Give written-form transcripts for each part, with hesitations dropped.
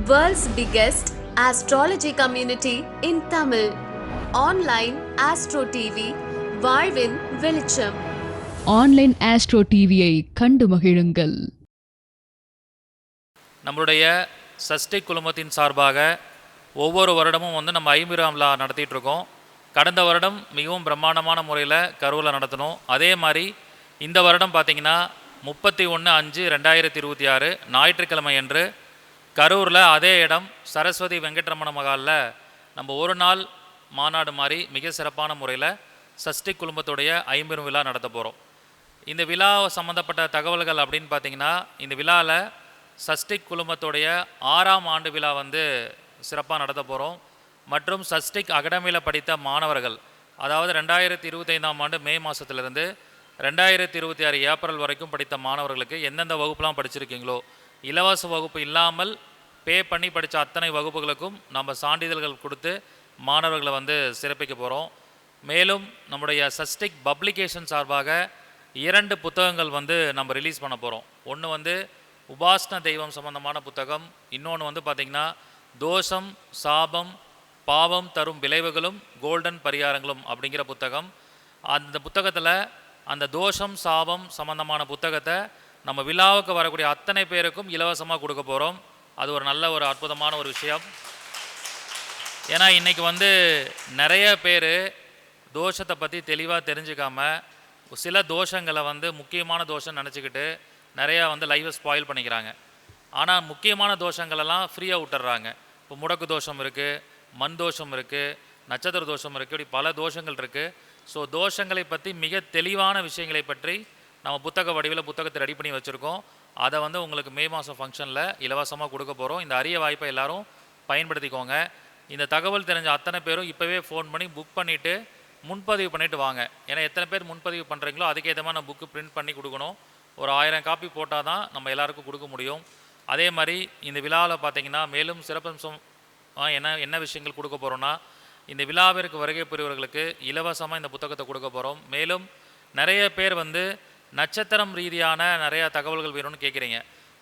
World's biggest astrology community in Tamil. Online Astro TV, வாழ்வின் வெளிச்சம். Online astro டிவியை கண்டு மகிழுங்கள். நம்மளுடைய சஷ்டிக் குழுமத்தின் சார்பாக ஒவ்வொரு வருடமும் நம்ம ஐம்பதாம் விழா நடத்திட்டு இருக்கோம். கடந்த வருடம் மிகவும் பிரம்மாண்டமான முறையில் கரூரில் நடத்தணும். அதே மாதிரி இந்த வருடம் பார்த்திங்கன்னா 31/5/2026 ஞாயிற்றுக்கிழமை அன்று கரூரில் அதே இடம் சரஸ்வதி வெங்கட்ரமண மகாலில் நம்ம ஒரு நாள் மாநாடு மாதிரி மிக சிறப்பான முறையில் சஷ்டிக் குழுமத்துடைய ஐம்பெரும் விழா நடத்த போகிறோம். இந்த விழா சம்மந்தப்பட்ட தகவல்கள் அப்படின்னு பார்த்திங்கன்னா, இந்த விழாவில் சஷ்டிக் குழுமத்துடைய 6ஆம் ஆண்டு விழா சிறப்பாக நடத்த போகிறோம். மற்றும் சஷ்டிக் அகாடமியில் படித்த மாணவர்கள், அதாவது 2025ஆம் ஆண்டு மே மாதத்துலேருந்து 2026 ஏப்ரல் வரைக்கும் படித்த மாணவர்களுக்கு எந்தெந்த வகுப்புலாம் படிச்சிருக்கீங்களோ, இலவச வகுப்பு இல்லாமல் பே பண்ணி படித்த அத்தனை வகுப்புகளுக்கும் நம்ம சான்றிதழ்கள் கொடுத்து மாணவர்களை சிறப்பிக்க போகிறோம். மேலும் நம்முடைய சஷ்டிக் பப்ளிகேஷன் சார்பாக 2 புத்தகங்கள் நம்ம ரிலீஸ் பண்ண போகிறோம். ஒன்று உபாசன தெய்வம் சம்பந்தமான புத்தகம், இன்னொன்று பார்த்திங்கன்னா தோஷம் சாபம் பாவம் தரும் விளைவுகளும் கோல்டன் பரிகாரங்களும் அப்படிங்கிற புத்தகம். அந்த புத்தகத்தில் அந்த தோஷம் சாபம் சம்பந்தமான புத்தகத்தை நம்ம விழாவுக்கு வரக்கூடிய அத்தனை பேருக்கும் இலவசமாக கொடுக்க போகிறோம். அது ஒரு நல்ல ஒரு அற்புதமான ஒரு விஷயம். ஏன்னா இன்றைக்கி நிறைய பேர் தோஷத்தை பற்றி தெளிவாக தெரிஞ்சுக்காமல் சில தோஷங்களை முக்கியமான தோஷம் நினச்சிக்கிட்டு நிறையா லைவை ஸ்பாயில் பண்ணிக்கிறாங்க. ஆனால் முக்கியமான தோஷங்களெல்லாம் ஃப்ரீயாக விட்டுறாங்க. இப்போ முடக்கு தோஷம் இருக்குது, மண் தோஷம் இருக்குது, நட்சத்திர தோஷம் இருக்குது, இப்படி பல தோஷங்கள் இருக்குது. ஸோ தோஷங்களை பற்றி மிக தெளிவான விஷயங்களை பற்றி நம்ம புத்தக வடிவில் புத்தகத்தை ரெடி பண்ணி வச்சுருக்கோம். அதை உங்களுக்கு மே மாதம் ஃபங்க்ஷனில் இலவசமாக கொடுக்க போகிறோம். இந்த அரிய வாய்ப்பை எல்லோரும் பயன்படுத்திக்கோங்க. இந்த தகவல் தெரிஞ்ச அத்தனை பேரும் இப்போவே ஃபோன் பண்ணி புக் பண்ணிவிட்டு முன்பதிவு பண்ணிவிட்டு வாங்க. ஏன்னா எத்தனை பேர் முன்பதிவு பண்ணுறீங்களோ அதுக்கேற்ற மாதிரி நம்ம புக்கு பிரிண்ட் பண்ணி கொடுக்கணும். ஒரு 1000 காப்பி போட்டால் தான் நம்ம எல்லாருக்கும் கொடுக்க முடியும். அதே மாதிரி இந்த விழாவில் பார்த்திங்கன்னா மேலும் சிறப்பம்சம் என்ன விஷயங்கள் கொடுக்க போகிறோன்னா, இந்த விழாவிற்கு வருகை புரியவர்களுக்கு இலவசமாக இந்த புத்தகத்தை கொடுக்க போகிறோம். மேலும் நிறைய பேர் நட்சத்திரம் ரீதியான நிறையா தகவல்கள் வேணும்னு கேட்குறீங்க.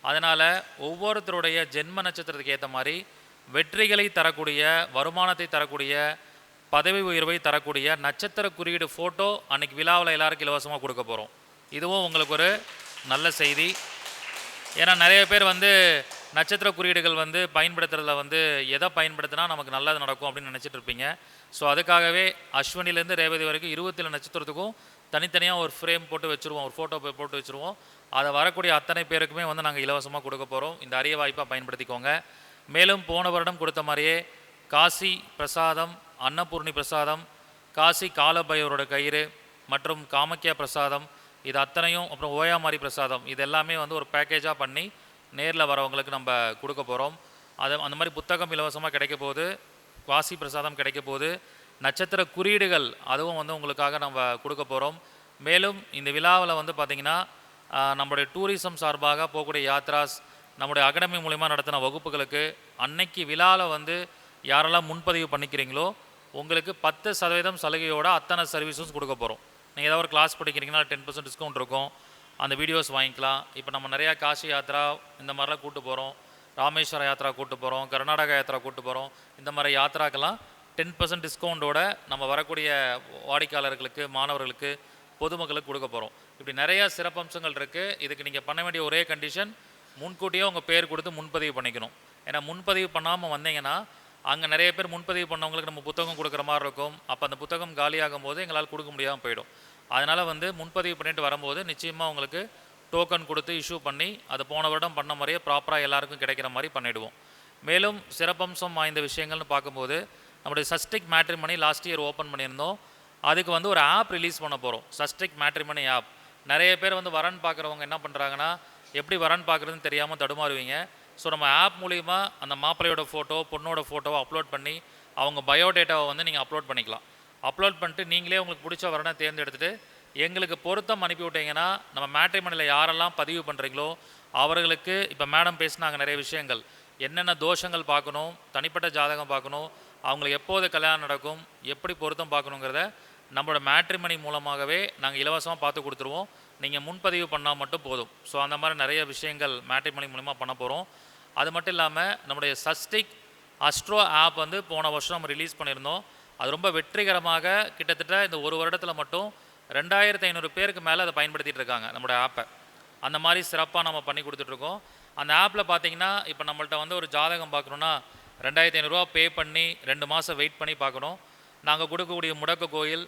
அதனால் ஒவ்வொருத்தருடைய ஜென்ம நட்சத்திரத்துக்கு ஏற்ற மாதிரி வெற்றிகளை தரக்கூடிய, வருமானத்தை தரக்கூடிய, பதவி உயர்வை தரக்கூடிய நட்சத்திர குறியீடு ஃபோட்டோ அன்றைக்கி விழாவில் எல்லாருக்கும் இலவசமாக கொடுக்க போகிறோம். இதுவும் உங்களுக்கு ஒரு நல்ல செய்தி. ஏன்னா நிறைய பேர் நட்சத்திர குறியீடுகள் பயன்படுத்துறதுல எதை பயன்படுத்தினா நமக்கு நல்லது நடக்கும் அப்படின்னு நினச்சிட்டு இருப்பீங்க. ஸோ அதுக்காகவே அஸ்வினிலேருந்து ரேவதி வரைக்கும் 27 நட்சத்திரத்துக்கும் தனித்தனியாக ஒரு ஃப்ரேம் போட்டு வச்சுருவோம், ஒரு ஃபோட்டோ போட்டு வச்சுருவோம். அதை வரக்கூடிய அத்தனை பேருக்குமே நாங்கள் இலவசமாக கொடுக்க போகிறோம். இந்த அரிய வாய்ப்பாக பயன்படுத்திக்கோங்க. மேலும் போன வருடம் கொடுத்த மாதிரியே காசி பிரசாதம், அன்னபூர்ணி பிரசாதம், காசி காலபைரவரோட கயிறு மற்றும் காமக்கியா பிரசாதம், இது அத்தனையும், அப்புறம் ஓயாமாரி பிரசாதம், இது எல்லாமே ஒரு பேக்கேஜாக பண்ணி நேரில் வரவங்களுக்கு நம்ம கொடுக்க போகிறோம். அந்த மாதிரி புத்தகம் இலவசமாக கிடைக்க போகுது, காசி பிரசாதம் கிடைக்க போகுது, நட்சத்திர குறியீடுகள் அதுவும் உங்களுக்காக நம்ம கொடுக்க போகிறோம். மேலும் இந்த விழாவில் பார்த்திங்கன்னா நம்முடைய டூரிசம் சார்பாக போகக்கூடிய யாத்ராஸ், நம்முடைய அகாடமி மூலிமா நடத்தின வகுப்புகளுக்கு அன்னைக்கு விழாவில் யாரெல்லாம் முன்பதிவு பண்ணிக்கிறீங்களோ உங்களுக்கு 10% சலுகையோட அத்தனை சர்வீஸும் கொடுக்க போகிறோம். நீங்கள் ஏதாவது ஒரு கிளாஸ் படிக்கிறீங்கன்னா 10% டிஸ்கவுண்ட் இருக்கும். அந்த வீடியோஸ் வாங்கிக்கலாம். இப்போ நம்ம நிறையா காசி யாத்ரா இந்த மாதிரிலாம் கூப்பிட்டு போகிறோம், ராமேஸ்வர யாத்ரா கூப்பிட்டு போகிறோம், கர்நாடகா யாத்ரா கூப்பிட்டு போகிறோம். இந்த மாதிரி யாத்ராக்கெல்லாம் 10% டிஸ்கவுண்டோட நம்ம வரக்கூடிய வாடிக்கையாளர்களுக்கு, மாணவர்களுக்கு, பொதுமக்களுக்கு கொடுக்க போகிறோம். இப்படி நிறையா சிறப்பம்சங்கள் இருக்குது. இதுக்கு நீங்கள் பண்ண வேண்டிய ஒரே கண்டிஷன், முன்கூட்டியே உங்கள் பேர் கொடுத்து முன்பதிவு பண்ணிக்கணும். ஏன்னா முன்பதிவு பண்ணாமல் வந்தீங்கன்னா அங்கே நிறைய பேர் முன்பதிவு பண்ணவங்களுக்கு நம்ம புத்தகம் கொடுக்குற மாதிரி இருக்கும். அப்போ அந்த புத்தகம் காலியாகும் போது எங்களால் கொடுக்க முடியாமல் போயிடும். அதனால் முன்பதிவு பண்ணிட்டு வரும்போது நிச்சயமாக உங்களுக்கு டோக்கன் கொடுத்து இஷ்யூ பண்ணி அது போன வருடம் பண்ண மாதிரியே ப்ராப்பராக எல்லாருக்கும் கிடைக்கிற மாதிரி பண்ணிவிடுவோம். மேலும் சிறப்பம்சம் வாய்ந்த விஷயங்கள்னு பார்க்கும்போது நம்முடைய சஷ்டிக் மேட்ரிமனி லாஸ்ட் இயர் ஓப்பன் பண்ணியிருந்தோம். அதுக்கு ஒரு ஆப் ரிலீஸ் பண்ண போகிறோம், சஷ்டிக் மேட்ரிமனி ஆப். நிறைய பேர் வரன் பார்க்குறவங்க என்ன பண்ணுறாங்கன்னா, எப்படி வரன் பார்க்குறதுன்னு தெரியாமல் தடுமாறுவீங்க. ஸோ நம்ம ஆப் மூலிமா அந்த மாப்பிள்ளையோட ஃபோட்டோ, பொண்ணோட ஃபோட்டோவை அப்லோட் பண்ணி அவங்க பயோடேட்டாவை நீங்கள் அப்லோட் பண்ணிக்கலாம். அப்லோட் பண்ணிட்டு நீங்களே உங்களுக்கு பிடிச்ச வரனை தேர்ந்தெடுத்துட்டு எங்களுக்கு பொருத்தம் அனுப்பி விட்டீங்கன்னா, நம்ம மேட்ரிமனியில் யாரெல்லாம் பதிவு பண்ணுறீங்களோ அவர்களுக்கு, இப்போ மேடம் பேசினாங்க நிறைய விஷயங்கள், என்னென்ன தோஷங்கள் பார்க்கணும், தனிப்பட்ட ஜாதகம் பார்க்கணும், அவங்களுக்கு எப்போது கல்யாணம் நடக்கும், எப்படி பொருத்தம் பார்க்கணுங்கிறத நம்மளோட மேட்ரிமனி மூலமாகவே நாங்கள் இலவசமாக பார்த்து கொடுத்துருவோம். நீங்கள் முன்பதிவு பண்ணால் மட்டும் போதும். ஸோ அந்த மாதிரி நிறைய விஷயங்கள் மேட்ரிமனி மூலமாக பண்ண போகிறோம். அது மட்டும் இல்லாமல் நம்முடைய சஸ்டிக் அஸ்ட்ரோ ஆப் வந்து போன வருஷம் நம்ம ரிலீஸ் பண்ணியிருந்தோம். அது ரொம்ப வெற்றிகரமாக கிட்டத்தட்ட இந்த ஒரு வருடத்தில் மட்டும் 2500 பேருக்கு மேலே அதை பயன்படுத்திகிட்டு இருக்காங்க நம்மளோட ஆப்பை. அந்த மாதிரி சிறப்பாக நம்ம பண்ணி கொடுத்துட்ருக்கோம். அந்த ஆப்பில் பார்த்தீங்கன்னா இப்போ நம்மள்ட்ட வந்து ஒரு ஜாதகம் பார்க்கணுன்னா 2500 பே பண்ணி 2 மாதம் வெயிட் பண்ணி பார்க்கணும். நாங்கள் கொடுக்கக்கூடிய முடக்க கோயில்,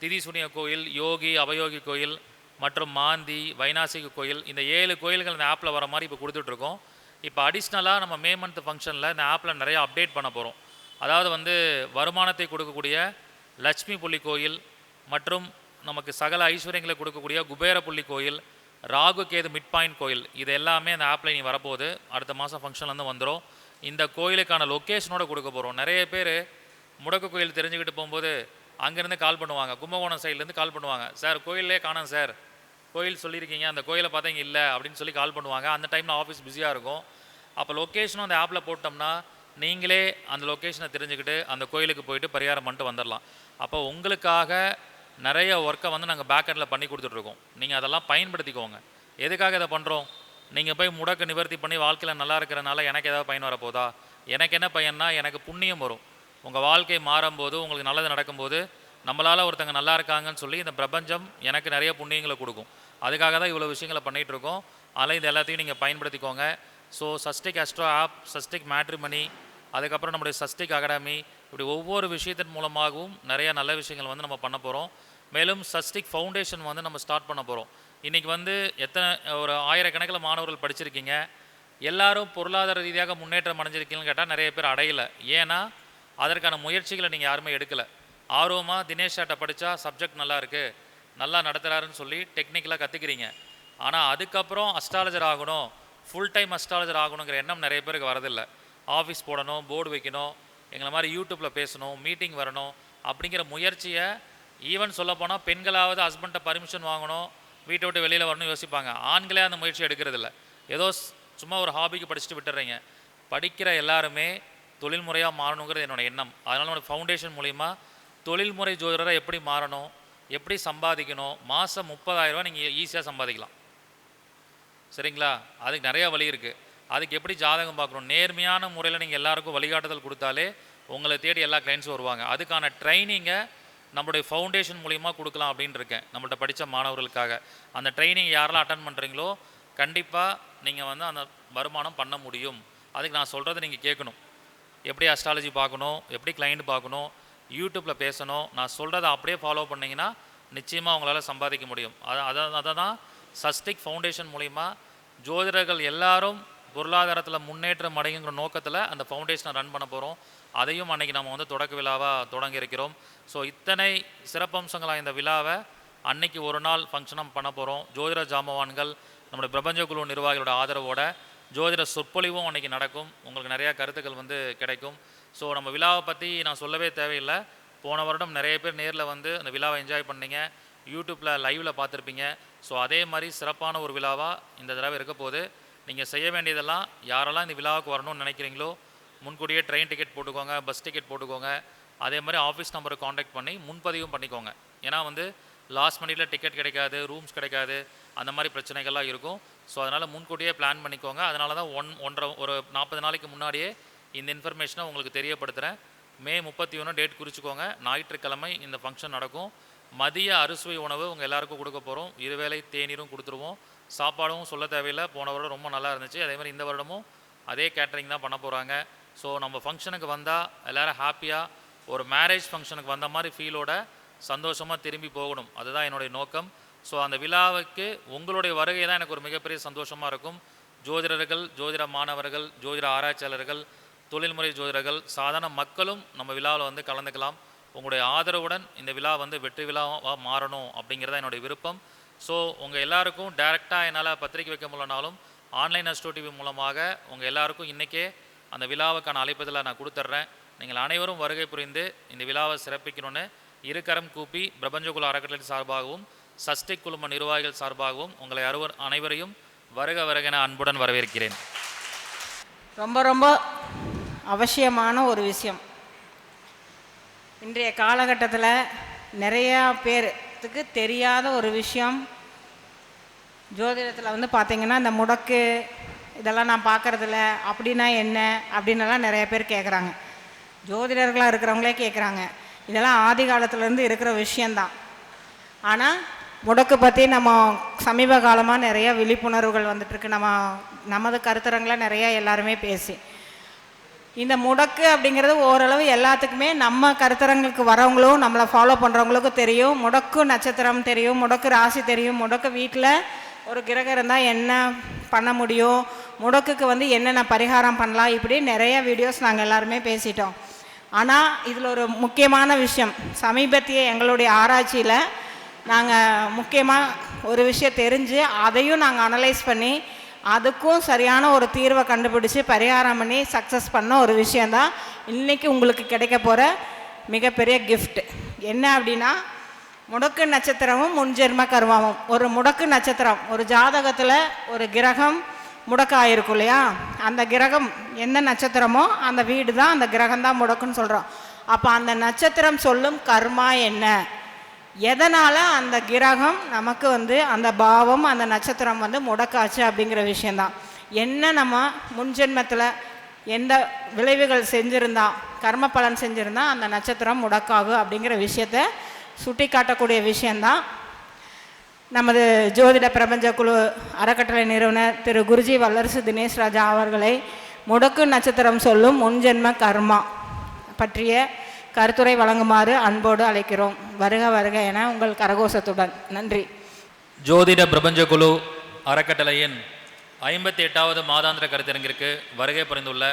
திதிசுனிய கோயில், யோகி அவயோகி கோயில் மற்றும் மாந்தி வைநாசிக கோயில், இந்த 7 கோயில்கள் இந்த ஆப்பில் வர மாதிரி இப்போ கொடுத்துட்ருக்கோம். இப்போ அடிஷ்னலாக நம்ம மே மந்த் ஃபங்க்ஷனில் இந்த ஆப்பில் நிறைய அப்டேட் பண்ண போகிறோம். அதாவது வந்து வருமானத்தை கொடுக்கக்கூடிய லட்சுமி புள்ளி கோயில் மற்றும் நமக்கு சகல ஐஸ்வர்யங்களை கொடுக்கக்கூடிய குபேர புள்ளி கோயில், ராகு கேது மிட் பாயிண்ட் கோயில், இது எல்லாமே அந்த ஆப்பில் நீ வரப்போகுது. அடுத்த மாதம் ஃபங்க்ஷன்லேருந்து வந்துடும். இந்த கோயிலுக்கான லொக்கேஷனோடு கொடுக்க போகிறோம். நிறைய பேர் முடக்க கோயில் தெரிஞ்சுக்கிட்டு போகும்போது அங்கேருந்து கால் பண்ணுவாங்க, கும்பகோணம் சைட்லேருந்து கால் பண்ணுவாங்க, சார் கோயிலே காணோம் சார், கோயில் சொல்லியிருக்கீங்க அந்த கோயிலை பார்த்தீங்க இல்லை அப்படின்னு சொல்லி கால் பண்ணுவாங்க. அந்த டைமில் ஆஃபீஸ் பிஸியாக இருக்கும். அப்போ லொக்கேஷனும் அந்த ஆப்பில் போட்டோம்னா நீங்களே அந்த லொக்கேஷனை தெரிஞ்சுக்கிட்டு அந்த கோயிலுக்கு போயிட்டு பரிகாரம் பண்ணிட்டு வந்துடலாம். அப்போ உங்களுக்காக நிறைய ஒர்க்கை வந்து நாங்கள் பேக்கெண்டில் பண்ணி கொடுத்துட்ருக்கோம். நீங்கள் அதெல்லாம் பயன்படுத்திக்கோங்க. எதுக்காக இதை பண்ணுறோம்? நீங்கள் போய் முடக்க நிவர்த்தி பண்ணி வாழ்க்கையில் நல்லா இருக்கிறனால எனக்கு ஏதாவது பயன் வரப்போதா? எனக்கு என்ன பயன்னா, எனக்கு புண்ணியம் வரும். உங்கள் வாழ்க்கை மாறும்போது, உங்களுக்கு நல்லது நடக்கும்போது, நம்மளால் ஒருத்தங்க நல்லா இருக்காங்கன்னு சொல்லி இந்த பிரபஞ்சம் எனக்கு நிறைய புண்ணியங்களை கொடுக்கும். அதுக்காக தான் இவ்வளோ விஷயங்களை பண்ணிகிட்ருக்கோம். அதில் இது எல்லாத்தையும் நீங்கள் பயன்படுத்திக்கோங்க. ஸோ சஸ்டிக் அஸ்ட்ரோ ஆப், சஸ்டிக் மேட்ரிமனி, அதுக்கப்புறம் நம்முடைய சஸ்டிக் அகாடமி, இப்படி ஒவ்வொரு விஷயத்தின் மூலமாகவும் நிறைய நல்ல விஷயங்கள் வந்து நம்ம பண்ண போகிறோம். மேலும் சஸ்டிக் ஃபவுண்டேஷன் வந்து நம்ம ஸ்டார்ட் பண்ண போகிறோம். இன்றைக்கி வந்து ஒரு 1000 கணக்கில் மாணவர்கள் படிச்சிருக்கீங்க. எல்லாரும் பொருளாதார ரீதியாக முன்னேற்றம் அடைஞ்சிருக்கீங்கன்னு கேட்டால் நிறைய பேர் அடையலை. ஏன்னா அதற்கான முயற்சிகளை நீங்கள் யாருமே எடுக்கலை. ஆர்வமாக தினேஷ் சார்ட்ட படித்தா சப்ஜெக்ட் நல்லா இருக்குது, நல்லா நடத்துகிறாருன்னு சொல்லி டெக்னிக்கலாக கற்றுக்கிறீங்க. ஆனால் அதுக்கப்புறம் அஸ்ட்ராலஜர் ஆகணும், ஃபுல் டைம் அஸ்ட்ராலஜர் ஆகணுங்கிற எண்ணம் நிறைய பேருக்கு வரதில்லை. ஆஃபீஸ் போடணும், போர்டு வைக்கணும், எங்களை மாதிரி யூடியூப்பில் பேசணும், மீட்டிங் வரணும் அப்படிங்கிற முயற்சியை ஈவன் சொல்லப்போனால் பெண்களாவது ஹஸ்பண்ட்டை பர்மிஷன் வாங்கணும், வீட்டை விட்டு வெளியில் வரணும் யோசிப்பாங்க. ஆண்களே அந்த முயற்சி எடுக்கிறதில்ல. ஏதோ சும்மா ஒரு ஹாபிக்கு படிச்சுட்டு விட்டுறீங்க. படிக்கிற எல்லாருமே தொழில்முறையாக மாறணுங்கிறது என்னோடய எண்ணம். அதனால் நம்ம ஃபவுண்டேஷன் மூலிமா தொழில்முறை ஜோதிடராக எப்படி மாறணும், எப்படி சம்பாதிக்கணும், மாதம் 30,000 நீங்கள் ஈஸியாக சம்பாதிக்கலாம். சரிங்களா? அதுக்கு நிறையா வழி இருக்குது. அதுக்கு எப்படி ஜாதகம் பார்க்கணும், நேர்மையான முறையில் நீங்கள் எல்லாருக்கும் வழிகாட்டுதல் கொடுத்தாலே உங்களை தேடி எல்லா கிளைண்ட்ஸும் வருவாங்க. அதுக்கான ட்ரைனிங்கை நம்மளுடைய ஃபவுண்டேஷன் மூலிமா கொடுக்கலாம் அப்படின்னு இருக்கேன் நம்மள்ட்ட படித்த மாணவர்களுக்காக. அந்த ட்ரைனிங் யாரெல்லாம் அட்டன் பண்ணுறீங்களோ கண்டிப்பாக நீங்கள் வந்து அந்த வருமானம் பண்ண முடியும். அதுக்கு நான் சொல்கிறத நீங்கள் கேட்கணும். எப்படி அஸ்ட்ராலஜி பார்க்கணும், எப்படி கிளைண்ட் பார்க்கணும், யூடியூப்பில் பேசணும், நான் சொல்கிறத அப்படியே ஃபாலோ பண்ணிங்கன்னா நிச்சயமாக அவங்களால சம்பாதிக்க முடியும். அதை தான் சஸ்டிக் ஃபவுண்டேஷன் மூலிமா ஜோதிடர்கள் எல்லாரும் பொருளாதாரத்தில் முன்னேற்றம் அடையுங்கிற நோக்கத்தில் அந்த ஃபவுண்டேஷனை ரன் பண்ண போகிறோம். அதையும் அன்றைக்கி நம்ம வந்து தொடக்க விழாவாக தொடங்கி இருக்கிறோம். ஸோ இத்தனை சிறப்பம்சங்களாக இந்த விழாவை அன்னைக்கு ஒரு நாள் ஃபங்க்ஷனாக பண்ண போகிறோம். ஜோதிட ஜாமவான்கள் நம்முடைய பிரபஞ்ச குழு நிர்வாகிகளோட ஆதரவோட ஜோதிட சொற்பொழிவும் அன்றைக்கி நடக்கும். உங்களுக்கு நிறையா கருத்துக்கள் வந்து கிடைக்கும். ஸோ நம்ம விழாவை பற்றி நான் சொல்லவே தேவையில்லை. போன வருடம் நிறைய பேர் நேரில் வந்து அந்த விழாவை என்ஜாய் பண்ணீங்க, யூடியூப்பில் லைவில் பார்த்துருப்பீங்க. ஸோ அதே மாதிரி சிறப்பான ஒரு விழாவாக இந்த தடவை இருக்க போது. நீங்கள் செய்ய வேண்டியதெல்லாம், யாரெல்லாம் இந்த விழாவுக்கு வரணும்னு நினைக்கிறீங்களோ முன்கூடியே ட்ரெயின் டிக்கெட் போட்டுக்கோங்க, பஸ் டிக்கெட் போட்டுக்கோங்க. அதே மாதிரி ஆஃபீஸ் நம்பரை காண்டாக்ட் பண்ணி முன்பதிவும் பண்ணிக்கோங்க. ஏன்னா வந்து லாஸ்ட் மினிட்டில் டிக்கெட் கிடைக்காது, ரூம்ஸ் கிடைக்காது, அந்த மாதிரி பிரச்சனைகள்லாம் இருக்கும். ஸோ அதனால் முன்கூட்டியே பிளான் பண்ணிக்கோங்க. அதனால தான் ஒரு 40 நாளைக்கு முன்னாடியே இந்த இன்ஃபர்மேஷனை உங்களுக்கு தெரியப்படுத்துகிறேன். மே 31 டேட் குறிச்சிக்கோங்க. ஞாயிற்றுக்கிழமை இந்த ஃபங்க்ஷன் நடக்கும். மதிய அறுசுவை உணவு உங்கள் எல்லாருக்கும் கொடுக்க போகிறோம். இருவேளை தேநீரும் கொடுத்துருவோம். சாப்பாடும் சொல்ல தேவையில்லை. போன வருடம் ரொம்ப நல்லா இருந்துச்சு. அதே மாதிரி இந்த வருடமும் அதே கேட்ரிங் தான் பண்ண போகிறாங்க. ஸோ நம்ம ஃபங்க்ஷனுக்கு வந்தால் எல்லோரும் ஹாப்பியாக ஒரு மேரேஜ் ஃபங்க்ஷனுக்கு வந்த மாதிரி ஃபீலோட சந்தோஷமாக திரும்பி போகணும். அதுதான் என்னுடைய நோக்கம். ஸோ அந்த விழாவுக்கு உங்களுடைய வருகை தான் எனக்கு ஒரு மிகப்பெரிய சந்தோஷமாக இருக்கும். ஜோதிடர்கள், ஜோதிட மாணவர்கள், ஜோதிட ஆராய்ச்சியாளர்கள், தொழில்முறை ஜோதிடர்கள், சாதாரண மக்களும் நம்ம விழாவில் வந்து கலந்துக்கலாம். உங்களுடைய ஆதரவுடன் இந்த விழா வந்து வெற்றி விழாவாக மாறணும் அப்படிங்கிறத என்னுடைய விருப்பம். ஸோ உங்கள் எல்லாருக்கும் டைரெக்டாக என்னால் பத்திரிக்கை வைக்க முடியலனாலும் ஆன்லைன் அஸ்ட்ரோ டிவி மூலமாக உங்கள் எல்லாருக்கும் இன்றைக்கே அந்த விழாவுக்கான அழைப்பதில் நான் கொடுத்துட்றேன். நீங்கள் அனைவரும் வருகை புரிந்து இந்த விழாவை சிறப்பிக்கணும்னு இருகரம் கூப்பி பிரபஞ்சகுல அறக்கட்டளை சார்பாகவும் சஸ்டிக் குழும நிர்வாகிகள் சார்பாகவும் உங்களை அனைவரையும் வருக வருகென அன்புடன் வரவேற்கிறேன். ரொம்ப ரொம்ப அவசியமான ஒரு விஷயம். இன்றைய காலகட்டத்தில் நிறையா பேருக்கு தெரியாத ஒரு விஷயம். ஜோதிடத்தில் வந்து பார்த்திங்கன்னா இந்த முடக்கு இதெல்லாம் நான் பார்க்குறதில்ல, அப்படின்னா என்ன அப்படின்னலாம் நிறைய பேர் கேட்குறாங்க. ஜோதிடர்களாக இருக்கிறவங்களே கேட்குறாங்க. இதெல்லாம் ஆதி காலத்துலேருந்து இருக்கிற விஷயந்தான். ஆனால் முடக்கு பற்றி நம்ம சமீப காலமாக நிறைய விழிப்புணர்வுகள் வந்துட்டுருக்கு. நமது கருத்தரங்களை நிறைய எல்லாருமே பேசி இந்த முடக்கு அப்படிங்கிறது ஓரளவு எல்லாத்துக்குமே நம்ம கருத்தரங்களுக்கு வரவங்களும் நம்மளை ஃபாலோ பண்ணுறவங்களுக்கும் தெரியும். முடக்கு நட்சத்திரம் தெரியும், முடக்கு ராசி தெரியும், முடக்கு வீட்டில் ஒரு கிரகம் இருந்தால் என்ன பண்ண முடியும், முடக்குக்கு என்னென்ன பரிகாரம் பண்ணலாம், இப்படி நிறைய வீடியோஸ் நாங்கள் எல்லாருமே பேசிட்டோம். ஆனால் இதில் ஒரு முக்கியமான விஷயம், சமீபத்திய எங்களுடைய ஆராய்ச்சியில் நாங்கள் முக்கியமாக ஒரு விஷயம் தெரிஞ்சு அதையும் நாங்கள் அனலைஸ் பண்ணி அதுக்கும் சரியான ஒரு தீர்வை கண்டுபிடிச்சி பரிகாரம் பண்ணி சக்ஸஸ் பண்ண ஒரு விஷயந்தான் இன்றைக்கி உங்களுக்கு கிடைக்க போகிற மிகப்பெரிய கிஃப்ட். என்ன அப்படின்னா, முடக்கு நட்சத்திரமும் முன்ஜென்ம கர்மாவும். ஒரு முடக்கு நட்சத்திரம், ஒரு ஜாதகத்தில் ஒரு கிரகம் முடக்கு ஆகிருக்கும் இல்லையா, அந்த கிரகம் என்ன நட்சத்திரமோ அந்த வீடு தான், அந்த கிரகம் தான் முடக்குன்னு சொல்கிறோம். அப்போ அந்த நட்சத்திரம் சொல்லும் கர்மா என்ன, எதனால் அந்த கிரகம் நமக்கு அந்த பாவம் அந்த நட்சத்திரம் முடக்காச்சு அப்படிங்கிற விஷயந்தான். என்ன நம்ம முன்ஜென்மத்தில் எந்த விளைவுகள் செஞ்சுருந்தா, கர்ம பலன் செஞ்சுருந்தா அந்த நட்சத்திரம் முடக்காகும் அப்படிங்கிற விஷயத்தை சுட்டி காட்டக்கூடிய விஷயந்தான் நமது ஜோதிட பிரபஞ்ச குழு அறக்கட்டளை நிறுவனர் திரு குருஜி வல்லரசு தினேஷ் ராஜா அவர்களை முடக்கு நட்சத்திரம் சொல்லும் முன்ஜென்ம கர்மா பற்றிய கருத்துரை வழங்குமாறு அன்போடு அழைக்கிறோம். வருக வருக என உங்கள் கரகோஷத்துடன். நன்றி. ஜோதிட பிரபஞ்ச குழு அறக்கட்டளையின் 58வது மாதாந்திர கருத்தரங்கிற்கு வருகை புரிந்துள்ள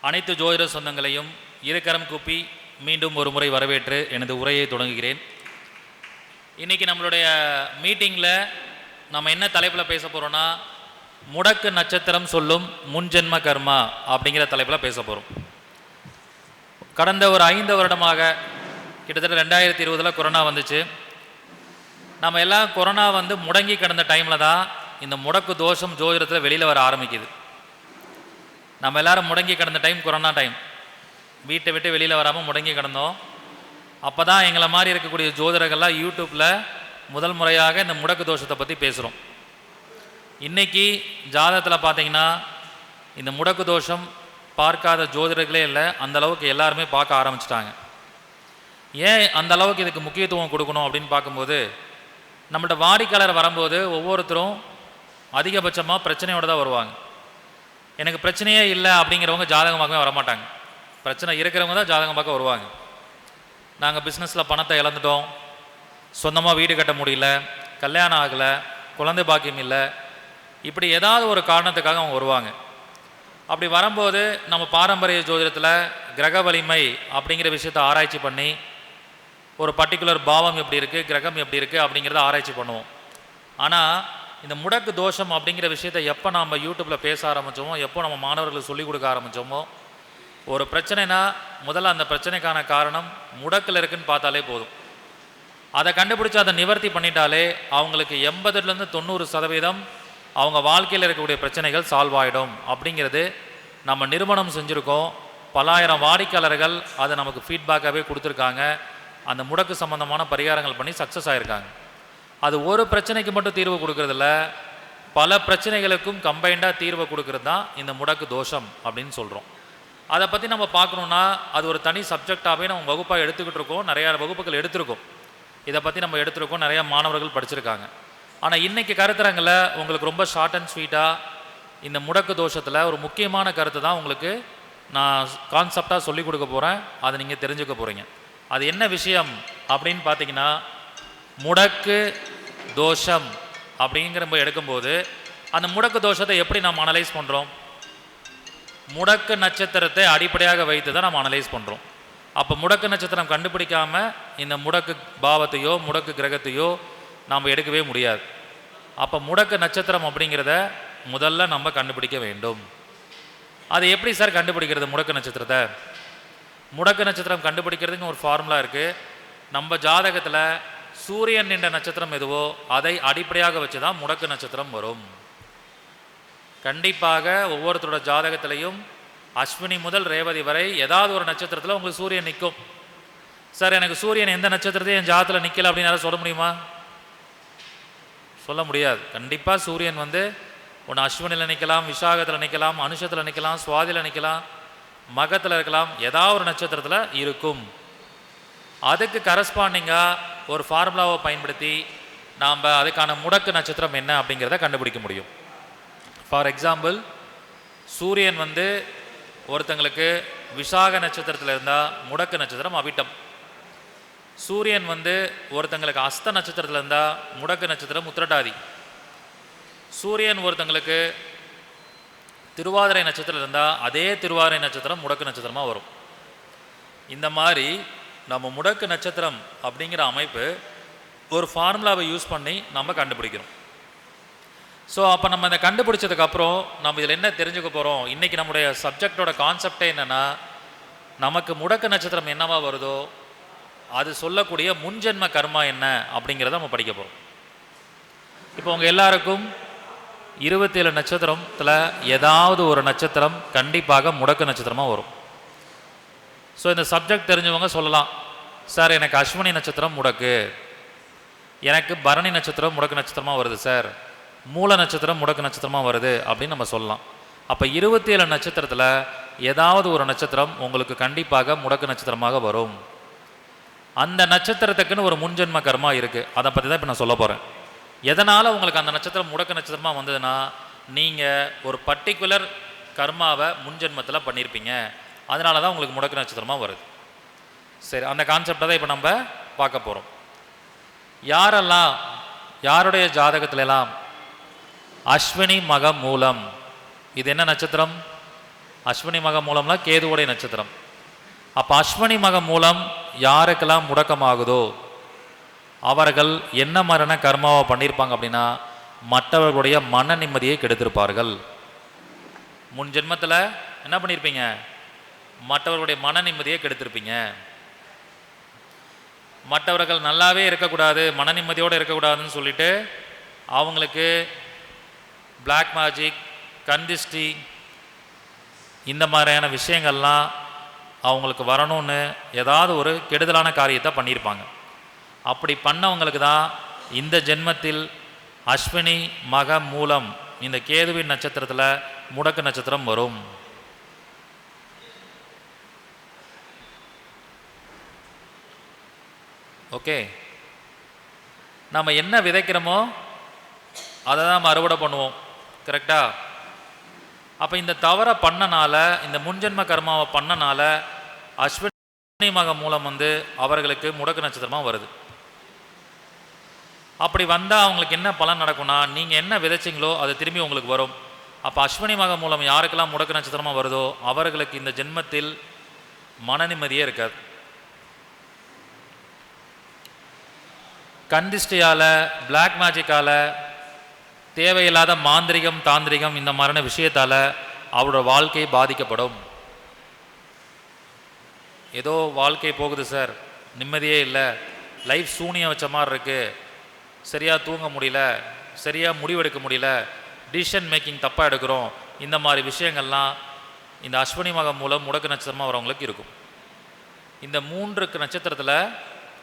அனைத்து ஜோதிட சொந்தங்களையும் இருகரம் கூப்பி மீண்டும் ஒரு முறை வரவேற்று எனது உரையை தொடங்குகிறேன். இன்றைக்கி நம்மளுடைய மீட்டிங்கில் நம்ம என்ன தலைப்பில் பேச போகிறோன்னா, முடக்கு நட்சத்திரம் சொல்லும் முன்ஜென்ம கர்மா அப்படிங்கிற தலைப்பில் பேச போகிறோம். கடந்த ஒரு 5 வருடமாக, கிட்டத்தட்ட 2020 கொரோனா வந்துச்சு. நம்ம எல்லாம் கொரோனா முடங்கி கிடந்த டைமில் தான் இந்த முடக்கு தோஷம் ஜோதிடத்தில் வெளியில் வர ஆரம்பிக்குது. நம்ம எல்லோரும் முடங்கி கிடந்த டைம் கொரோனா டைம், வீட்டை விட்டு வெளியில் வராமல் முடங்கி கிடந்தோம். அப்போ தான் எங்களை மாதிரி இருக்கக்கூடிய ஜோதிடர்கள்லாம் யூடியூப்பில் முதல் முறையாக இந்த முடக்கு தோஷத்தை பற்றி பேசுகிறோம். இன்றைக்கி ஜாதகத்தில் பார்த்திங்கன்னா இந்த முடக்கு தோஷம் பார்க்காத ஜோதிடர்களே இல்லை, அந்தளவுக்கு எல்லாருமே பார்க்க ஆரம்பிச்சிட்டாங்க. ஏன் அந்த அளவுக்கு இதுக்கு முக்கியத்துவம் கொடுக்கணும் அப்படின்னு பார்க்கும்போது, நம்மள்ட்ட வாடிக்கையாளர் வரும்போது ஒவ்வொருத்தரும் அதிகபட்சமாக பிரச்சனையோடு தான் வருவாங்க. எனக்கு பிரச்சனையே இல்லை அப்படிங்கிறவங்க ஜாதகம் பார்க்கவே வரமாட்டாங்க. பிரச்சனை இருக்கிறவங்க தான் ஜாதகம் பார்க்க வருவாங்க. நாங்கள் பிஸ்னஸில் பணத்தை இழந்துட்டோம், சொந்தமாக வீடு கட்ட முடியல, கல்யாணம் ஆகலை, குழந்தை பாக்கியம் இல்லை, இப்படி ஏதாவது ஒரு காரணத்துக்காக அவங்க வருவாங்க. அப்படி வரும்போது நம்ம பாரம்பரிய ஜோதிடத்தில் கிரக வலிமை அப்படிங்கிற விஷயத்தை ஆராய்ச்சி பண்ணி ஒரு பர்டிகுலர் பாவம் எப்படி இருக்குது, கிரகம் எப்படி இருக்குது அப்படிங்கிறத ஆராய்ச்சி பண்ணுவோம். ஆனால் இந்த முடக்கு தோஷம் அப்படிங்கிற விஷயத்தை எப்போ நம்ம யூடியூப்பில் பேச ஆரம்பித்தோமோ, எப்போ நம்ம மாணவர்களுக்கு சொல்லிக் கொடுக்க ஆரம்பித்தோமோ, ஒரு பிரச்சனைனா முதல்ல அந்த பிரச்சனைக்கான காரணம் முடக்கில் இருக்குன்னு பார்த்தாலே போதும். அதை கண்டுபிடிச்சி அதை நிவர்த்தி பண்ணிட்டாலே அவங்களுக்கு 80% 90% அவங்க வாழ்க்கையில் இருக்கக்கூடிய பிரச்சனைகள் சால்வ் ஆகிடும் அப்படிங்கிறது நம்ம நிறுவனம் செஞ்சுருக்கோம். பலாயிரம் வாடிக்கையாளர்கள் அதை நமக்கு ஃபீட்பேக்காகவே கொடுத்துருக்காங்க. அந்த முடக்கு சம்மந்தமான பரிகாரங்கள் பண்ணி சக்ஸஸ் ஆகிருக்காங்க. அது ஒரு பிரச்சனைக்கு மட்டும் தீர்வு கொடுக்கறதில்ல, பல பிரச்சனைகளுக்கும் கம்பைண்டாக தீர்வு கொடுக்கறது தான் இந்த முடக்கு தோஷம் அப்படின்னு சொல்கிறோம். அதை பற்றி நம்ம பார்க்கணுன்னா அது ஒரு தனி சப்ஜெக்டாகவே நம்ம வகுப்பாக எடுத்துக்கிட்டு இருக்கோம். நிறையா வகுப்புகள் எடுத்திருக்கோம், இதை பற்றி நம்ம எடுத்திருக்கோம், நிறையா மாணவர்கள் படிச்சிருக்காங்க. ஆனால் இன்றைக்கி கருத்துறங்கில் உங்களுக்கு ரொம்ப ஷார்ட் அண்ட் ஸ்வீட்டாக இந்த முடக்கு தோஷத்தில் ஒரு முக்கியமான கருத்து தான் உங்களுக்கு நான் கான்செப்டாக சொல்லிக் கொடுக்க போகிறேன். அதை நீங்கள் தெரிஞ்சுக்க போகிறீங்க. அது என்ன விஷயம் அப்படின்னு பார்த்தீங்கன்னா, முடக்கு தோஷம் அப்படிங்கிற எடுக்கும்போது அந்த முடக்கு தோஷத்தை எப்படி நம்ம அனலைஸ் பண்ணுறோம்? முடக்கு நட்சத்திரத்தை அடிப்படையாக வைத்து தான் நம்ம அனலைஸ் பண்ணுறோம். அப்போ முடக்கு நட்சத்திரம் கண்டுபிடிக்காமல் இந்த முடக்கு பாவத்தையோ முடக்கு கிரகத்தையோ நாம் எடுக்கவே முடியாது. அப்போ முடக்கு நட்சத்திரம் அப்படிங்கிறத முதல்ல நம்ம கண்டுபிடிக்க வேண்டும். அது எப்படி சார் கண்டுபிடிக்கிறது முடக்கு நட்சத்திரத்தை? முடக்கு நட்சத்திரம் கண்டுபிடிக்கிறதுக்கு ஒரு ஃபார்முலா இருக்குது. நம்ம ஜாதகத்தில் சூரியன் நின்ற நட்சத்திரம் எதுவோ அதை அடிப்படையாக வச்சு தான் முடக்கு நட்சத்திரம் வரும். கண்டிப்பாக ஒவ்வொருத்தரோட ஜாதகத்திலையும் அஸ்வினி முதல் ரேவதி வரை ஏதாவது ஒரு நட்சத்திரத்தில் உங்களுக்கு சூரியன் நிற்கும். சார் எனக்கு சூரியன் எந்த நட்சத்திரத்தையும் என் ஜாதகத்தில் நிற்கல அப்படின்னு யாரும் சொல்ல முடியுமா? சொல்ல முடியாது. கண்டிப்பாக சூரியன் ஒன்று அஸ்வினியில் நிற்கலாம், விசாகத்தில் நிற்கலாம், அனுஷத்தில் நிற்கலாம், சுவாதியில் நிற்கலாம், மகத்தில் இருக்கலாம், ஏதாவது ஒரு நட்சத்திரத்தில் இருக்கும். அதுக்கு கரஸ்பாண்டிங்காக ஒரு ஃபார்முலாவை பயன்படுத்தி நாம் அதுக்கான முடக்கு நட்சத்திரம் என்ன அப்படிங்கிறத கண்டுபிடிக்க முடியும். ஃபார் எக்ஸாம்பிள், சூரியன் ஒருத்தங்களுக்கு விசாக நட்சத்திரத்தில் இருந்தால் முடக்கு நட்சத்திரம் அவிட்டம். சூரியன் ஒருத்தங்களுக்கு அஸ்த நட்சத்திரத்தில் இருந்தால் முடக்கு நட்சத்திரம் உத்திரட்டாதி. சூரியன் ஒருத்தங்களுக்கு திருவாதிரை நட்சத்திரம் இருந்தால் அதே திருவாதிரை நட்சத்திரம் முடக்கு நட்சத்திரமாக வரும். இந்த மாதிரி நம்ம முடக்கு நட்சத்திரம் அப்படிங்கிற அமைப்பு ஒரு ஃபார்முலாவை யூஸ் பண்ணி நம்ம கண்டுபிடிக்கிறோம். ஸோ அப்போ நம்ம இதை கண்டுபிடிச்சதுக்கப்புறம் நம்ம இதில் என்ன தெரிஞ்சுக்க போகிறோம்? இன்றைக்கி நம்முடைய சப்ஜெக்டோட கான்செப்டே என்னென்னா, நமக்கு முடக்கு நட்சத்திரம் என்னவா வருதோ அது சொல்லக்கூடிய முன்ஜென்ம கர்மா என்ன அப்படிங்கிறத நம்ம படிக்க போகிறோம். இப்போ உங்கள் எல்லாருக்கும் 27 நட்சத்திரத்தில் ஏதாவது ஒரு நட்சத்திரம் கண்டிப்பாக முடக்கு நட்சத்திரமாக வரும். ஸோ இந்த சப்ஜெக்ட் தெரிஞ்சவங்க சொல்லலாம், சார் எனக்கு அஸ்வினி நட்சத்திரம் முடக்கு, எனக்கு பரணி நட்சத்திரம் முடக்கு நட்சத்திரமாக வருது சார், மூல நட்சத்திரம் முடக்கு நட்சத்திரமாக வருது அப்படின்னு நம்ம சொல்லலாம். அப்போ 27 நட்சத்திரத்தில் ஏதாவது ஒரு நட்சத்திரம் உங்களுக்கு கண்டிப்பாக முடக்கு நட்சத்திரமாக வரும். அந்த நட்சத்திரத்துக்குன்னு ஒரு முன்ஜென்ம கர்மா இருக்குது. அதை பற்றி தான் இப்போ நான் சொல்ல போகிறேன். எதனால் உங்களுக்கு அந்த நட்சத்திரம் முடக்கு நட்சத்திரமாக வந்ததுன்னா, நீங்கள் ஒரு பர்டிகுலர் கர்மாவை முன்ஜென்மத்தில் பண்ணியிருப்பீங்க, அதனால தான் உங்களுக்கு முடக்கு நட்சத்திரமாக வருது. சரி, அந்த கான்செப்டை தான் இப்போ நம்ம பார்க்க போகிறோம். யாரெல்லாம் யாருடைய ஜாதகத்திலெல்லாம் அஸ்வினி மக மூலம், இது என்ன நட்சத்திரம்? அஸ்வினி மக மூலம்னா கேதுவுடைய நட்சத்திரம். அப்போ அஸ்வினி மக மூலம் யாருக்கெல்லாம் முடக்கமாகுதோ அவர்கள் என்ன மரண கர்மாவை பண்ணியிருப்பாங்க அப்படின்னா, மற்றவர்களுடைய மன நிம்மதியை கெடுத்திருப்பார்கள். முன் ஜென்மத்தில் என்ன பண்ணியிருப்பீங்க? மற்றவர்களுடைய மன நிம்மதியை கெடுத்திருப்பீங்க. மற்றவர்கள் நல்லாவே இருக்கக்கூடாது, மன நிம்மதியோடு இருக்கக்கூடாதுன்னு சொல்லிட்டு அவங்களுக்கு பிளாக் மேஜிக், கந்திஷ்டி, இந்த மாதிரியான விஷயங்கள்லாம் அவங்களுக்கு வரணும்னு ஏதாவது ஒரு கெடுதலான காரியத்தை பண்ணியிருப்பாங்க. அப்படி பண்ணவங்களுக்கு தான் இந்த ஜென்மத்தில் அஸ்வினி மக மூலம் இந்த கேதுவின் நட்சத்திரத்தில் முடக்கு நட்சத்திரம் வரும். ஓகே, நம்ம என்ன விதைக்கிறோமோ அதை தான் நம்ம அறுவடை பண்ணுவோம். கரெக்டா? அப்போ இந்த தவறை பண்ணனால, இந்த முன்ஜென்ம கர்மாவை பண்ணனால அஸ்வினி மக மூலம் அவர்களுக்கு முடக்கு நட்சத்திரமாக வருது. அப்படி வந்தால் அவங்களுக்கு என்ன பலன் நடக்கும்னா, நீங்கள் என்ன விதைச்சிங்களோ அது திரும்பி உங்களுக்கு வரும். அப்போ அஸ்வினி மக மூலம் யாருக்கெல்லாம் முடக்கு நட்சத்திரமாக வருதோ அவர்களுக்கு இந்த ஜென்மத்தில் மன நிம்மதியே இருக்காது. கந்திஷ்டியால், பிளாக் மேஜிக்கால், தேவையில்லாத மாந்திரிகம், தாந்திரிகம், இந்த மாதிரியான விஷயத்தால் அவரோட வாழ்க்கை பாதிக்கப்படும். ஏதோ வாழ்க்கை போகுது சார், நிம்மதியே இல்லை, லைஃப் சூனியம் வச்ச மாதிரி இருக்குது, சரியாக தூங்க முடியல, சரியாக முடிவெடுக்க முடியல, டிசிஷன் மேக்கிங் தப்பாக எடுக்கிறோம், இந்த மாதிரி விஷயங்கள்லாம் இந்த அஸ்வினி மகம் மூலம் முடக்கு நட்சத்திரமாக வரவங்களுக்கு இருக்கும். இந்த 3 நட்சத்திரத்தில்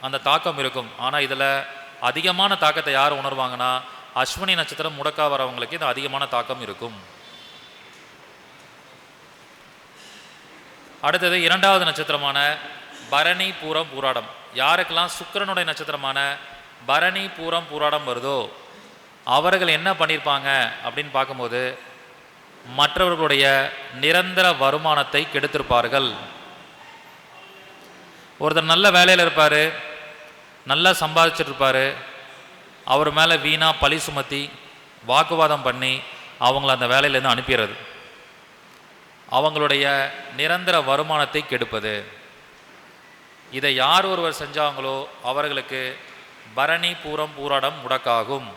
அந்த தாக்கம் இருக்கும். ஆனால் இதில் அதிகமான தாக்கத்தை யார் உணர்வாங்கன்னா, அஸ்வினி நட்சத்திரம் முடக்கா வரவங்களுக்கு இது அதிகமான தாக்கம் இருக்கும். அடுத்தது 2வது நட்சத்திரமான பரணி, பூரம், பூராடம். யாருக்கெல்லாம் சுக்கிரனுடைய நட்சத்திரமான பரணி, பூரம், பூராடம் வருதோ அவர்கள் என்ன பண்ணியிருப்பாங்க அப்படின்னு பார்க்கும்போது, மற்றவர்களுடைய நிரந்தர வருமானத்தை கெடுத்திருப்பார்கள். ஒருத்தர் நல்ல வேலையில் இருப்பார், நல்லா சம்பாதிச்சிட்ருப்பார், அவர் மேலே வீணாக பழி சுமத்தி வாக்குவாதம் பண்ணி அவங்கள அந்த வேலையிலேருந்து அனுப்பிடுறது, அவங்களுடைய நிரந்தர வருமானத்தை கெடுப்பது. இதை யார் ஒருவர் செஞ்சாங்களோ அவர்களுக்கு பரணி, பூரம், பூராடம் முடக்காகும்.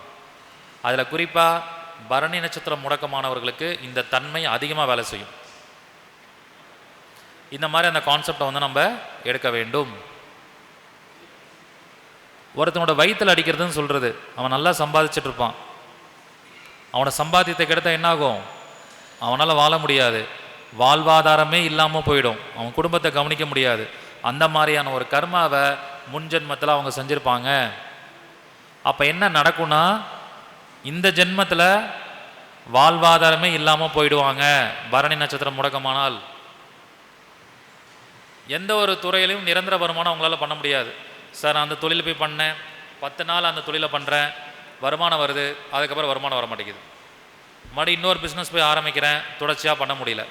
அதில் குறிப்பாக பரணி நட்சத்திரம் முடக்கமானவர்களுக்கு இந்த தன்மை அதிகமாக வேலை செய்யும். இந்த மாதிரி அந்த கான்செப்டை நம்ம எடுக்க வேண்டும். ஒருத்தனோட வயிற்றில் அடிக்கிறதுன்னு சொல்கிறது, அவன் நல்லா சம்பாதிச்சுட்டு இருப்பான், அவனோட சம்பாத்தியத்தை கெடுத்தால் என்னாகும்? அவனால் வாழ முடியாது, வாழ்வாதாரமே இல்லாமல் போயிடும், அவன் குடும்பத்தை கவனிக்க முடியாது. அந்த மாதிரியான ஒரு கர்மாவை முன்ஜென்மத்தில் அவங்க செஞ்சுருப்பாங்க. அப்போ என்ன நடக்கும்னா, இந்த ஜென்மத்தில் வாழ்வாதாரமே இல்லாமல் போயிடுவாங்க பரணி நட்சத்திரம் முடக்கமானால். எந்த ஒரு துறையிலையும் நிரந்தர வருமானம் அவங்களால பண்ண முடியாது. சார் நான் அந்த தொழில் போய் பண்ணேன், 10 நாள் அந்த தொழிலை பண்ணுறேன், வருமானம் வருது, அதுக்கப்புறம் வருமானம் வர மாட்டேங்குது. மறுபடியும் இன்னொரு பிஸ்னஸ் போய் ஆரம்பிக்கிறேன், தொடர்ச்சியாக பண்ண முடியல.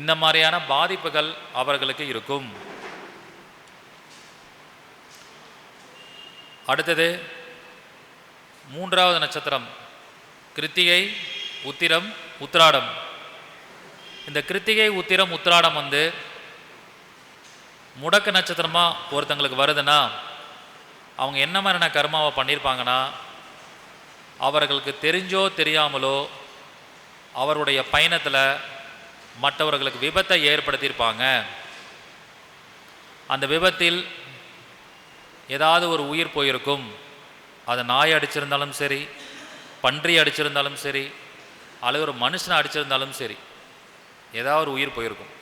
இந்த மாதிரியான பாதிப்புகள் அவர்களுக்கு இருக்கும். அடுத்தது 3வது நட்சத்திரம் கிருத்திகை, உத்திரம், உத்திராடம். இந்த கிருத்திகை, உத்திரம், உத்திராடம் முடக்க நட்சத்திரமாக ஒருத்தங்களுக்கு வருதுன்னா அவங்க என்ன மாதிரியான கர்மாவை பண்ணியிருப்பாங்கன்னா, அவர்களுக்கு தெரிஞ்சோ தெரியாமலோ அவருடைய பயணத்தில் மற்றவர்களுக்கு விபத்தை ஏற்படுத்தியிருப்பாங்க. அந்த விபத்தில் ஏதாவது ஒரு உயிர் போயிருக்கும். அது நாய் அடிச்சிருந்தாலும் சரி, பன்றி அடிச்சிருந்தாலும் சரி, அல்லது ஒரு மனுஷனை அடிச்சிருந்தாலும் சரி, ஏதாவது ஒரு உயிர் போயிருக்கும்.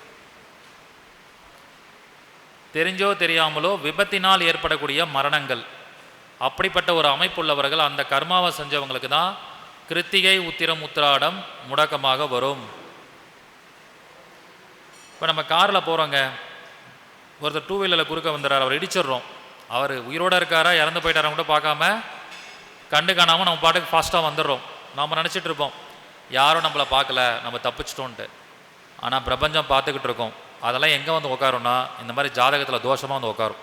தெரிஞ்சோ தெரியாமலோ விபத்தினால் ஏற்படக்கூடிய மரணங்கள், அப்படிப்பட்ட ஒரு அமைப்புள்ளவர்கள் அந்த கர்மாவை செஞ்சவங்களுக்கு தான் கிருத்திகை, உத்திரம், உத்திராடம் முடக்கமாக வரும். இப்போ நம்ம காரில் போகிறோங்க, ஒருத்தர் 2 வீலரில் குறுக்க வந்துடுறார், அவர் இடிச்சிடுறோம். அவர் உயிரோடு இருக்காரா இறந்து போயிட்டாரா கூட பார்க்காம கண்டு காணாமல் நம்ம பாட்டுக்கு ஃபாஸ்ட்டாக வந்துடுறோம். நம்ம நினச்சிட்டு இருப்போம் யாரும் நம்மளை பார்க்கல, நம்ம தப்பிச்சிட்டோன்ட்டு. ஆனால் பிரபஞ்சம் பார்த்துக்கிட்டு இருக்கோம். அதெல்லாம் எங்கே வந்து உட்காரும்னா இந்த மாதிரி ஜாதகத்தில் தோஷமாக வந்து உட்காரும்.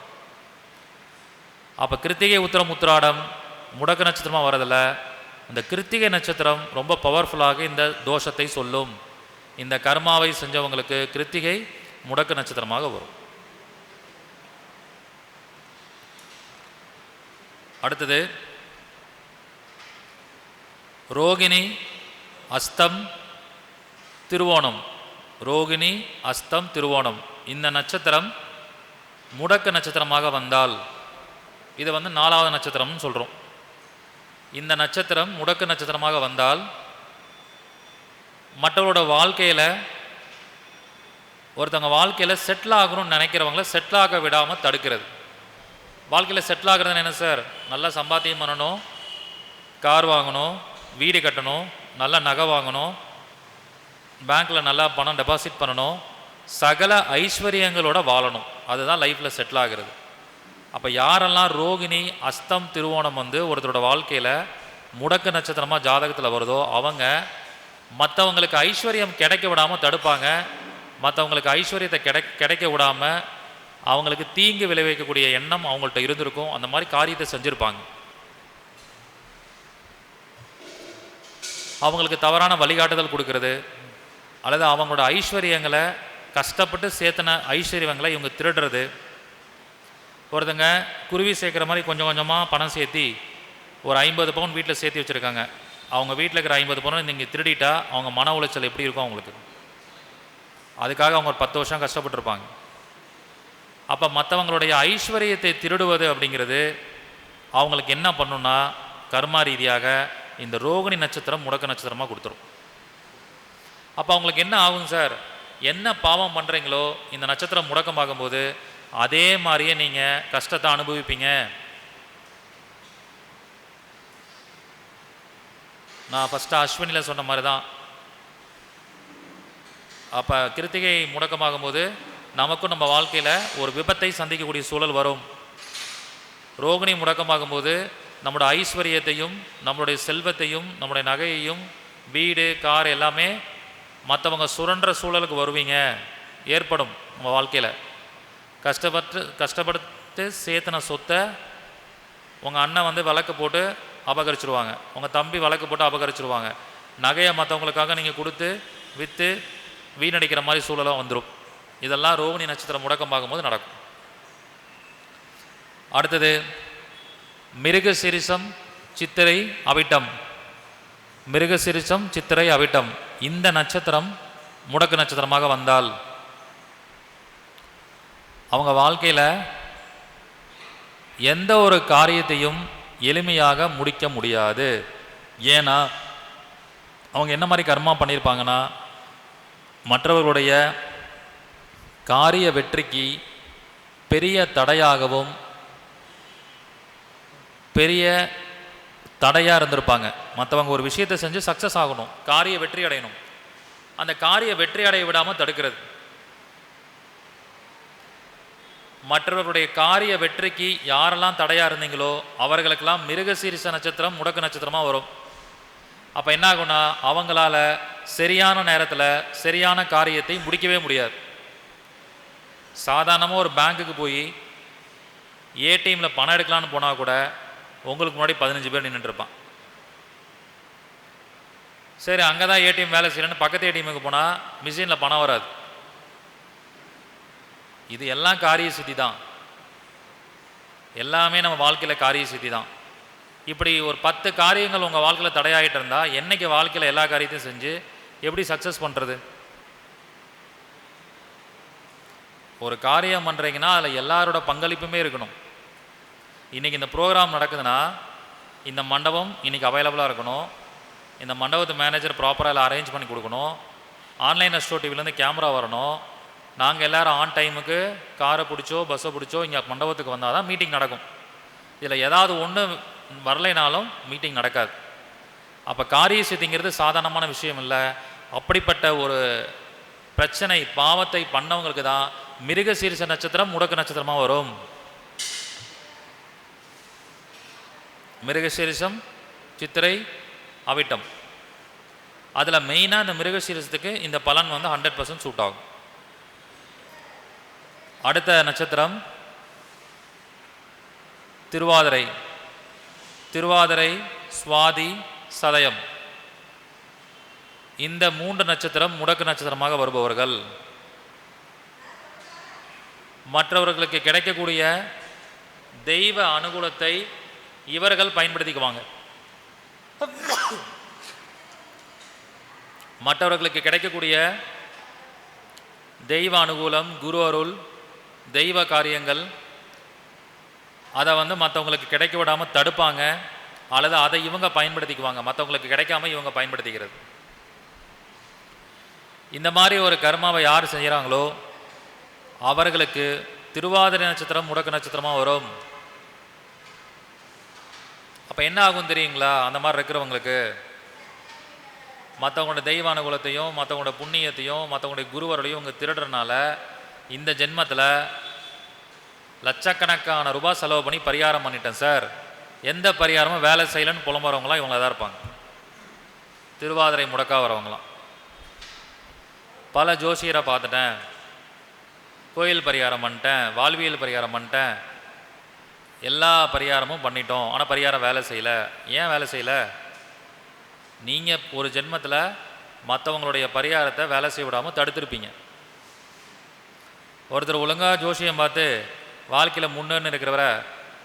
அப்போ கிருத்திகை, உத்திரம், உத்திராடம் முடக்க நட்சத்திரமாக வரதில்ல. இந்த கிருத்திகை நட்சத்திரம் ரொம்ப பவர்ஃபுல்லாக இந்த தோஷத்தை சொல்லும். இந்த கர்மாவை செஞ்சவங்களுக்கு கிருத்திகை முடக்க நட்சத்திரமாக வரும். அடுத்தது ரோகிணி, அஸ்தம், திருவோணம். ரோகிணி, அஸ்தம், திருவோணம் இந்த நட்சத்திரம் முடக்க நட்சத்திரமாக வந்தால், இதை 4வது நட்சத்திரம்னு சொல்கிறோம். இந்த நட்சத்திரம் முடக்க நட்சத்திரமாக வந்தால் மற்றவரோட வாழ்க்கையில், ஒருத்தவங்க வாழ்க்கையில் செட்டில் ஆகணும்னு நினைக்கிறவங்கள செட்டில் ஆக விடாமல் தடுக்கிறது. வாழ்க்கையில் செட்டில் ஆகிறதுன்னு என்ன சார்? நல்லா சம்பாத்தியம் பண்ணணும், கார் வாங்கணும், வீடு கட்டணும், நல்ல நகை வாங்கணும், பேங்க்கில் நல்லா பணம் டெபாசிட் பண்ணணும், சகல ஐஸ்வர்யங்களோட வாழணும். அதுதான் லைஃப்பில் செட்டில் ஆகிறது. அப்போ யாரெல்லாம் ரோகிணி, அஸ்தம், திருவோணம் ஒருத்தரோட வாழ்க்கையில் முடக்க நட்சத்திரமாக ஜாதகத்தில் வருதோ அவங்க மற்றவங்களுக்கு ஐஸ்வர்யம் கிடைக்க விடாமல் தடுப்பாங்க. மற்றவங்களுக்கு ஐஸ்வர்யத்தை கிடைக்க விடாமல் அவங்களுக்கு தீங்கு விளைவிக்கக்கூடிய எண்ணம் அவங்கள்ட்ட இருந்திருக்கும். அந்த மாதிரி காரியத்தை செஞ்சுருப்பாங்க. அவங்களுக்கு தவறான வழிகாட்டுதல் கொடுக்கறது, அல்லது அவங்களோட ஐஸ்வர்யங்களை கஷ்டப்பட்டு சேர்த்தன ஐஸ்வர்யங்களை இவங்க திருடுறது. ஒருத்தங்க குருவி சேர்க்குற மாதிரி கொஞ்சம் கொஞ்சமாக பணம் சேர்த்தி ஒரு 50 பவுன் வீட்டில் சேர்த்து வச்சுருக்காங்க. அவங்க வீட்டில் இருக்கிற 50 பவுன் நீங்கள் திருடிட்டா அவங்க மன உளைச்சல் எப்படி இருக்கும் அவங்களுக்கு? அதுக்காக அவங்க ஒரு 10 வருஷம் கஷ்டப்பட்டுருப்பாங்க. அப்போ மற்றவங்களுடைய ஐஸ்வர்யத்தை திருடுவது அப்படிங்கிறது அவங்களுக்கு என்ன பண்ணுன்னா கர்மா ரீதியாக இந்த ரோகிணி நட்சத்திரம் முடக்க நட்சத்திரமாக கொடுத்துரும். அப்போ அவங்களுக்கு என்ன ஆகும் சார்? என்ன பாவம் பண்ணுறீங்களோ இந்த நட்சத்திரம் முடக்கமாகும்போது அதே மாதிரியே நீங்கள் கஷ்டத்தை அனுபவிப்பீங்க. நான் ஃபஸ்ட்டு அஸ்வினியில் சொன்ன மாதிரி தான். அப்போ கிருத்திகை முடக்கமாகும்போது நமக்கும் நம்ம வாழ்க்கையில் ஒரு விபத்தை சந்திக்கக்கூடிய சூழல் வரும். ரோகிணி முடக்கமாகும்போது நம்மளோட ஐஸ்வர்யத்தையும் நம்மளுடைய செல்வத்தையும் நம்முடைய நகையையும் வீடு கார் எல்லாமே மற்றவங்க சுரன்ற சூழலுக்கு வருவீங்க, ஏற்படும். நம்ம வாழ்க்கையில் கஷ்டப்பட்டு சேர்த்தன சொத்தை உங்கள் அண்ணன் வழக்கு போட்டு அபகரிச்சிருவாங்க, உங்கள் தம்பி வழக்கு போட்டு அபகரிச்சிருவாங்க. நகையை மற்றவங்களுக்காக நீங்கள் கொடுத்து விற்று வீணடிக்கிற மாதிரி சூழலாக வந்துடும். இதெல்லாம் ரோகிணி நட்சத்திரம் முடக்கம் பார்க்கும்போது நடக்கும். அடுத்தது மிருகசிரிசம், சித்திரை, அவிட்டம். மிருகசிரிசம், சித்திரை, அவிட்டம் இந்த நட்சத்திரம் முடக்கு நட்சத்திரமாக வந்தால் அவங்க வாழ்க்கையில் எந்த ஒரு காரியத்தையும் எளிமையாக முடிக்க முடியாது. ஏன்னா அவங்க என்ன மாதிரி கர்மா பண்ணியிருப்பாங்கன்னா மற்றவர்களுடைய காரிய வெற்றிக்கு பெரிய தடையாகவும் பெரிய தடையாக இருந்திருப்பாங்க. மற்றவங்க ஒரு விஷயத்தை செஞ்சு சக்ஸஸ் ஆகணும், காரிய வெற்றி அடையணும், அந்த காரிய வெற்றி அடைய விடாமல் தடுக்கிறது. மற்றவர்களுடைய காரிய வெற்றிக்கு யாரெல்லாம் தடையாக இருந்தீங்களோ அவர்களுக்கெல்லாம் மிருகசீரிஷ நட்சத்திரம் முடக்கு நட்சத்திரமாக வரும். அப்போ என்ன ஆகும்னா அவங்களால சரியான நேரத்தில் சரியான காரியத்தை முடிக்கவே முடியாது. சாதாரணமாக ஒரு பேங்க்குக்கு போய் ஏடிஎம்மில் பணம் எடுக்கலான்னு போனால் கூட உங்களுக்கு முன்னாடி 15 பேர் நின்றுட்டுருப்பான். சரி, அங்கே தான் ஏடிஎம் வேலை செய்யலன்னு பக்கத்து ஏடிஎம்முக்கு போனால் மிஷினில் பணம் வராது. இது எல்லாம் காரிய சித்தி தான், எல்லாமே நம்ம வாழ்க்கையில் காரிய சித்தி தான். இப்படி ஒரு 10 காரியங்கள் உங்கள் வாழ்க்கையில் தடையாகிட்டு இருந்தால் என்னைக்கு வாழ்க்கையில் எல்லா காரியத்தையும் செஞ்சு எப்படி சக்ஸஸ் பண்ணுறது? ஒரு காரியம் பண்ணுறீங்கன்னா அதில் எல்லாரோட பங்களிப்புமே இருக்கணும். இன்றைக்கி இந்த ப்ரோக்ராம் நடக்குதுன்னா இந்த மண்டபம் இன்றைக்கி அவைலபிளாக இருக்கணும், இந்த மண்டபத்து மேனேஜர் ப்ராப்பராக அரேஞ்ச் பண்ணி கொடுக்கணும், ஆன்லைன் அஸ்ட்ரோ டிவிலேருந்து கேமரா வரணும், நாங்கள் எல்லோரும் ஆன் டைமுக்கு காரை பிடிச்சோ பஸ்ஸை பிடிச்சோ இங்கே மண்டபத்துக்கு வந்தால் தான் மீட்டிங் நடக்கும். இதில் ஏதாவது ஒன்று வரலைனாலும் மீட்டிங் நடக்காது. அப்போ காரிய சித்திங்கிறது சாதாரணமான விஷயம் இல்லை. அப்படிப்பட்ட ஒரு பிரச்சனை பாவத்தை பண்ணவங்களுக்கு தான் மிருகசீரிஷ நட்சத்திரம் முடக்கு நட்சத்திரமாக வரும். மிருகசீரிஷம், சித்திரை, அவிட்டம், அதில் மெயினாக இந்த மிருகசீரிஷத்துக்கு இந்த பலன் வந்து 100% சூட் ஆகும். அடுத்த நட்சத்திரம் திருவாதிரை. திருவாதிரை, சுவாதி, சதயம், இந்த 3 நட்சத்திரம் முடக்கு நட்சத்திரமாக வருபவர்கள். மற்றவர்களுக்கு கிடைக்கக்கூடிய தெய்வ அனுகூலத்தை இவர்கள் பயன்படுத்திக்குவாங்க. மற்றவர்களுக்கு கிடைக்கக்கூடிய தெய்வ அனுகூலம், குரு அருள், தெய்வ காரியங்கள் அதை வந்து மற்றவங்களுக்கு கிடைக்க விடாமல் தடுப்பாங்க, அல்லது அதை இவங்க பயன்படுத்திக்குவாங்க, மற்றவங்களுக்கு கிடைக்காம இவங்க பயன்படுத்திக்கிறது. இந்த மாதிரி ஒரு கர்மாவை யார் செய்கிறாங்களோ அவர்களுக்கு திருவாதிரை நட்சத்திரம் முடக்கு நட்சத்திரமாக வரும். அப்போ என்ன ஆகும் தெரியுங்களா? அந்த மாதிரி இருக்கிறவங்களுக்கு மற்றவங்களோட தெய்வ அனுகூலத்தையும் மற்றவங்களோட புண்ணியத்தையும் மற்றவங்களுடைய குருவர்களையும் இவங்க திருடுறதுனால இந்த ஜென்மத்தில் லட்சக்கணக்கான ரூபாய் செலவு பண்ணி பரிகாரம் பண்ணிட்டேன் சார், எந்த பரிகாரமும் வேலை செய்யலைன்னு புலம்புறவங்களாம் இவங்கள தான் இருப்பாங்க. திருவாதிரை முடக்கா வரவங்களாம். பல ஜோசியரை பார்த்துட்டேன், கோயில் பரிகாரம் பண்ணிட்டேன், வாழ்வியல் பரிகாரம் பண்ணிட்டேன், எல்லா பரிகாரமும் பண்ணிட்டோம், ஆனால் பரிகாரம் வேலை செய்யலை. ஏன் வேலை செய்யலை? நீங்கள் ஒரு ஜென்மத்தில் மற்றவங்களுடைய பரிகாரத்தை வேலை செய்ய விடாமல் தடுத்துருப்பீங்க. ஒருத்தர் ஒழுங்காக ஜோசியம் பார்த்து வாழ்க்கையில் முன்னேன்னு இருக்கிறவரை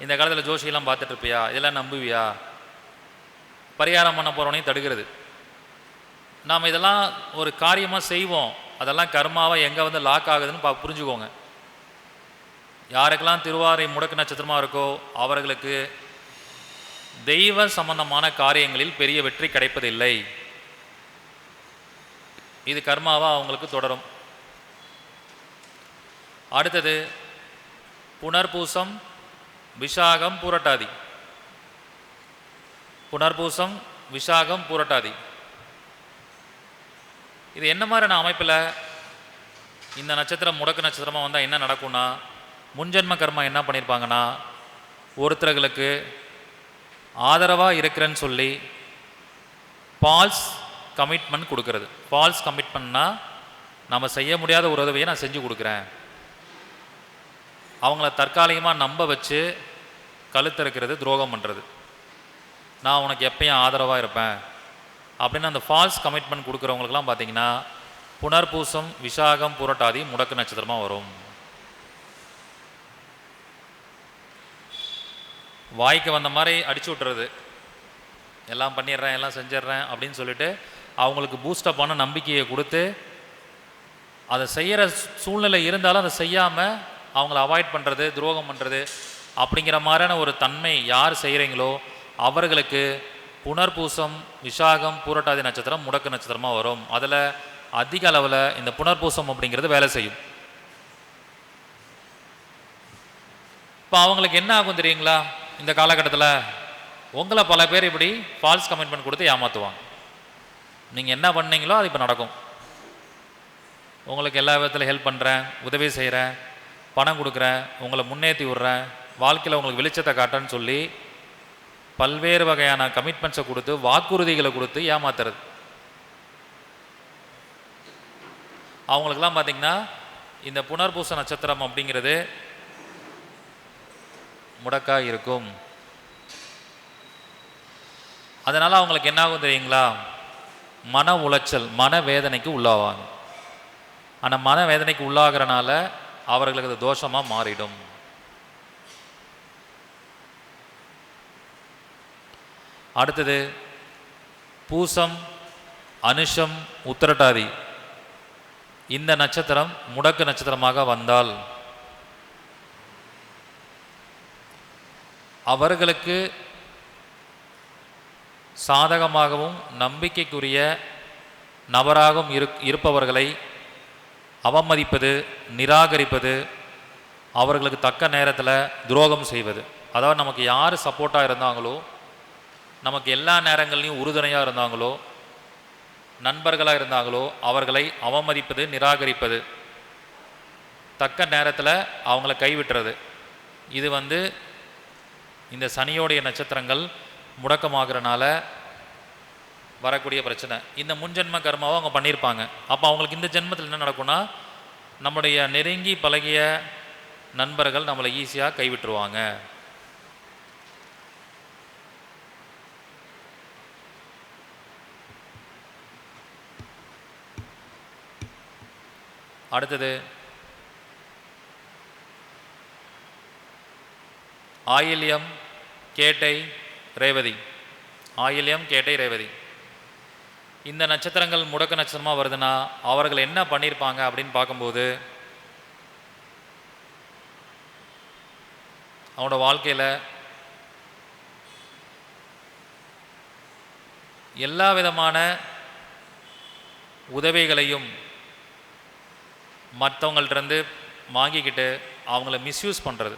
இந்த காலத்தில் ஜோசியெல்லாம் பார்த்துட்ருப்பியா, இதெல்லாம் நம்புவியா, பரிகாரம் பண்ண போகிறவனையும் தடுக்கிறது. நாம் இதெல்லாம் ஒரு காரியமாக செய்வோம், அதெல்லாம் கர்மாவை எங்கே வந்து லாக் ஆகுதுன்னு புரிஞ்சுக்கோங்க. யாருக்கெல்லாம் திருவாதிரை முடக்கு நட்சத்திரமாக இருக்கோ அவர்களுக்கு தெய்வ சம்பந்தமான காரியங்களில் பெரிய வெற்றி கிடைப்பதில்லை. இது கர்மாவாக அவங்களுக்கு தொடரும். அடுத்தது புனர்பூசம், விஷாகம், பூரட்டாதி. புனர்பூசம், விஷாகம், பூரட்டாதி இது என்ன மாதிரியான அமைப்பில் இந்த நட்சத்திரம் முடக்கு நட்சத்திரமாக வந்தால் என்ன நடக்கும்னா, முன்ஜென்ம கர்மா என்ன பண்ணியிருப்பாங்கன்னா, ஒருத்தர்களுக்கு ஆதரவாக இருக்கிறேன்னு சொல்லி ஃபால்ஸ் கமிட்மெண்ட் கொடுக்கறது. ஃபால்ஸ் கமிட்மெண்ட்னா நம்ம செய்ய முடியாத ஒரு உதவியை நான் செஞ்சு கொடுக்குறேன், அவங்கள தற்காலிகமாக நம்ப வச்சு கழுத்திருக்கிறது, துரோகம் பண்ணுறது. நான் உனக்கு எப்பயும் ஆதரவாக இருப்பேன் அப்படின்னு அந்த ஃபால்ஸ் கமிட்மெண்ட் கொடுக்குறவங்களுக்குலாம் பார்த்தீங்கன்னா புனர்பூசம், விஷாகம், பூரட்டாதி முடக்கு நட்சத்திரமாக வரும். வாய்க்கு வந்த மாதிரி அடிச்சு விட்டுறது, எல்லாம் பண்ணிடுறேன் எல்லாம் செஞ்சிட்றேன் அப்படின்னு சொல்லிட்டு அவங்களுக்கு பூஸ்டப்பான நம்பிக்கையை கொடுத்து அதை செய்கிற சூழ்நிலை இருந்தாலும் அதை செய்யாமல் அவங்கள அவாய்ட் பண்ணுறது, துரோகம் பண்ணுறது அப்படிங்கிற மாதிரியான ஒரு தன்மை யார் செய்கிறீங்களோ அவர்களுக்கு புனர்பூசம், விஷாகம், பூரட்டாதி நட்சத்திரம் முடக்கு நட்சத்திரமாக வரும். அதில் அதிக அளவில் இந்த புனர்பூசம் அப்படிங்கிறது வேலை செய்யும். இப்போ அவங்களுக்கு என்ன ஆகும் தெரியுங்களா? இந்த காலகட்டத்தில் உங்களை பல பேர் இப்படி ஃபால்ஸ் கமிட்மெண்ட் கொடுத்து ஏமாற்றுவாங்க. நீங்கள் என்ன பண்ணீங்களோ அது இப்போ நடக்கும். உங்களுக்கு எல்லா விதத்தில் ஹெல்ப் பண்ணுறேன், உதவி செய்கிறேன், பணம் கொடுக்குறேன், உங்களை முன்னேற்றி விட்றேன், வாழ்க்கையில் உங்களுக்கு வெளிச்சத்தை காட்டுறேன்னு சொல்லி பல்வேறு வகையான கமிட்மெண்ட்ஸை கொடுத்து வாக்குறுதிகளை கொடுத்து ஏமாத்துறது. அவங்களுக்கெல்லாம் பார்த்திங்கன்னா இந்த புனர்பூச நட்சத்திரம் அப்படிங்கிறது முடக்காக இருக்கும். அதனால் அவங்களுக்கு என்ன ஆகும் தெரியுங்களா? மன உளைச்சல், மன வேதனைக்கு உள்ளாவாங்க. ஆனால் மன வேதனைக்கு உள்ளாகிறனால அவர்களுக்கு அது தோஷமாக மாறிடும். அடுத்தது பூசம், அனுஷம், உத்திரட்டாதி. இந்த நட்சத்திரம் முடக்கு நட்சத்திரமாக வந்தால் அவர்களுக்கு சாதகமாகவும் நம்பிக்கைக்குரிய நபராகவும் இருப்பவர்களை அவமதிப்பது, நிராகரிப்பது, அவர்களுக்கு தக்க நேரத்தில் துரோகம் செய்வது. அதாவது நமக்கு யார் சப்போர்ட்டாக இருந்தாங்களோ, நமக்கு எல்லா நேரங்கள்லையும் உறுதுணையாக இருந்தாங்களோ, நண்பர்களாக இருந்தாங்களோ அவர்களை அவமதிப்பது, நிராகரிப்பது, தக்க நேரத்தில் அவங்கள கைவிட்டுறது. இது இந்த சனியோடைய நட்சத்திரங்கள் முடக்கமாகறனால வரக்கூடிய பிரச்சனை. இந்த முன்ஜென்ம கர்மாவை அவங்க பண்ணியிருப்பாங்க. அப்போ அவங்களுக்கு இந்த ஜென்மத்தில் என்ன நடக்கும்னா, நம்முடைய நெருங்கி பழகிய நண்பர்கள் நம்மளை ஈஸியாக கைவிட்டுருவாங்க. அடுத்தது ஆயில்யம், கேட்டை, ரேவதி. ஆயில்யம், கேட்டை, ரேவதி. இந்த நட்சத்திரங்கள் முடக்க நட்சத்திரமாக வருதுன்னா அவர்கள் என்ன பண்ணியிருப்பாங்க அப்படின்னு பார்க்கும்போது, அவனோட வாழ்க்கையில் எல்லா விதமான உதவிகளையும் மற்றவங்கள்டிருந்து வாங்கிக்கிட்டு அவங்கள மிஸ்யூஸ் பண்ணுறது.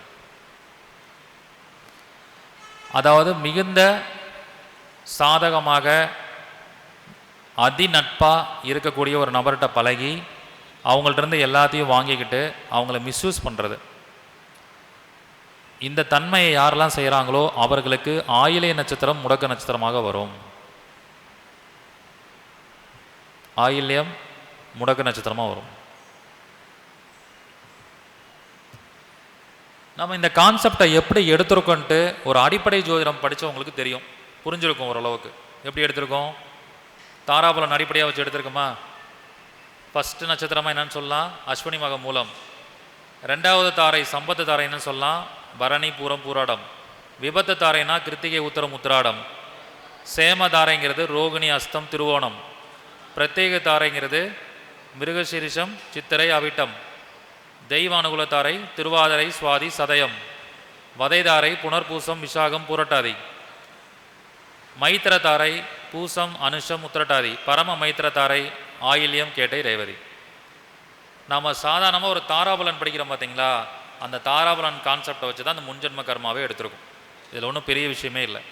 அதாவது மிகுந்த சாதகமாக அதிநட்பாக இருக்கக்கூடிய ஒரு நபர்கிட்ட பழகி அவங்கள்டிருந்து எல்லாத்தையும் வாங்கிக்கிட்டு அவங்கள மிஸ்யூஸ் பண்ணுறது. இந்த தன்மையை யாரெல்லாம் செய்கிறாங்களோ அவர்களுக்கு ஆயில்ய நட்சத்திரம் முடக்க நட்சத்திரமாக வரும். ஆயில்யம் முடக்க நட்சத்திரமாக வரும். நம்ம இந்த கான்செப்டை எப்படி எடுத்திருக்கோன்ட்டு ஒரு அடிப்படை ஜோதிடம் படித்தவங்களுக்கு தெரியும், புரிஞ்சிருக்கும் ஓரளவுக்கு. எப்படி எடுத்திருக்கோம்? தாராபுலம் அடிப்படையாக வச்சு எடுத்திருக்குமா? ஃபஸ்ட்டு நட்சத்திரமாக என்னன்னு சொல்லலாம்? அஸ்வினி மக மூலம். ரெண்டாவது தாரை சம்பத்து தாரை என்னன்னு சொல்லலாம்? பரணி, பூரம், பூராடம். விபத்து தாரைனா கிருத்திகை, உத்தரம், உத்திராடம். சேம தாரைங்கிறது ரோகிணி, அஸ்தம், திருவோணம். பிரத்யேக தாரைங்கிறது மிருகசீரிஷம், சித்திரை, அவிட்டம். தெய்வ அனுகூல தாரை திருவாதிரை, சுவாதி, சதயம். வதைதாரை புனர்பூசம், விசாகம், பூரட்டாதி. மைத்திர தாரை பூசம், அனுஷம், உத்திரட்டாதி. பரம மைத்திர தாரை ஆயில்யம், கேட்டை, ரேவதி. நாம் சாதாரணமாக ஒரு தாராபலன் படிக்கிறோம் பார்த்தீங்களா, அந்த தாராபலன் கான்செப்டை வச்சு தான் அந்த முன்ஜென்ம கர்மாவே எடுத்திருக்கும். இதில் ஒன்றும் பெரிய விஷயமே இல்லை.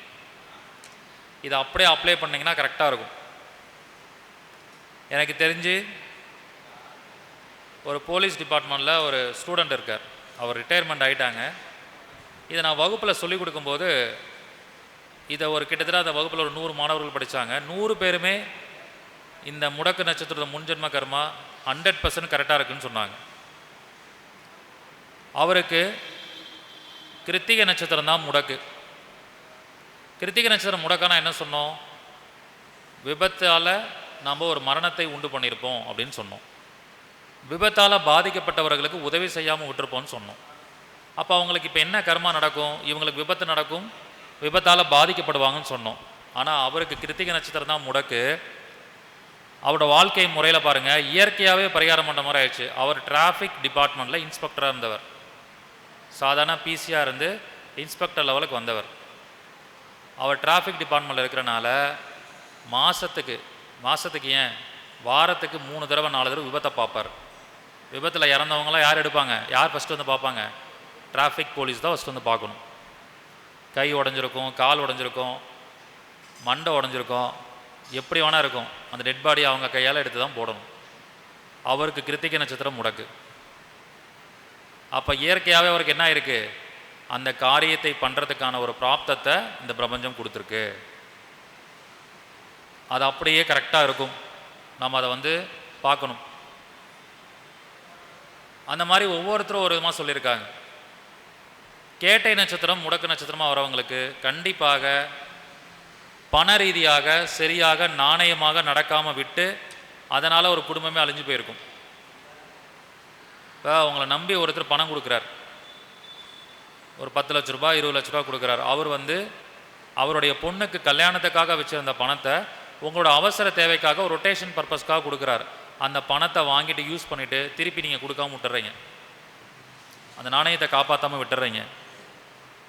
இதை அப்படியே அப்ளை பண்ணிங்கன்னா கரெக்டாக இருக்கும். எனக்கு தெரிஞ்சு ஒரு போலீஸ் டிபார்ட்மெண்ட்டில் ஒரு ஸ்டூடெண்ட் இருக்கார். அவர் ரிட்டையர்மெண்ட் ஆகிட்டாங்க. இதை நான் வகுப்பில் சொல்லிக் கொடுக்கும்போது இதை கிட்டத்தட்ட அந்த வகுப்பில் ஒரு 100 மாணவர்கள் படித்தாங்க. 100 பேருமே இந்த முடக்கு நட்சத்திரத்தை முன்ஜென்ம கர்மா 100% கரெக்டாக இருக்குன்னு சொன்னாங்க. அவருக்கு கிருத்திகை நட்சத்திரம் தான் முடக்கு. கிருத்திகை நட்சத்திரம் முடக்கானா என்ன சொன்னோம்? விபத்தால் நாம் ஒரு மரணத்தை உண்டு பண்ணியிருப்போம் அப்படின்னு சொன்னோம். விபத்தால் பாதிக்கப்பட்டவர்களுக்கு உதவி செய்யாமல் விட்டுருப்போம்னு சொன்னோம். அப்போ அவங்களுக்கு இப்போ என்ன கர்மா நடக்கும்? இவங்களுக்கு விபத்து நடக்கும், விபத்தால் பாதிக்கப்படுவாங்கன்னு சொன்னோம். ஆனால் அவருக்கு கிருத்திகை நட்சத்திரம் தான் முடக்கு. அவரோட வாழ்க்கை முறையில் பாருங்கள், இயற்கையாகவே பரிகாரம் பண்ணுற மாதிரி ஆயிடுச்சு. அவர் டிராஃபிக் டிபார்ட்மெண்ட்டில் இன்ஸ்பெக்டராக இருந்தவர். சாதாரண பிசியாக இருந்து இன்ஸ்பெக்டர் லெவலுக்கு வந்தவர். அவர் டிராஃபிக் டிபார்ட்மெண்ட்டில் இருக்கிறனால மாதத்துக்கு ஏன் வாரத்துக்கு 3 தடவை 4 தடவை விபத்தை பார்ப்பார். விபத்தில் இறந்தவங்களாம் யார் எடுப்பாங்க? யார் ஃபஸ்ட்டு வந்து பார்ப்பாங்க? டிராஃபிக் போலீஸ் தான் ஃபஸ்ட்டு வந்து பார்க்கணும். கை உடஞ்சிருக்கும், கால் உடஞ்சிருக்கும், மண்டை உடஞ்சிருக்கும், எப்படி வேணா இருக்கும். அந்த டெட் பாடி அவங்க கையால் எடுத்து தான் போடணும். அவருக்கு கிருத்திகை நட்சத்திரம் முடக்கு. அப்போ இயற்கையாகவே அவருக்கு என்ன இருக்குது, அந்த காரியத்தை பண்ணுறதுக்கான ஒரு பிராப்தத்தை இந்த பிரபஞ்சம் கொடுத்துருக்கு. அது அப்படியே கரெக்டாக இருக்கும். நம்ம அதை பார்க்கணும். அந்த மாதிரி ஒவ்வொருத்தரும் ஒரு விதமாக சொல்லியிருக்காங்க. கேட்டை நட்சத்திரம் முடக்கு நட்சத்திரமாக வரவங்களுக்கு கண்டிப்பாக பண ரீதியாக சரியாக நாணயமாக நடக்காமல் விட்டு அதனால் ஒரு குடும்பமே அழிஞ்சு போயிருக்கும். இப்போ அவங்கள நம்பி ஒருத்தர் பணம் கொடுக்குறார், ஒரு 10 லட்ச ரூபா 20 லட்ச ரூபா கொடுக்குறார். அவர் அவருடைய பொண்ணுக்கு கல்யாணத்துக்காக வச்சுருந்த பணத்தை உங்களோட அவசர தேவைக்காக ஒரு ரொட்டேஷன் பர்பஸ்க்காக கொடுக்குறார். அந்த பணத்தை வாங்கிட்டு யூஸ் பண்ணிவிட்டு திருப்பி நீங்கள் கொடுக்காம விட்டுறீங்க, அந்த நாணயத்தை காப்பாற்றாமல் விட்டுறீங்க.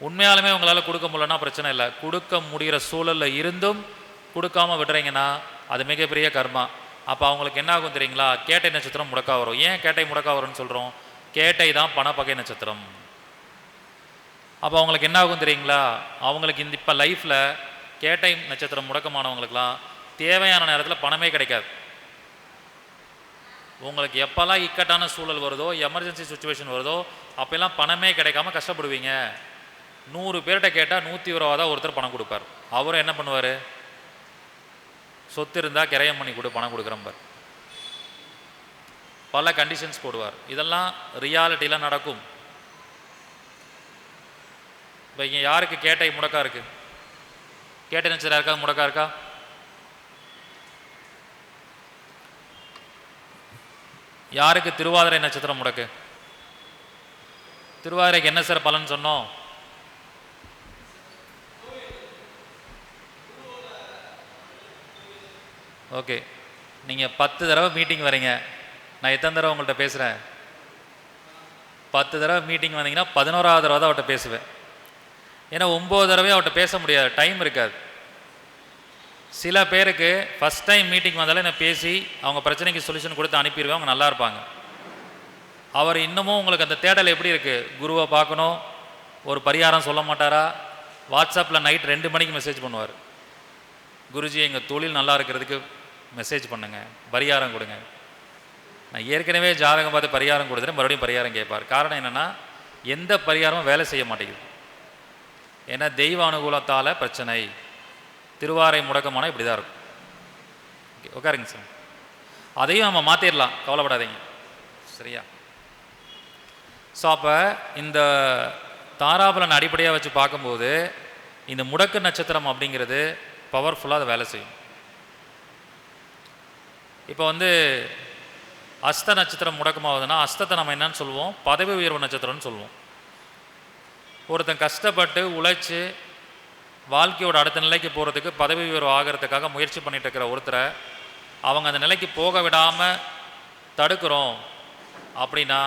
உண்மையாலுமே உங்களால் கொடுக்க முடியலன்னா பிரச்சனை இல்லை, கொடுக்க முடிகிற சூழலில் இருந்தும் கொடுக்காமல் விடுறீங்கன்னா அது மிகப்பெரிய கர்மா. அப்போ அவங்களுக்கு என்ன ஆகும் தெரியுங்களா, கேட்டை நட்சத்திரம் முடக்கா வரும். ஏன் கேட்டை முடக்கா வரும்னு சொல்கிறோம், கேட்டை தான் பணப்பகை நட்சத்திரம். அப்போ அவங்களுக்கு என்ன ஆகும் தெரியுங்களா, அவங்களுக்கு இப்போ லைஃப்பில் கேட்டை நட்சத்திரம் முடக்கமானவங்களுக்கெல்லாம் தேவையான நேரத்தில் பணமே கிடைக்காது. உங்களுக்கு எப்போல்லாம் இக்கட்டான சூழல் வருதோ, எமர்ஜென்சி சுச்சுவேஷன் வருதோ, அப்போல்லாம் பணமே கிடைக்காம கஷ்டப்படுவீங்க. 100 பேர்கிட்ட கேட்டால் 120 தான் ஒருத்தர் பணம் கொடுப்பார். அவரும் என்ன பண்ணுவார், சொத்து இருந்தால் கிரயம் பண்ணி கொடு, பணம் கொடுக்குறம்பார். பல கண்டிஷன்ஸ் போடுவார். இதெல்லாம் ரியாலிட்டியில் நடக்கும். இப்போ இங்கே யாருக்கு கேட்டை முடக்கா இருக்குது, கேட்டை நட்சத்திரம் யாருக்காவது முடக்கா இருக்கா? யாருக்கு திருவாதிரை நட்சத்திரம் முடக்கு? திருவாதிரைக்கு என்ன சார் பலன் சொன்னோம்? ஓகே, நீங்கள் 10 தடவை மீட்டிங் வரீங்க, நான் எத்தனை தடவை உங்கள்கிட்ட பேசுகிறேன்? 10 தடவை மீட்டிங் வந்தீங்கன்னா 11ஆவது தடவை தான் அவர்கிட்ட பேசுவேன். ஏன்னா 9 தடவை அவர்கிட்ட பேச முடியாது, டைம் இருக்காது. சில பேருக்கு ஃபஸ்ட் டைம் மீட்டிங் வந்தாலே நான் பேசி அவங்க பிரச்சனைக்கு சொல்யூஷன் கொடுத்து அனுப்பிடுவேன், அவங்க நல்லா இருப்பாங்க. அவர் இன்னமும் உங்களுக்கு அந்த தேடல் எப்படி இருக்குது, குருவை பார்க்கணும், ஒரு பரிகாரம் சொல்ல மாட்டாரா? வாட்ஸ்அப்பில் நைட் 2 மணிக்கு மெசேஜ் பண்ணுவார், குருஜி எங்கள் தொழில் நல்லா இருக்கிறதுக்கு மெசேஜ் பண்ணுங்க, பரிகாரம் கொடுங்க. நான் ஏற்கனவே ஜாதகம் பார்த்து பரிகாரம் கொடுத்துட்டு மறுபடியும் பரிகாரம் கேட்பார். காரணம் என்னென்னா, எந்த பரிகாரமும் வேலை செய்ய மாட்டேங்குது. ஏன்னா தெய்வ அனுகூலத்தால் பிரச்சனை. திருவாரை முடக்கமான இப்படி தான் இருக்கும். ஓகே, உட்காருங்க சார். அதையும் நம்ம மாற்றிடலாம், கவலைப்படாதீங்க, சரியா? ஸோ அப்போ இந்த தாராபலன் அடிப்படையாக வச்சு பார்க்கும்போது இந்த முடக்கு நட்சத்திரம் அப்படிங்கிறது பவர்ஃபுல்லாக அதை வேலை செய்யும். இப்போ அஸ்த நட்சத்திரம் முடக்கமாகுதுன்னா, அஸ்தத்தை நம்ம என்னன்னு சொல்லுவோம், பதவி உயர்வு நட்சத்திரம்னு சொல்லுவோம். ஒருத்தன் கஷ்டப்பட்டு உழைச்சி வாழ்க்கையோட அடுத்த நிலைக்கு போகிறதுக்கு, பதவி உயர்வு ஆகிறதுக்காக முயற்சி பண்ணிட்டு இருக்கிற ஒருத்தரை அவங்க அந்த நிலைக்கு போக விடாமல் தடுக்கிறோம் அப்படின்னா,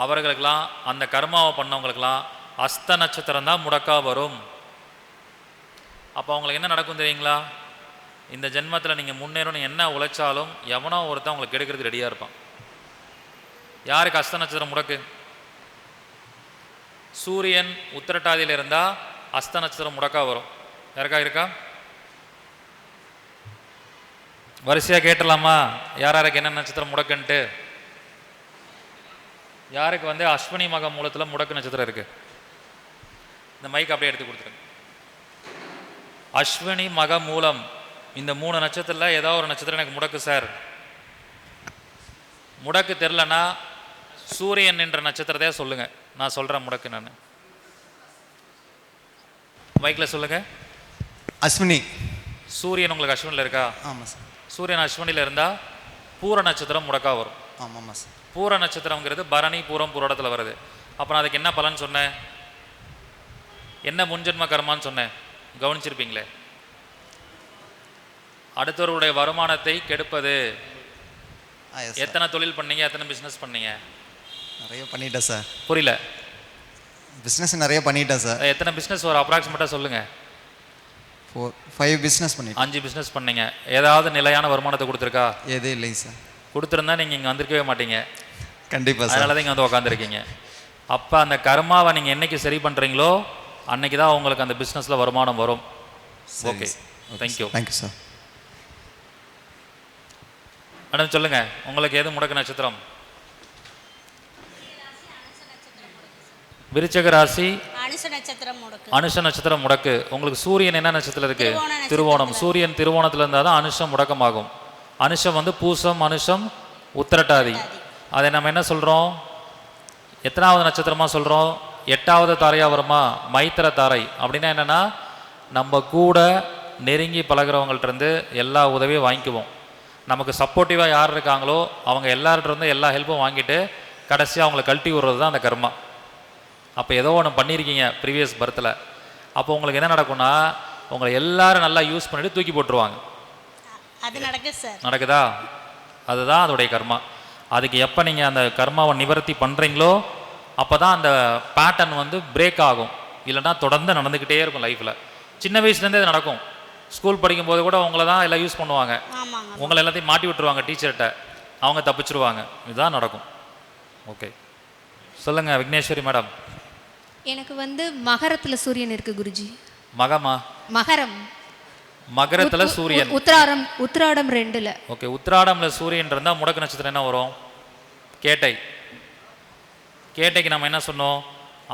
அவர்களுக்கெல்லாம் அந்த கர்மாவை பண்ணவங்களுக்கெல்லாம் அஸ்த நட்சத்திரம் தான் முடக்கா வரும். அப்போ அவங்களுக்கு என்ன நடக்கும் தெரியுங்களா, இந்த ஜென்மத்தில் நீங்கள் முன்னேறணும் என்ன உழைச்சாலும் எவனோ ஒருத்தன் உங்களுக்கு கெடுக்கிறதுக்கு ரெடியாக இருப்பான். யாருக்கு அஸ்த நட்சத்திரம் முடக்கு? சூரியன் உத்திரட்டாதியில் இருந்தால் அஸ்த நட்சத்திரம் முடக்கா வரும். யாருக்கா இருக்கா? வரிசையாக கேட்டலாமா, யார் யாருக்கு என்ன நட்சத்திரம் முடக்குன்ட்டு? யாருக்கு அஸ்வினி மக மூலத்தில் முடக்கு நட்சத்திரம் இருக்குது? இந்த மைக் அப்படியே எடுத்து கொடுத்துருங்க. அஸ்வினி மக மூலம், இந்த 3 நட்சத்திரத்தில் ஏதாவது ஒரு நட்சத்திரம் எனக்கு முடக்கு சார். முடக்கு தெரிலனா சூரியன் என்ற நட்சத்திரத்தையே சொல்லுங்கள், நான் சொல்கிறேன் முடக்கு. நான் மைக்கில் சொல்லுங்கள். அஸ்வினி. சூரியன் உங்களுக்கு அஸ்வினியில் இருக்கா? ஆமாம் சார். சூரியன் அஸ்வினியில் இருந்தால் பூர நட்சத்திரம் முடக்கா வரும். ஆமாம் சார். பூர நட்சத்திரங்கிறது பரணி பூரம் புரோடத்தில் வருது. அப்புறம் அதுக்கு என்ன பலன் சொன்னேன், என்ன முன்ஜென்ம கர்மான்னு சொன்னேன், கவனிச்சிருப்பீங்களே. அடுத்தவருடைய வருமானத்தை கெடுப்பது. எத்தனை தொழில் பண்ணீங்க, எத்தனை பிஸ்னஸ் பண்ணீங்க? நிறைய பண்ணிட்டேன் சார். புரியல. பிஸ்னஸ் நிறைய பண்ணிட்டேன் சார். எத்தனை பிஸ்னஸ் ஒரு அப்ராக்சிமேட்டாக சொல்லுங்கள். 5 பிஸ்னஸ் பண்ணிட்டேன். 5 பிஸ்னஸ் பண்ணீங்க. ஏதாவது நிலையான வருமானத்தை கொடுத்துருக்கா? எதுவும் இல்லைங்க சார். கொடுத்துருந்தா நீங்கள் இங்கே வந்திருக்கவே மாட்டீங்க. கண்டிப்பாக சார். அதனால தான் இங்கே உட்காந்துருக்கீங்க. அப்போ அந்த கர்மாவை நீங்கள் என்னைக்கு சரி பண்ணுறீங்களோ அன்னைக்கு தான் உங்களுக்கு அந்த பிஸ்னஸில் வருமானம் வரும். Okay, thank you. Thank you sir. Madam சொல்லுங்கள், உங்களுக்கு எது முடக்கு நட்சத்திரம்? விருச்சக ராசி அனுஷ நட்சத்திரம் முடக்கு. உங்களுக்கு சூரியன் என்ன நட்சத்திரம் இருக்கு? திருவோணம். சூரியன் திருவோணத்தில் இருந்தால் தான் அனுஷம் முடக்கமாகும். அனுஷம் வந்து பூசம், அனுஷம் உத்திரட்டாதி. அதை நம்ம என்ன சொல்கிறோம்? எத்தனாவது நட்சத்திரமாக சொல்கிறோம்? 8வது தாரையாக வருமா? மைத்திர தாரை. அப்படின்னா என்னென்னா, நம்ம கூட நெருங்கி பழகிறவங்கள்ட்டருந்து எல்லா உதவியும் வாங்கிக்குவோம். நமக்கு சப்போர்ட்டிவாக யார் இருக்காங்களோ அவங்க எல்லார்கிட்டருந்து எல்லா ஹெல்ப்பும் வாங்கிட்டு கடைசியாக அவங்கள கழட்டி விடுறது தான் அந்த கர்மா. அப்போ ஏதோ ஒன்று பண்ணியிருக்கீங்க ப்ரீவியஸ் பர்த்தில். அப்போ உங்களுக்கு என்ன நடக்கும்னா, உங்களை எல்லாரும் நல்லா யூஸ் பண்ணிவிட்டு தூக்கி போட்டுருவாங்க. நடக்குதா? அதுதான் அதோடைய கர்மா. அதுக்கு எப்போ நீங்கள் அந்த கர்மாவை நிவர்த்தி பண்ணுறீங்களோ அப்போ தான் அந்த பேட்டர்ன் வந்து பிரேக் ஆகும். இல்லைனா தொடர்ந்து நடந்துக்கிட்டே இருக்கும் லைஃப்பில். சின்ன வயசுலேருந்தே இது நடக்கும். ஸ்கூல் படிக்கும்போது கூட உங்களை தான் எல்லாம் யூஸ் பண்ணுவாங்க. உங்களை எல்லாத்தையும் மாட்டி விட்டுருவாங்க டீச்சர்கிட்ட, அவங்க தப்பிச்சிருவாங்க. இதுதான் நடக்கும். ஓகே, சொல்லுங்கள் விக்னேஸ்வரி மேடம். எனக்கு வந்து மகரத்தில் சூரியன் இருக்கு குருஜி. மகமா? மகரம். மகரத்தில் சூரியன். உத்திராடம் 2ல். ஓகே, உத்திராடம்ல சூரியன் இருந்தால் முடக்கு நட்சத்திரம் என்ன வரும்? கேட்டை. கேட்டைக்கு நம்ம என்ன சொன்னோம்?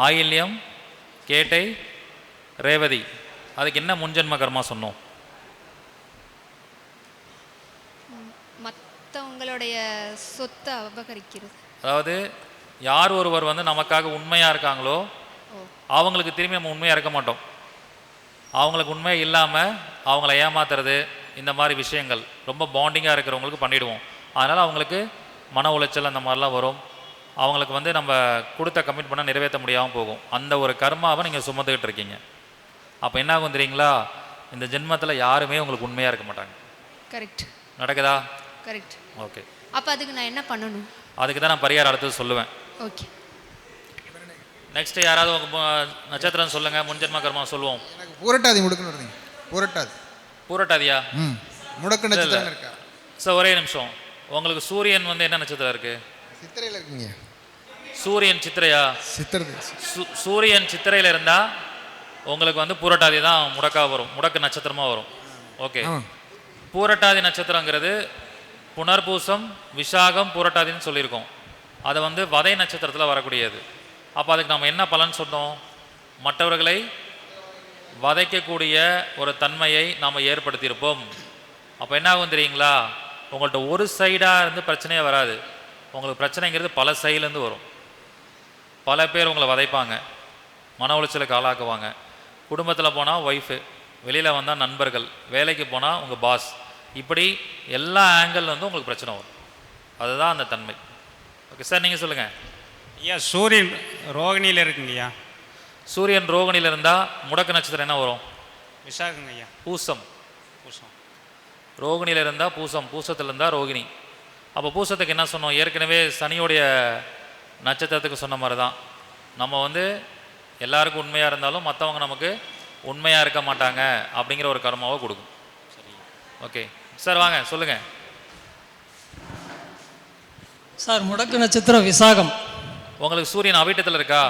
ஆயில்யம், கேட்டை, ரேவதி. அதுக்கு என்ன முன்ஜென்ம கர்மா சொன்னோம்? மற்றவங்களுடைய சொத்தை அபகரிக்கிறது. அதாவது யார் ஒருவர் வந்து நமக்காக உண்மையாக இருக்காங்களோ அவங்களுக்கு திரும்பி நம்ம உண்மையாக இருக்க மாட்டோம். அவங்களுக்கு உண்மை இல்லாமல் அவங்கள ஏமாத்துறது, இந்த மாதிரி விஷயங்கள் ரொம்ப பாண்டிங்காக இருக்கிறவங்களுக்கு பண்ணிவிடுவோம். அதனால் அவங்களுக்கு மன உளைச்சல் அந்த மாதிரிலாம் வரும். அவங்களுக்கு வந்து நம்ம கொடுத்த கமிட்மெண்ட்டை நிறைவேற்ற முடியாமல் போகும். அந்த ஒரு கர்மாவை நீங்கள் சுமந்துக்கிட்டு இருக்கீங்க. அப்போ என்ன ஆகும் தெரியுங்களா? இந்த ஜென்மத்தில் யாருமே உங்களுக்கு உண்மையாக இருக்க மாட்டாங்க. கரெக்ட். நடக்குதா? கரெக்ட். ஓகே, அப்போ அதுக்கு நான் என்ன பண்ணணும்? அதுக்கு தான் நான் பரிகாரம் அடுத்தது சொல்லுவேன். ஓகே, நெக்ஸ்ட்டு யாராவது உங்கள் நட்சத்திரம் சொல்லுங்கள், முன்ஜென்ம கர்மா சொல்லுவோம். எனக்கு பூரட்டாதி முடுக்குன்னு வருதுங்க. பூரட்டாதி. பூரட்டாதியா? முடக்கு நட்சத்திரம் இருக்கா சார்? ஒரே நிமிஷம். உங்களுக்கு சூரியன் வந்து என்ன நட்சத்திரம் இருக்குது? சித்திரையில் இருக்குங்க. சூரியன் சித்திரையா? சித்திரை. சூரியன் சித்திரையில் இருந்தால் உங்களுக்கு வந்து பூரட்டாதி தான் முடக்கா வரும், முடக்கு நட்சத்திரமாக வரும். ஓகே, பூரட்டாதி நட்சத்திரங்கிறது புனர்பூசம், விசாகம், பூரட்டாதின்னு சொல்லியிருக்கோம். அதை வந்து வதை நட்சத்திரத்தில் வரக்கூடியது. அப்போ அதுக்கு நம்ம என்ன பலன் சொன்னோம்? மற்றவர்களை வதைக்கக்கூடிய ஒரு தன்மையை நாம் ஏற்படுத்தியிருப்போம். அப்போ என்ன ஆகும் தெரியுங்களா? உங்கள்கிட்ட ஒரு சைடாக இருந்து பிரச்சனையே வராது. உங்களுக்கு பிரச்சனைங்கிறது பல சைட்லேருந்து வரும். பல பேர் உங்களை வதைப்பாங்க, மன உளைச்சலுக்கு ஆளாக்குவாங்க. குடும்பத்தில் போனால் ஒய்ஃபு, வெளியில் வந்தால் நண்பர்கள், வேலைக்கு போனால் உங்கள் பாஸ், இப்படி எல்லா ஆங்கிள் வந்து உங்களுக்கு பிரச்சனை வரும். அதுதான் அந்த தன்மை. ஓகே சார், நீங்கள் சொல்லுங்கள். ஐயா, சூரியன் ரோகிணியில் இருக்குங்க ஐயா. சூரியன் ரோகிணியில் இருந்தால் முடக்கு நட்சத்திரம் என்ன வரும்? விசாகங்க ஐயா. பூசம். பூசம். ரோகிணியில் இருந்தால் பூசம், பூசத்தில் இருந்தால் ரோகிணி. அப்போ பூசத்துக்கு என்ன சொன்னோம்? ஏற்கனவே சனியோடைய நட்சத்திரத்துக்கு சொன்ன மாதிரி தான். நம்ம வந்து எல்லாருக்கும் உண்மையாக இருந்தாலும் மற்றவங்க நமக்கு உண்மையாக இருக்க மாட்டாங்க அப்படிங்கிற ஒரு கர்மாவை கொடுக்கும். சரி, ஓகே சார், வாங்க சொல்லுங்கள். சார், முடக்கு நட்சத்திரம் விசாகம். உங்களுக்கு சூரியன் அவிட்டத்தில் இருக்கா?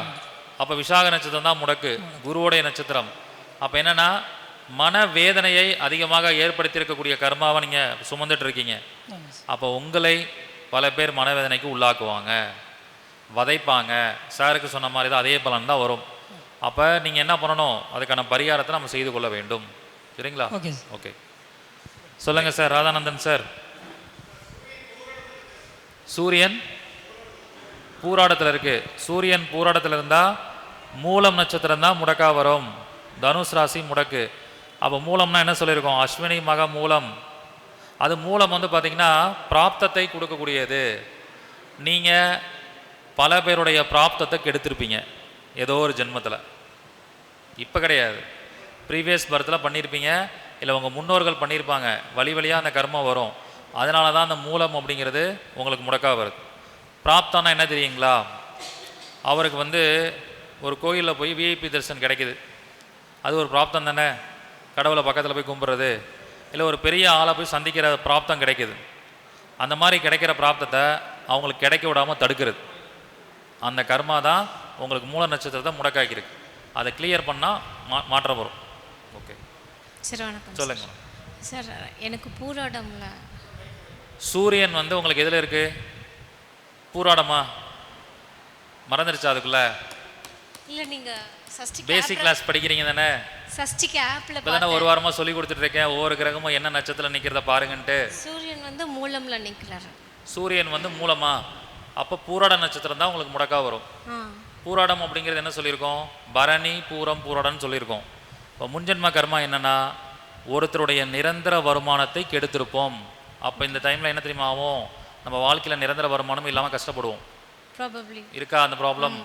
அப்போ விசாக நட்சத்திரம் தான் முடக்கு, குருவோடைய நட்சத்திரம். அப்போ என்னென்னா, மன வேதனையை அதிகமாக ஏற்படுத்தியிருக்கக்கூடிய கர்மாவை நீங்கள் சுமந்துட்டு இருக்கீங்க. அப்போ உங்களை பல பேர் மனவேதனைக்கு உள்ளாக்குவாங்க, வதைப்பாங்க. சாருக்கு சொன்ன மாதிரி தான் அதே பலன் தான் வரும். அப்போ நீங்கள் என்ன பண்ணணும்? அதுக்கான பரிகாரத்தை நம்ம செய்து கொள்ள வேண்டும். சரிங்களா? ஓகே, சொல்லுங்கள் சார். ராதானந்தன் சார். சூரியன் பூராடத்தில் இருக்குது. சூரியன் பூராடத்தில் இருந்தால் மூலம் நட்சத்திரம் தான் முடக்கா வரும். தனுஷ் ராசி முடக்கு. அப்போ மூலம்னா என்ன சொல்லியிருக்கோம்? அஸ்வினி மக மூலம். அது மூலம் வந்து பார்த்திங்கன்னா பிராப்தத்தை கொடுக்கக்கூடியது. நீங்கள் பல பேருடைய பிராப்தத்தை கெடுத்திருப்பீங்க ஏதோ ஒரு ஜென்மத்தில். இப்போ கிடையாது, ப்ரீவியஸ் பர்த்தில் பண்ணியிருப்பீங்க, இல்லை உங்கள் முன்னோர்கள் பண்ணியிருப்பாங்க. வழி வழியாக அந்த கர்மம் வரும். அதனால தான் அந்த மூலம் அப்படிங்கிறது உங்களுக்கு முடக்கா வருது. பிராப்தானா என்ன தெரியுங்களா? அவருக்கு வந்து ஒரு கோயிலில் போய் விஐபி தரிசனம் கிடைக்குது. அது ஒரு பிராப்தம் தானே. கடவுளை பக்கத்தில் போய் கும்பிட்றது, இல்லை ஒரு பெரிய ஆளை போய் சந்திக்கிற பிராப்தம் கிடைக்குது. அந்த மாதிரி கிடைக்கிற பிராப்தத்தை அவங்களுக்கு கிடைக்க விடாமல் தடுக்கிறது அந்த கர்மா தான் உங்களுக்கு மூல நட்சத்திரத்தை முடக்காக்கிருக்கு. அதை கிளியர் பண்ணால் மாற்றம் வரும். ஓகே சார் வணக்கம் சொல்லுங்க. சார். எனக்கு பூராடம்ல சூரியன் வந்து உங்களுக்கு எதில் இருக்குது? பூராடமா மறந்துடுச்சா? அதுக்குள்ள இல்லை நீங்கள் சஷ்டி பேசிக் கிளாஸ் படிக்கிறீங்க தானே? சஷ்டிக்கு ஆப்பில் இப்போ தானே ஒரு வாரமாக சொல்லி கொடுத்துட்ருக்கேன் ஒவ்வொரு கிரகமும் என்ன நட்சத்திரம் நிற்கிறத பாருங்கன்ட்டு. சூரியன் வந்து மூலம்ல நிற்கிறாரு. சூரியன் வந்து மூலமா? அப்போ பூராட நட்சத்திரம் தான் உங்களுக்கு முடக்கா வரும். பூராடம் அப்படிங்கிறது என்ன சொல்லியிருக்கோம்? பரணி பூரம் பூராடம்னு சொல்லியிருக்கோம். இப்போ முன்ஜென்ம கர்மா என்னென்னா ஒருத்தருடைய நிரந்தர வருமானத்தை கெடுத்திருப்போம். அப்போ இந்த டைமில் என்ன தெரியுமா ஆகும்? நம்ம வாழ்க்கையில் நிரந்தர வருமானம் இல்லாமல் கஷ்டப்படுவோம். இருக்கா அந்த ப்ராப்ளம்?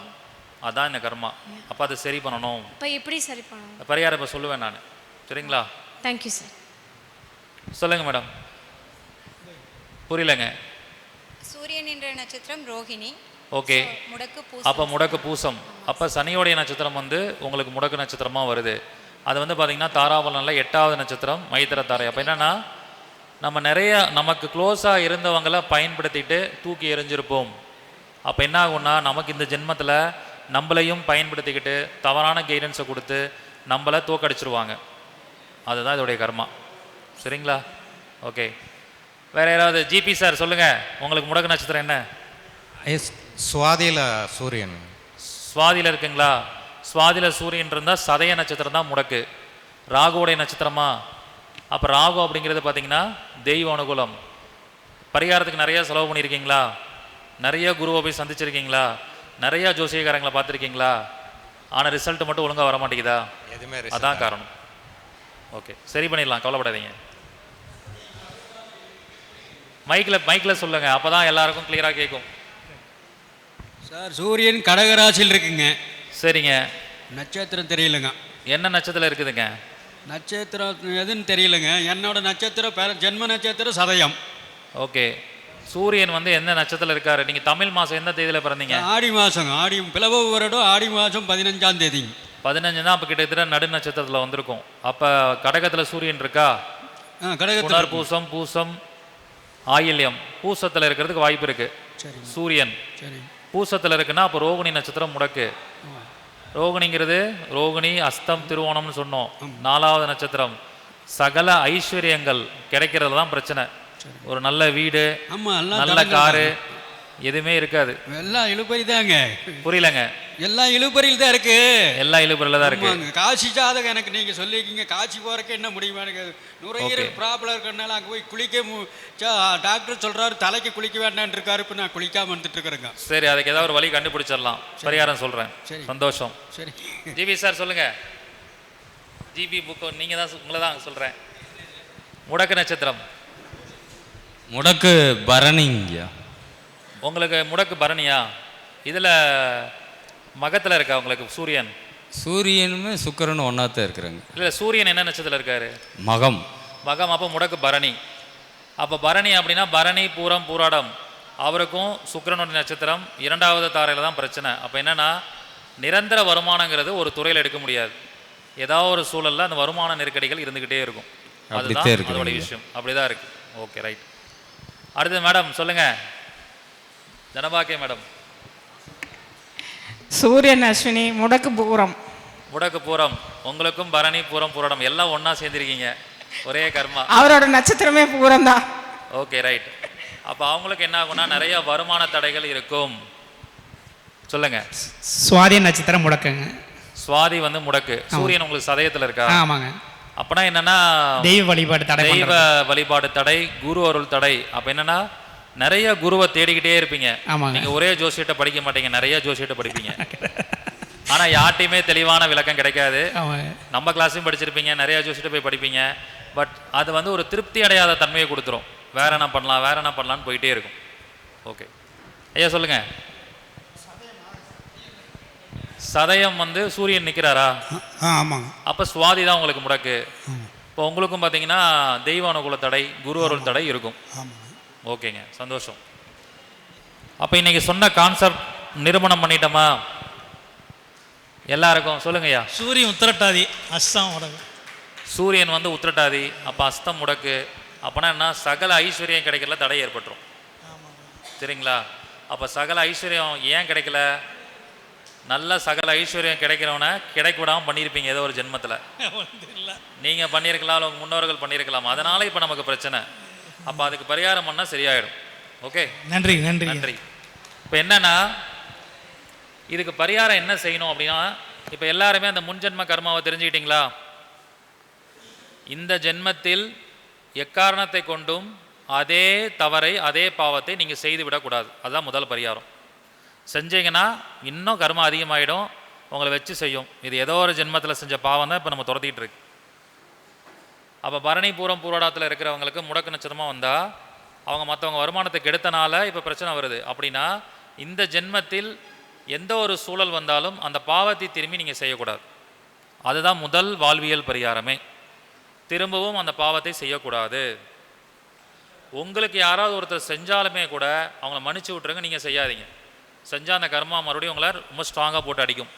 அதான் இந்த கர்மா. அப்போ அதை சரி பண்ணணும். இப்போ எப்படி சரி பண்ணணும்? பரிகாரம் இப்போ சொல்லுவேன் நான். சரிங்களா? Thank you sir. சொல்லுங்கள் மேடம். புரியலங்க. சூரியன் என்ற நட்சத்திரம் ரோகிணி. ஓகே. முடக்கு அப்போ முடக்கு பூசம். அப்போ சனியோடைய நட்சத்திரம் வந்து உங்களுக்கு முடக்கு நட்சத்திரமாக வருது. அது வந்து பார்த்திங்கன்னா தாராபலனில் 8வது நட்சத்திரம் மைத்திர தாரை. அப்போ என்னென்னா நம்ம நிறைய நமக்கு க்ளோஸாக இருந்தவங்களை பயன்படுத்திட்டு தூக்கி எறிஞ்சிருப்போம். அப்போ என்ன ஆகும்னா நமக்கு இந்த ஜென்மத்தில் நம்மளையும் பயன்படுத்திக்கிட்டு தவறான கைடன்ஸை கொடுத்து நம்மளை தோக்கடிச்சிருவாங்க. அதுதான் இதோடைய கர்மா. சரிங்களா? ஓகே. வேறு யாராவது? ஜிபி சார் சொல்லுங்கள், உங்களுக்கு முடக்கு நட்சத்திரம் என்ன? சுவாதியில் சூரியன். சுவாதியில் இருக்குங்களா? சுவாதியில் சூரியன் இருந்தால் சதய நட்சத்திரம் தான் முடக்கு. ராகுவோடைய நட்சத்திரமா? அப்போ ராகு அப்படிங்கிறது பார்த்தீங்கன்னா தெய்வ அனுகூலம். பரிகாரத்துக்கு நிறையா செலவு பண்ணியிருக்கீங்களா? நிறைய குருவை போய் சந்திச்சிருக்கீங்களா? நிறையா ஜோசியக்காரங்களை பார்த்துருக்கீங்களா? ஆனால் ரிசல்ட் மட்டும் ஒழுங்காக வர மாட்டேங்குதா? எதுவுமே அதான் காரணம். ஓகே, சரி பண்ணிடலாம், கவலைப்படாதீங்க. மைக்கில் சொல்லுங்கள், அப்போ தான் எல்லாருக்கும் கிளியராக கேட்கும். சார் சூரியன் கடகராசியில் இருக்குங்க. சரிங்க. நட்சத்திரம் தெரியலங்க. என்ன நட்சத்திரம் இருக்குதுங்க? நட்சத்திரம் எதுன்னு தெரியலங்க. என்னோட நட்சத்திரம் ஜென்ம நட்சத்திரம் சதயம். ஓகே. சூரியன் வந்து எந்த நட்சத்திரத்தில் இருக்காரு? நீங்கள் தமிழ் மாதம் எந்த தேதியில் பிறந்தீங்க? ஆடி மாதம். ஆடி பிளவ வருடம் ஆடி மாதம் 15ஆம் தேதி. 15 தான். அப்போ கிட்டத்தட்ட நடு நட்சத்திரத்தில் வந்திருக்கும். அப்போ கடகத்தில் சூரியன் இருக்கா? கடகத்தில் பூசம் பூசம் ஆயில்யம் பூசத்தில் இருக்கிறதுக்கு வாய்ப்பு இருக்கு. சூரியன் பூசத்தில் இருக்குன்னா அப்போ ரோகிணி நட்சத்திரம் முடக்கு. ரோகிணிங்கிறது ரோகிணி அஸ்தம் திருவோணம்னு சொன்னோம். 4வது நட்சத்திரம். சகல ஐஸ்வர்யங்கள் கிடைக்கிறது தான் பிரச்சனை. ஒரு நல்ல வீடு, நல்ல காரு எதுவுமே இருக்காது. எல்லாம் இழுபறி தாங்க. புரியலங்க. எல்லாம் இழுபறியில் தான் இருக்கு. எல்லாம் இழுபறியில் தான் இருக்கு. காசி ஜாதகம் எனக்கு நீங்க சொல்லிருக்கீங்க. காசி போறதுக்கு என்ன முடியுமா? எனக்கு நுரையீரல் ப்ராப்ளம் இருக்கனால அங்கே போய் குளிக்க டாக்டர் சொல்றாரு தலைக்கு குளிக்க வேண்டான்னு இருக்காரு. இப்போ நான் குளிக்காம வந்துட்டு இருக்கிறேங்க. சரி, அதுக்கு ஏதாவது ஒரு வழி கண்டுபிடிச்சிடலாம். பரிகாரம் சொல்றேன். சந்தோஷம். சரி ஜிபி சார் சொல்லுங்க. ஜிபி புக்கு நீங்க தான், உங்களை தான் சொல்றேன். முடக்கு நட்சத்திரம். முடக்கு பரணிங்க. உங்களுக்கு முடக்கு பரணியா? இதில் மகத்தில் இருக்கா உங்களுக்கு சூரியன்? சூரியனுமே சுக்கிரனும் ஒன்றாத்தான் இருக்கிறாங்க. இல்லை, சூரியன் என்ன நட்சத்திரத்தில் இருக்காரு? மகம். மகம். அப்போ முடக்கு பரணி. அப்போ பரணி அப்படின்னா பரணி பூரம் பூராடம். அவருக்கும் சுக்கிரனுடைய நட்சத்திரம் 2வது தாரையில் தான் பிரச்சனை. அப்போ என்னென்னா நிரந்தர வருமானங்கிறது ஒரு துறையில் எடுக்க முடியாது. ஏதாவது ஒரு சூழலில் அந்த வருமான நெருக்கடிகள் இருந்துக்கிட்டே இருக்கும். அதுதான் அதோடைய விஷயம். அப்படி தான் இருக்குது. Okay, right. அடுத்து மேடம் சொல்லுங்கள். ஜனபாக்கிய மேடம். சூரியன் அஸ்வினி முடக்கு பூரம். முடக்கு பூரம். உங்களுக்கும் பரணி பூரம் பூராடம் எல்லாம் ஒன்றா சேர்ந்துருக்கீங்க. ஒரே கர்மா. அவரோட நட்சத்திரமே பூரம் தான். Okay, right. அப்போ அவங்களுக்கு என்ன ஆகும்னா நிறைய வருமான தடைகள் இருக்கும். சொல்லுங்க. சுவாதி நட்சத்திரம் முடக்குங்க. சுவாதி வந்து முடக்கு. சூரியன் உங்களுக்கு சதயத்தில் இருக்கா? ஆமாங்க. அப்பனா என்னன்னா தெய்வ வழிபாடு தடை. தெய்வ வழிபாடு தடை, குரு அருள் தடை. அப்போ என்னன்னா நிறைய குருவை தேடிக்கிட்டே இருப்பீங்க. நீங்க ஒரே ஜோசியத்தை படிக்க மாட்டீங்க, நிறைய ஜோசியத்தை படிப்பீங்க. ஆனா யார்ட்டையுமே தெளிவான விளக்கம் கிடைக்காது. நம்ம கிளாஸையும் படிச்சிருப்பீங்க, நிறைய ஜோசியத்தை போய் படிப்பீங்க. பட் அது வந்து ஒரு திருப்தி அடையாத தன்மையை கொடுத்துரும். வேற என்ன பண்ணலாம் வேற என்ன பண்ணலான்னு போயிட்டே இருக்கும். ஓகே ஐயா சொல்லுங்க. சதயம் வந்து சூரியன் நிற்கிறாரா? ஆமாங்க. அப்போ சுவாதி தான் உங்களுக்கு முடக்கு. இப்போ உங்களுக்கும் பார்த்தீங்கன்னா தெய்வ அனுகூல தடை, குரு அருள் தடை இருக்கும். ஓகேங்க, சந்தோஷம். அப்போ இன்னைக்கு சொன்ன கான்செப்ட் நிரூபணம் பண்ணிட்டோமா எல்லாருக்கும்? சொல்லுங்கய்யா. சூரியன் உத்திரட்டாதி, அஸ்தம் முடக்கு. சூரியன் வந்து உத்திரட்டாதி, அப்போ அஸ்தம் முடக்கு. அப்போனா என்ன? சகல ஐஸ்வர்யம் கிடைக்கல, தடை ஏற்பட்டுரும். சரிங்களா? அப்போ சகல ஐஸ்வர்யம் ஏன் கிடைக்கல? நல்ல சகல ஐஸ்வர்யம் கிடைக்கிறவன கிடைக்க விடாமல் பண்ணியிருப்பீங்க ஏதோ ஒரு ஜென்மத்தில். நீங்கள் பண்ணியிருக்கலாம், உங்கள் முன்னோர்கள் பண்ணியிருக்கலாம். அதனால இப்போ நமக்கு பிரச்சனை. அப்போ அதுக்கு பரிகாரம் பண்ணால் சரியாயிடும். ஓகே, நன்றி நன்றி நன்றி. இப்போ என்னன்னா, இதுக்கு பரிகாரம் என்ன செய்யணும் அப்படின்னா, இப்போ எல்லாருமே அந்த முன்ஜென்ம கர்மாவை தெரிஞ்சுக்கிட்டீங்களா? இந்த ஜென்மத்தில் எக்காரணத்தை கொண்டும் அதே தவறை அதே பாவத்தை நீங்கள் செய்து விடக்கூடாது. அதுதான் முதல் பரிகாரம். செஞ்சீங்கன்னா இன்னும் கர்மா அதிகமாகிடும், உங்களை வச்சு செய்யும். இது ஏதோ ஒரு ஜென்மத்தில் செஞ்ச பாவம் தான் இப்போ நம்ம துரத்திட்டு இருக்கு. அப்போ பரணி பூரம் பூராடத்தில் இருக்கிறவங்களுக்கு முடக்கு நட்சத்திரமாக வந்தால் அவங்க மற்றவங்க வருமானத்தை கெடுத்தனால இப்போ பிரச்சனை வருது. அப்படின்னா இந்த ஜென்மத்தில் எந்த ஒரு சூழல் வந்தாலும் அந்த பாவத்தை திரும்பி நீங்கள் செய்யக்கூடாது. அதுதான் முதல் வாழ்வியல் பரிகாரமே. திரும்பவும் அந்த பாவத்தை செய்யக்கூடாது. உங்களுக்கு யாராவது ஒருத்தர் செஞ்சாலுமே கூட அவங்கள மன்னிச்சு விட்ருங்க, நீங்கள் செய்யாதீங்க. செஞ்சால் அந்த கர்மா மறுபடியும் உங்களை ரொம்ப ஸ்ட்ராங்காக போட்டு அடிக்கும்.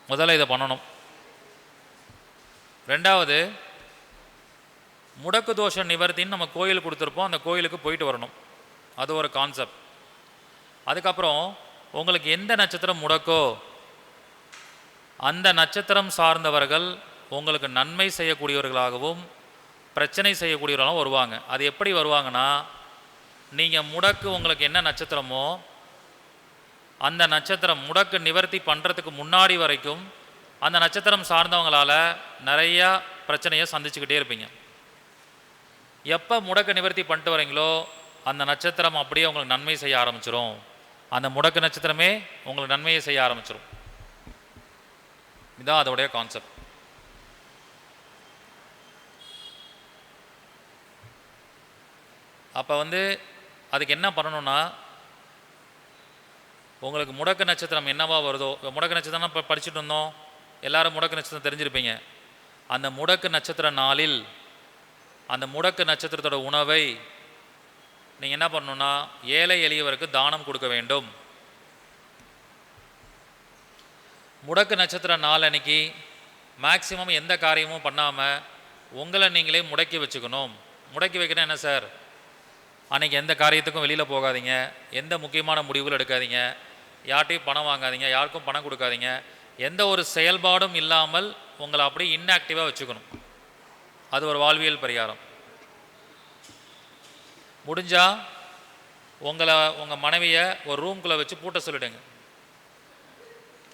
முதல்ல இதை பண்ணணும். ரெண்டாவது, முடக்கு தோஷ நிவர்த்தின்னு நம்ம கோயில் கொடுத்துருப்போம், அந்த கோயிலுக்கு போயிட்டு வரணும். அது ஒரு கான்செப்ட். அதுக்கப்புறம் உங்களுக்கு எந்த நட்சத்திரம் முடக்கோ அந்த நட்சத்திரம் சார்ந்தவர்கள் உங்களுக்கு நன்மை செய்யக்கூடியவர்களாகவும் பிரச்சனை செய்யக்கூடியவர்களாகவும் வருவாங்க. அது எப்படி வருவாங்கன்னா, நீங்கள் முடக்கு உங்களுக்கு என்ன நட்சத்திரமோ அந்த நட்சத்திரம் முடக்கு நிவர்த்தி பண்ணுறதுக்கு முன்னாடி வரைக்கும் அந்த நட்சத்திரம் சார்ந்தவங்களால் நிறையா பிரச்சனையை சந்திச்சுக்கிட்டே இருப்பீங்க. எப்போ முடக்கு நிவர்த்தி பண்ணிட்டு வரீங்களோ அந்த நட்சத்திரம் அப்படியே உங்களுக்கு நன்மை செய்ய ஆரம்பிச்சிடும். அந்த முடக்கு நட்சத்திரமே உங்களுக்கு நன்மையை செய்ய ஆரம்பிச்சிடும். இதுதான் அதோடைய கான்செப்ட். அப்போ அதுக்கு என்ன பண்ணணும்னா, உங்களுக்கு முடக்கு நட்சத்திரம் என்னவா வருதோ, முடக்கு நட்சத்திரம் இப்போ படிச்சுட்டு இருந்தோம், எல்லாரும் முடக்கு நட்சத்திரம் தெரிஞ்சிருப்பீங்க. அந்த முடக்கு நட்சத்திர நாளில் அந்த முடக்கு நட்சத்திரத்தோட உணவை நீங்கள் என்ன பண்ணணும்னா ஏழை எளியவருக்கு தானம் கொடுக்க வேண்டும். முடக்கு நட்சத்திர நாள் அன்னைக்கு மேக்சிமம் எந்த காரியமும் பண்ணாமல் உங்களை நீங்களே முடக்கி வச்சுக்கணும். முடக்கி வைக்கணும் என்ன சார், அன்றைக்கி எந்த காரியத்துக்கும் வெளியில் போகாதீங்க, எந்த முக்கியமான முடிவுகள் எடுக்காதீங்க, யார்ட்டையும் பணம் வாங்காதீங்க, யாருக்கும் பணம் கொடுக்காதீங்க, எந்த ஒரு செயல்பாடும் இல்லாமல் உங்களை அப்படியே இன்ஆக்டிவாக வச்சுக்கணும். அது ஒரு வாழ்வியல் பரிகாரம். முடிஞ்சால் உங்கள் மனைவியை ஒரு ரூம்குள்ளே வச்சு பூட்ட சொல்லிடுங்க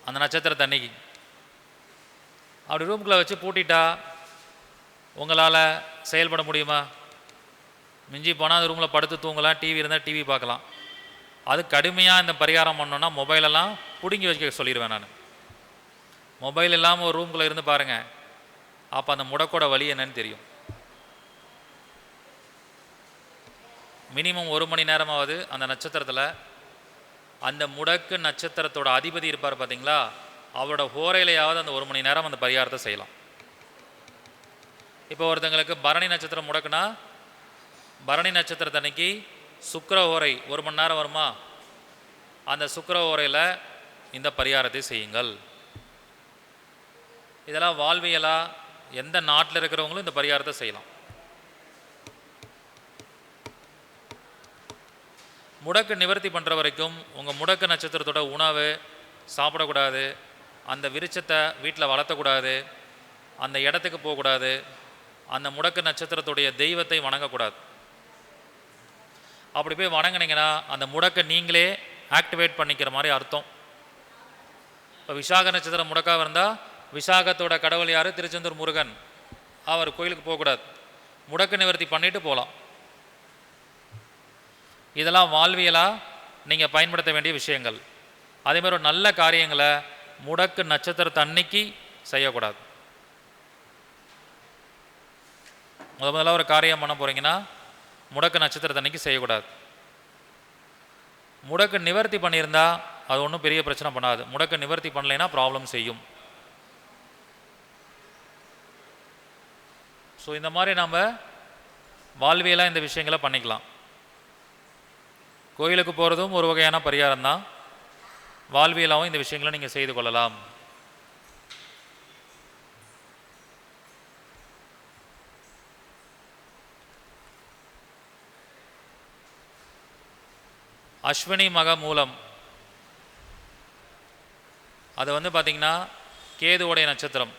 அந்த நட்சத்திரத்தை அன்னைக்கு. அப்படி ரூம்குள்ளே வச்சு பூட்டிட்டா உங்களால் செயல்பட முடியுமா? மிஞ்சி போனால் அந்த ரூமில் படுத்து தூங்கலாம், டிவி இருந்தால் டிவி பார்க்கலாம். அது கடுமையாக இந்த பரிகாரம் பண்ணோன்னா மொபைலெல்லாம் பிடுங்கி வச்சுக்க சொல்லிடுவேன் நான். மொபைல் இல்லாமல் ஒரு ரூம்குள்ளே இருந்து பாருங்கள், அப்போ அந்த முடக்கோட வலி என்னன்னு தெரியும். மினிமம் 1 மணி நேரமாவது அந்த நட்சத்திரத்தில் அந்த முடக்கு நட்சத்திரத்தோட அதிபதி இருப்பார் பார்த்தீங்களா, அவரோட ஹோரையிலையாவது அந்த 1 மணி நேரம் அந்த பரிகாரத்தை செய்யலாம். இப்போ ஒருத்தங்களுக்கு பரணி நட்சத்திரம் முடக்குனா பரணி நட்சத்திரத்தன்னைக்கு சுக்கிர ஹோரை 1 மணி நேரம் வருமா, அந்த சுக்கிர ஹோரையில் இந்த பரிகாரத்தை செய்யுங்கள். இதெல்லாம் வாழ்வியலாக எந்த நாட்டில் இருக்கிறவங்களும் இந்த பரிகாரத்தை செய்யலாம். முடக்கு நிவர்த்தி பண்ணுற வரைக்கும் உங்கள் முடக்கு நட்சத்திரத்தோட உணவு சாப்பிடக்கூடாது, அந்த விருட்சத்தை வீட்டில் வளர்த்தக்கூடாது, அந்த இடத்துக்கு போகக்கூடாது, அந்த முடக்கு நட்சத்திரத்துடைய தெய்வத்தை வணங்கக்கூடாது. அப்படி போய் வணங்கினீங்கன்னா அந்த முடக்கை நீங்களே ஆக்டிவேட் பண்ணிக்கிற மாதிரி அர்த்தம். இப்போ விசாக நட்சத்திரம் முடக்காக இருந்தால் விசாகத்தோட கடவுள் யார்? திருச்செந்தூர் முருகன். அவர் கோயிலுக்கு போகக்கூடாது, முடக்கு நிவர்த்தி பண்ணிட்டு போகலாம். இதெல்லாம் வாழ்வியலாக நீங்கள் பயன்படுத்த வேண்டிய விஷயங்கள். அதேமாதிரி ஒரு நல்ல காரியங்களை முடக்கு நட்சத்திரத்தை அன்னைக்கு செய்யக்கூடாது. முதல்ல ஒரு காரியம் பண்ண போகிறீங்கன்னா முடக்கு நட்சத்திரத்தை அன்னைக்கு செய்யக்கூடாது. முடக்கு நிவர்த்தி பண்ணியிருந்தால் அது ஒன்றும் பெரிய பிரச்சனை பண்ணாது. முடக்கு நிவர்த்தி பண்ணலைன்னா ப்ராப்ளம் செய்யும். ஸோ இந்த மாதிரி நம்ம வாழ்வியலாக இந்த விஷயங்களை பண்ணிக்கலாம். கோயிலுக்கு போகிறதும் ஒரு வகையான பரிகாரம் தான். வாழ்வியலாகவும் இந்த விஷயங்களை நீங்கள் செய்து கொள்ளலாம். அஸ்வினி மக மூலம், அது வந்து பார்த்திங்கன்னா கேதுவோடைய நட்சத்திரம்.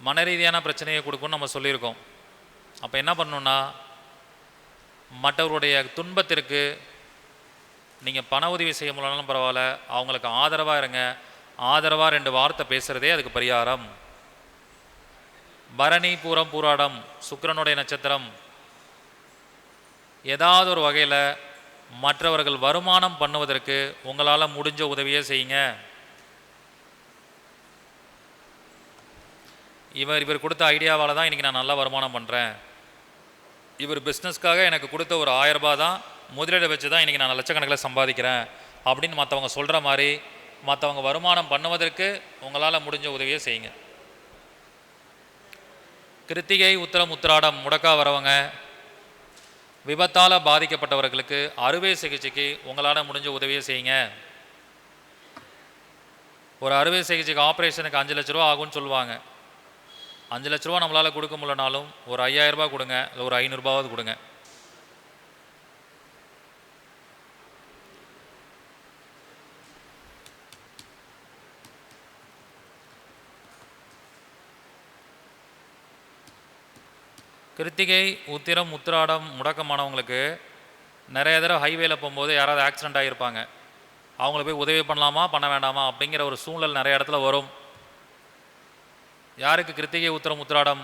மன ரீதியான பிரச்சனையை கொடுக்கும்னு நம்ம சொல்லியிருக்கோம். அப்போ என்ன பண்ணணுன்னா, மற்றவருடைய துன்பத்திற்கு நீங்கள் பண உதவி செய்ய முடியலனாலும் பரவாயில்ல, அவங்களுக்கு ஆதரவாக இருங்க. ஆதரவாக 2 வார்த்தை பேசுகிறதே அதுக்கு பரிகாரம். பரணி பூரம் பூராடம் சுக்கிரனுடைய நட்சத்திரம். ஏதாவது ஒரு வகையில் மற்றவர்கள் வருமானம் பண்ணுவதற்கு உங்களால் முடிஞ்ச உதவியே செய்யுங்க. இவர் கொடுத்த ஐடியாவால் தான் இன்றைக்கி நான் நல்லா வருமானம் பண்ணுறேன். இவர் பிஸ்னஸ்க்காக எனக்கு கொடுத்த ஒரு 1000 ரூபாய் தான் முதலீடு வச்சு தான் இன்றைக்கி நான் லட்சக்கணக்கில் சம்பாதிக்கிறேன் அப்படின்னு மற்றவங்க சொல்கிற மாதிரி மற்றவங்க வருமானம் பண்ணுவதற்கு உங்களால் முடிஞ்ச உதவியை செய்யுங்க. கிருத்திகை உத்திரம் உத்திராடம் முடக்கா வரவங்க, விபத்தால் பாதிக்கப்பட்டவர்களுக்கு அறுவை சிகிச்சைக்கு உங்களால் முடிஞ்ச உதவியை செய்யுங்க. ஒரு அறுவை சிகிச்சைக்கு ஆப்ரேஷனுக்கு 5 லட்ச ரூபா ஆகும்னு சொல்லுவாங்க. 5 லட்ச ரூபா நம்மளால் கொடுக்க முடியலனாலும் ஒரு 5000 ரூபாய் கொடுங்க, இல்லை ஒரு 500 ரூபாவது கொடுங்க. கிருத்திகை உத்திரம் உத்திராடம் முடக்கமானவங்களுக்கு நிறைய தடவை ஹைவேல போகும்போது யாராவது ஆக்சிடெண்ட் ஆகியிருப்பாங்க. அவங்கள போய் உதவி பண்ணலாமா பண்ண வேண்டாமா அப்படிங்கிற ஒரு சூழ்நிலை நிறைய இடத்துல வரும். யாருக்கு கிருத்திகை உத்திரம் உத்திராடம்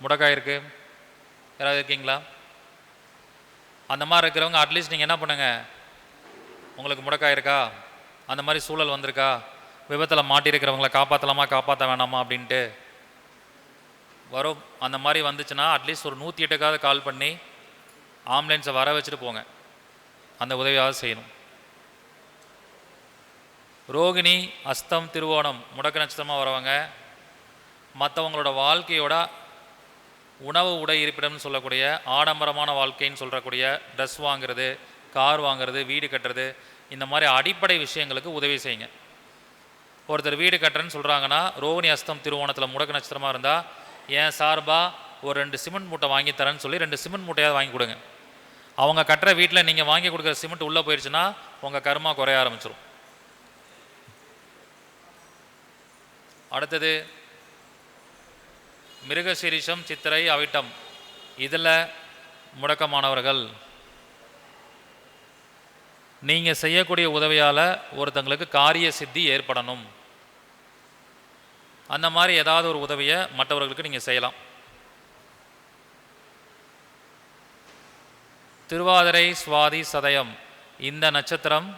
முடக்காயிருக்கு? யாராவது இருக்கீங்களா? அந்த மாதிரி இருக்கிறவங்க அட்லீஸ்ட் நீங்கள் என்ன பண்ணுங்கள், உங்களுக்கு முடக்காயிருக்கா, அந்த மாதிரி சூழல் வந்திருக்கா, விபத்தில் மாட்டியிருக்கிறவங்களை காப்பாற்றலாமா காப்பாற்ற வேணாமா அப்படின்ட்டு வரும். அந்த மாதிரி வந்துச்சுன்னா அட்லீஸ்ட் ஒரு 108க்காவது கால் பண்ணி ஆம்புலன்ஸை வர வச்சுட்டு போங்க. அந்த உதவியாவது செய்யணும். ரோகிணி அஸ்தம் திருவோணம் முடக்க நட்சத்திரமாக வரவங்க, மற்றவங்களோட வாழ்க்கையோட உணவு உடை இருப்பிடம்னு சொல்லக்கூடிய ஆடம்பரமான வாழ்க்கைன்னு சொல்லக்கூடிய ட்ரெஸ் வாங்குறது, கார் வாங்குறது, வீடு கட்டுறது, இந்த மாதிரி அடிப்படை விஷயங்களுக்கு உதவி செய்யுங்க. ஒருத்தர் வீடு கட்டுறேன்னு சொல்கிறாங்கன்னா ரோகிணி அஸ்தம் திருவோணத்தில் முடக்க நட்சத்திரமாக இருந்தால் ஏன் சார்பாக ஒரு 2 சிமெண்ட் மூட்டை வாங்கி தரேன்னு சொல்லி 2 சிமெண்ட் மூட்டையாவது வாங்கி கொடுங்க. அவங்க கட்டுற வீட்டில் நீங்கள் வாங்கி கொடுக்குற சிமெண்ட் உள்ளே போயிடுச்சுன்னா உங்கள் கர்மா குறைய ஆரம்பிச்சிடும். அடுத்தது மிருகசீரிஷம் சித்திரை அவிட்டம், இதில் முடக்கமானவர்கள், நீங்கள் செய்யக்கூடிய உதவியால் ஒருத்தங்களுக்கு காரிய சித்தி ஏற்படணும். அந்த மாதிரி ஏதாவது ஒரு உதவியை மற்றவர்களுக்கு நீங்கள் செய்யலாம். திருவாதிரை சுவாதி சதயம், இந்த நட்சத்திரம்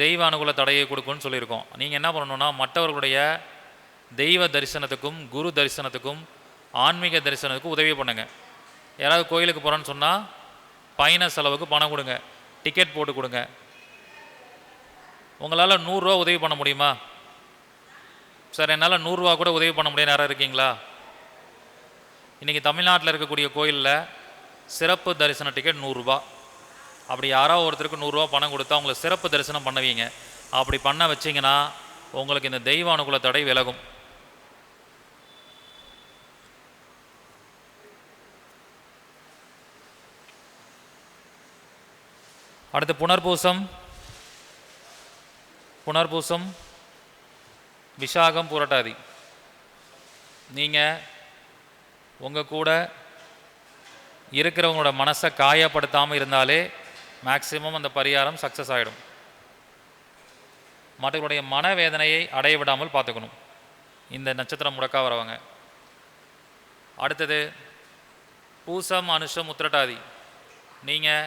தெய்வ அனுகூல தடையை கொடுக்கும்னு சொல்லியிருக்கோம். நீங்கள் என்ன பண்ணணுன்னா, மற்றவர்களுடைய தெய்வ தரிசனத்துக்கும் குரு தரிசனத்துக்கும் ஆன்மீக தரிசனத்துக்கும் உதவி பண்ணுங்கள். யாராவது கோயிலுக்கு போகிறோன்னு சொன்னால் பயண செலவுக்கு பணம் கொடுங்க, டிக்கெட் போட்டு கொடுங்க. உங்களால் 100 ரூபா உதவி பண்ண முடியுமா? சார் என்னால் 100 ரூபா கூட உதவி பண்ண முடியாது, யாராவது இருக்கீங்களா? இன்றைக்கி தமிழ்நாட்டில் இருக்கக்கூடிய கோயிலில் சிறப்பு தரிசன டிக்கெட் 100 ரூபா. அப்படி யாராவது ஒருத்தருக்கு 100 ரூபா பணம் கொடுத்தா அவங்களை சிறப்பு தரிசனம் பண்ணுவீங்க. அப்படி பண்ண வச்சிங்கன்னா உங்களுக்கு இந்த தெய்வ அனுகூல தடை விலகும். அடுத்து புனர்பூசம், விசாகம், புரட்டாதி. நீங்கள் உங்கள் கூட இருக்கிறவங்களோட மனசை காயப்படுத்தாமல் இருந்தாலே மேக்சிமம் அந்த பரிகாரம் சக்ஸஸ் ஆகிடும். மற்றவர்களுடைய மனவேதனையை அடைய விடாமல் பார்த்துக்கணும் இந்த நட்சத்திரம் முடக்கா வரவங்க. அடுத்தது பூசம், அனுஷம், உத்திரட்டாதி. நீங்கள்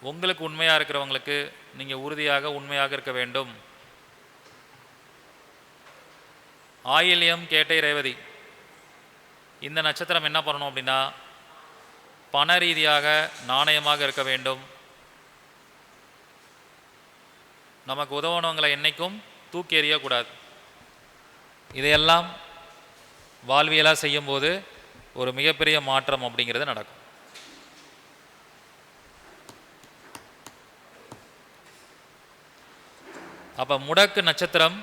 உங்களுக்கு உண்மையாக இருக்கிறவங்களுக்கு நீங்கள் உறுதியாக உண்மையாக இருக்க வேண்டும். ஆயில்யம், கேட்டை, ரேவதி. இந்த நட்சத்திரம் என்ன பண்ணணும் அப்படின்னா, பண ரீதியாக நாணயமாக இருக்க வேண்டும். நமக்கு உதவணவங்களை என்றைக்கும் தூக்கி எறியக்கூடாது. இதையெல்லாம் வாழ்வியலாக செய்யும்போது ஒரு மிகப்பெரிய மாற்றம் அப்படிங்கிறது நடக்கும். அப்போ முடக்கு நட்சத்திரம்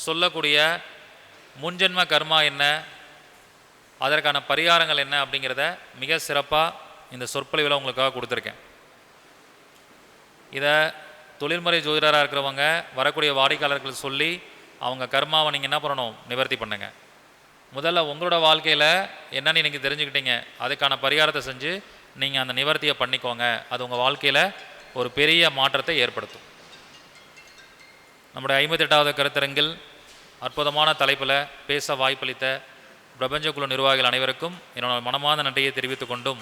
சொல்லக்கூடிய முன்ஜென்ம கர்மா என்ன, அதற்கான பரிகாரங்கள் என்ன அப்படிங்கிறத மிக சிறப்பாக இந்த சொற்பொழிவில் உங்களுக்காக கொடுத்துருக்கேன். இதை தொழில்முறை ஜோதிடராக இருக்கிறவங்க வரக்கூடிய வாடிக்கையாளர்கள் சொல்லி அவங்க கர்மாவை நீங்கள் என்ன பண்ணணும், நிவர்த்தி பண்ணுங்க. முதல்ல உங்களோட வாழ்க்கையில் என்னன்னு நீங்கள் தெரிஞ்சுக்கிட்டீங்க, அதுக்கான பரிகாரத்தை செஞ்சு நீங்கள் அந்த நிவர்த்தியை பண்ணிக்கோங்க. அது உங்கள் வாழ்க்கையில் ஒரு பெரிய மாற்றத்தை ஏற்படுத்தும். நம்முடைய 58வது கருத்தரங்கில் அற்புதமான தலைப்பில் பேச வாய்ப்பளித்த பிரபஞ்ச குழு நிர்வாகிகள் அனைவருக்கும் என்னோட மனமார்ந்த நன்றியை தெரிவித்துக் கொண்டும்,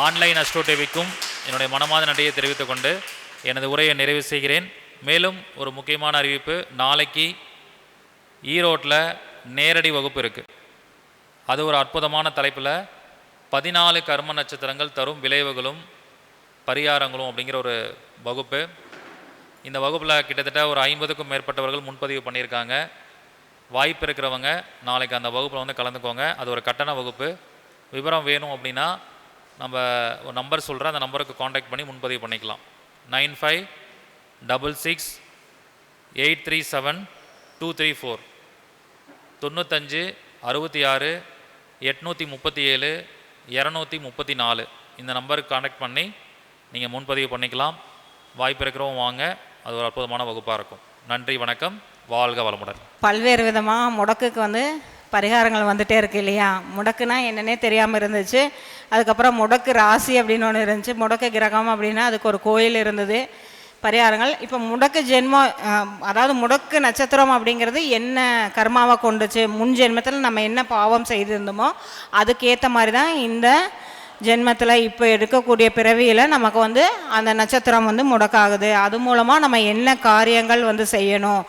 ஆன்லைன் அஸ்ட்ரோ டிவிக்கும் என்னுடைய மனமார்ந்த நன்றியை தெரிவித்துக் கொண்டு எனது உரையை நிறைவு செய்கிறேன். மேலும் ஒரு முக்கியமான அறிவிப்பு, நாளைக்கு ஈரோட்டில் நேரடி வகுப்பு இருக்குது. அது ஒரு அற்புதமான தலைப்பில் 14 கர்ம நட்சத்திரங்கள் தரும் விளைவுகளும் பரிகாரங்களும் அப்படிங்கிற ஒரு வகுப்பு. இந்த வகுப்பில் கிட்டத்தட்ட ஒரு 50க்கும் மேற்பட்டவர்கள் முன்பதிவு பண்ணியிருக்காங்க. வாய்ப்பு இருக்கிறவங்க நாளைக்கு அந்த வகுப்பில் வந்து கலந்துக்கோங்க. அது ஒரு கட்டண வகுப்பு. விவரம் வேணும் அப்படின்னா நம்ம ஒரு நம்பர் சொல்கிறேன், அந்த நம்பருக்கு காண்டாக்ட் பண்ணி முன்பதிவு பண்ணிக்கலாம். 9566837234 95 66 837 234 இந்த நம்பருக்கு காண்டாக்ட் பண்ணி நீங்கள் முன்பதிவு பண்ணிக்கலாம். வாய்ப்பு இருக்கிறவங்க வாங்க. அது ஒரு அற்புதமான வகுப்பாக இருக்கும். நன்றி, வணக்கம், வாழ்க வளமுடன். பல்வேறு விதமாக முடக்குக்கு வந்து பரிகாரங்கள் வந்துகிட்டே இருக்கு இல்லையா. முடக்குனா என்னன்னே தெரியாமல் இருந்துச்சு. அதுக்கப்புறம் முடக்கு ராசி அப்படின்னு ஒன்று இருந்துச்சு, முடக்கு கிரகம் அப்படின்னா அதுக்கு ஒரு கோயில் இருந்தது, பரிகாரங்கள். இப்போ முடக்கு ஜென்மம், அதாவது முடக்கு நட்சத்திரம் அப்படிங்கிறது என்ன கர்மாவை கொண்டுச்சு, முன் ஜென்மத்தில் நம்ம என்ன பாவம் செய்திருந்தோமோ அதுக்கேற்ற மாதிரி தான் இந்த ஜென்மத்தில் இப்போ எடுக்கக்கூடிய பிறவியில் நமக்கு வந்து அந்த நட்சத்திரம் வந்து முடக்காகுது. அது மூலமாக நம்ம என்ன காரியங்கள் வந்து செய்யணும்,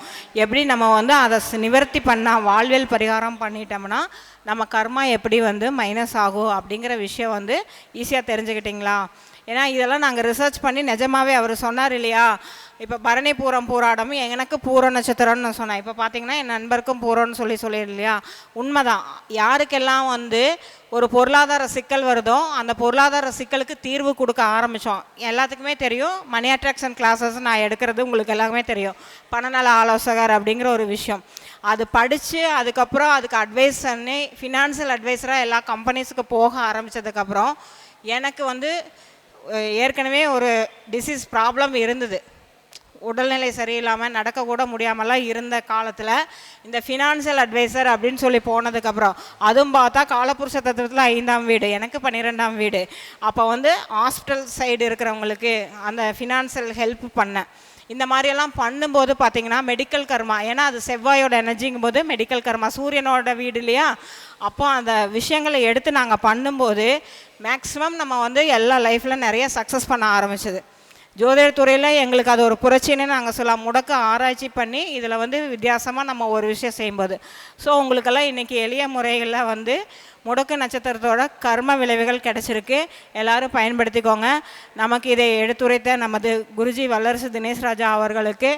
எப்படி நம்ம வந்து அதை நிவர்த்தி பண்ணால் வாழ்வியல் பரிகாரம் பண்ணிட்டோம்னா நம்ம கர்மா எப்படி வந்து மைனஸ் ஆகும் அப்படிங்கிற விஷயம் வந்து ஈஸியாக தெரிஞ்சுக்கிட்டிங்களா. ஏன்னா இதெல்லாம் நாங்கள் ரிசர்ச் பண்ணி நிஜமாகவே அவர் சொன்னார் இல்லையா. இப்போ பரணி பூரம் பூராடமும் எனக்கு பூர நட்சத்திரம்னு சொன்னேன். இப்போ பார்த்தீங்கன்னா என் நண்பருக்கும் பூரம்னு சொல்லி இல்லையா. உண்மைதான். யாருக்கெல்லாம் வந்து ஒரு பொருளாதார சிக்கல் வருதோ அந்த பொருளாதார சிக்கலுக்கு தீர்வு கொடுக்க ஆரம்பித்தோம். எல்லாத்துக்குமே தெரியும், மணி அட்ராக்ஷன் கிளாஸஸ் நான் எடுக்கிறது உங்களுக்கு எல்லாருமே தெரியும். பணநல ஆலோசகர் அப்படிங்கிற ஒரு விஷயம். அது படித்து அதுக்கப்புறம் அதுக்கு அட்வைஸ் பண்ணி ஃபினான்ஷியல் அட்வைஸராக எல்லா கம்பெனிஸுக்கு போக ஆரம்பித்ததுக்கப்புறம் எனக்கு வந்து ஏற்கனவே ஒரு டிசீஸ் ப்ராப்ளம் இருந்தது. உடல்நிலை சரியில்லாமல் நடக்கக்கூட முடியாமலாம் இருந்த காலத்தில் இந்த ஃபினான்ஷியல் அட்வைசர் அப்படின்னு சொல்லி போனதுக்கப்புறம், அதுவும் பார்த்தா காலபுருஷ தத்துவத்தில் 5ஆம் வீடு, எனக்கு 12ஆம் வீடு. அப்போ வந்து ஹாஸ்பிட்டல் சைடு இருக்கிறவங்களுக்கு அந்த ஃபினான்ஷியல் ஹெல்ப் பண்ணேன். இந்த மாதிரியெல்லாம் பண்ணும்போது பார்த்திங்கன்னா மெடிக்கல் கர்மா, ஏன்னா அது செவ்வாயோட எனர்ஜிங்கும் போது மெடிக்கல் கர்மா சூரியனோட வீடு இல்லையா. அப்போ அந்த விஷயங்களை எடுத்து நாங்கள் பண்ணும்போது மேக்ஸிமம் நம்ம வந்து எல்லா லைஃப்பில் நிறைய சக்ஸஸ் பண்ண ஆரம்பிச்சது. ஜோதிடத்துறையில் எங்களுக்கு அது ஒரு புரட்சின்னு நாங்கள் சொல்லலாம். முடக்க ஆராய்ச்சி பண்ணி இதில் வந்து வித்தியாசமாக நம்ம ஒரு விஷயம் செய்யும்போது. ஸோ உங்களுக்கெல்லாம் இன்றைக்கி எளிய முறைகளில் வந்து முடக்கு நட்சத்திரத்தோட கர்ம விளைவுகள் கிடச்சிருக்கு. எல்லோரும் பயன்படுத்திக்கோங்க. நமக்கு இதை எடுத்துரைத்த நமது குருஜி வல்லரசு தினேஷ் ராஜா அவர்களுக்கு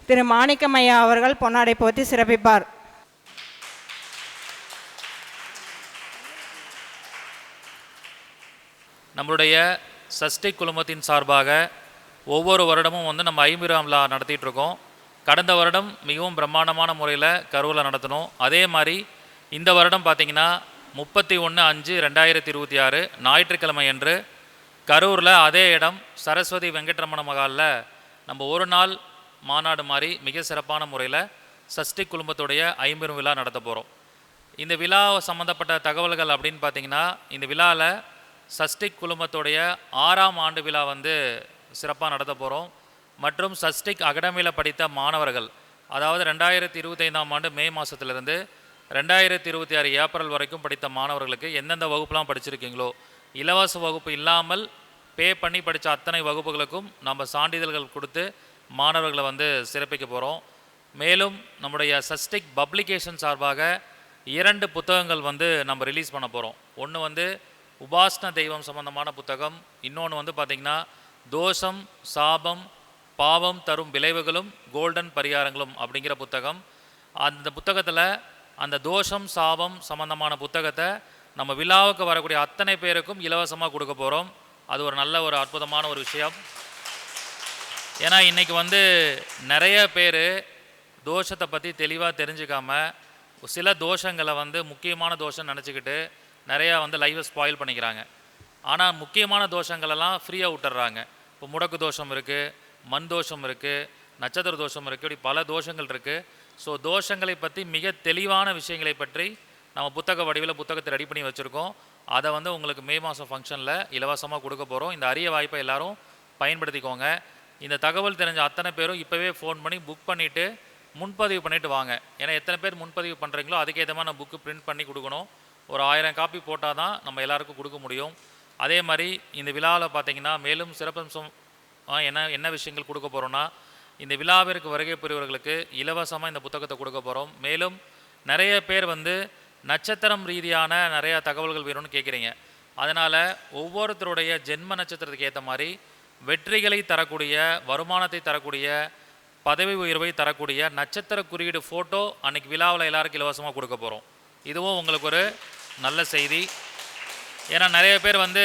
திரு மாணிக்கமையா அவர்கள் பொன்னாடை போற்றி சிறப்பிப்பார். நம்மளுடைய சஷ்டி குழுமத்தின் சார்பாக ஒவ்வொரு வருடமும் வந்து நம்ம 50ஆம் விழா நடத்திட்டுருக்கோம். கடந்த வருடம் மிகவும் பிரம்மாண்டமான முறையில் கரூரில் நடத்தினோம். அதே மாதிரி இந்த வருடம் பார்த்திங்கன்னா 31/5/2026 ஞாயிற்றுக்கிழமை அன்று கரூரில் அதே இடம் சரஸ்வதி வெங்கட்ரமண மகாலில் நம்ம ஒரு நாள் மாநாடு மாதிரி மிக சிறப்பான முறையில் சஷ்டி குழுமத்துடைய 50 விழா நடத்த போகிறோம். இந்த விழா சம்மந்தப்பட்ட தகவல்கள் அப்படின்னு பார்த்திங்கன்னா, இந்த விழாவில் சஷ்டி குழுமத்துடைய 6ஆம் ஆண்டு விழா வந்து சிறப்பாக நடத்த போகிறோம். மற்றும் சஷ்டிக் அகாடமியில் படித்த மாணவர்கள், அதாவது 2025ஆம் ஆண்டு மே மாதத்துலேருந்து 2026 ஏப்ரல் வரைக்கும் படித்த மாணவர்களுக்கு எந்தெந்த வகுப்புலாம் படிச்சிருக்கீங்களோ இலவச வகுப்பு இல்லாமல் பே பண்ணி படித்த அத்தனை வகுப்புகளுக்கும் நம்ம சான்றிதழ்கள் கொடுத்து மாணவர்களை வந்து சிறப்பிக்க போகிறோம். மேலும் நம்முடைய சஷ்டிக் பப்ளிகேஷன் சார்பாக 2 புத்தகங்கள் வந்து நம்ம ரிலீஸ் பண்ண போகிறோம். ஒன்று வந்து உபாசன தெய்வம் சம்பந்தமான புத்தகம், இன்னொன்று வந்து பார்த்திங்கன்னா தோஷம் சாபம் பாவம் தரும் விளைவுகளும் கோல்டன் பரிகாரங்களும் அப்படிங்கிற புத்தகம். அந்த புத்தகத்தில் அந்த தோஷம் சாபம் சம்பந்தமான புத்தகத்தை நம்ம விழாவுக்கு வரக்கூடிய அத்தனை பேருக்கும் இலவசமாக கொடுக்க போகிறோம். அது ஒரு நல்ல ஒரு அற்புதமான ஒரு விஷயம். ஏன்னா இன்றைக்கி வந்து நிறைய பேர் தோஷத்தை பற்றி தெளிவாக தெரிஞ்சுக்காமல் சில தோஷங்களை வந்து முக்கியமான தோஷம் நினச்சிக்கிட்டு நிறையா வந்து லைவை ஸ்பாயில் பண்ணிக்கிறாங்க. ஆனால் முக்கியமான தோஷங்களெல்லாம் ஃப்ரீயாக விட்டுறாங்க. இப்போ முடக்கு தோஷம் இருக்குது, மண் தோஷம் இருக்குது, நட்சத்திர தோஷம் இருக்குது, இப்படி பல தோஷங்கள் இருக்குது. ஸோ தோஷங்களை பற்றி மிக தெளிவான விஷயங்களை பற்றி நம்ம புத்தக வடிவில் புத்தகத்தை ரெடி பண்ணி வச்சுருக்கோம். அதை வந்து உங்களுக்கு மே மாதம் ஃபங்க்ஷனில் இலவசமாக கொடுக்க போகிறோம். இந்த அரிய வாய்ப்பை எல்லோரும் பயன்படுத்திக்கோங்க. இந்த தகவல் தெரிஞ்ச அத்தனை பேரும் இப்போவே ஃபோன் பண்ணி புக் பண்ணிவிட்டு முன்பதிவு பண்ணிவிட்டு வாங்க. ஏன்னா எத்தனை பேர் முன்பதிவு பண்ணுறீங்களோ அதுக்கேற்ற மாதிரி நான் புக்கு பிரிண்ட் பண்ணி கொடுக்கணும். ஒரு 1000 காப்பி போட்டால் தான் நம்ம எல்லாருக்கும் கொடுக்க முடியும். அதே மாதிரி இந்த விழாவில் பார்த்திங்கன்னா மேலும் சிறப்பம்சம் என்ன விஷயங்கள் கொடுக்க போகிறோன்னா, இந்த விழாவிற்கு வருகை புரிவர்களுக்கு இலவசமாக இந்த புத்தகத்தை கொடுக்க போகிறோம். மேலும் நிறைய பேர் வந்து நட்சத்திரம் ரீதியான நிறையா தகவல்கள் வேணும்னு கேட்குறீங்க. அதனால் ஒவ்வொருத்தருடைய ஜென்ம நட்சத்திரத்துக்கு ஏற்ற மாதிரி வெற்றிகளை தரக்கூடிய, வருமானத்தை தரக்கூடிய, பதவி உயர்வை தரக்கூடிய நட்சத்திர குறியீடு ஃபோட்டோ அன்றைக்கி விழாவில் எல்லாருக்கும் இலவசமாக கொடுக்க போகிறோம். இதுவும் உங்களுக்கு ஒரு நல்ல செய்தி. ஏன்னா நிறைய பேர் வந்து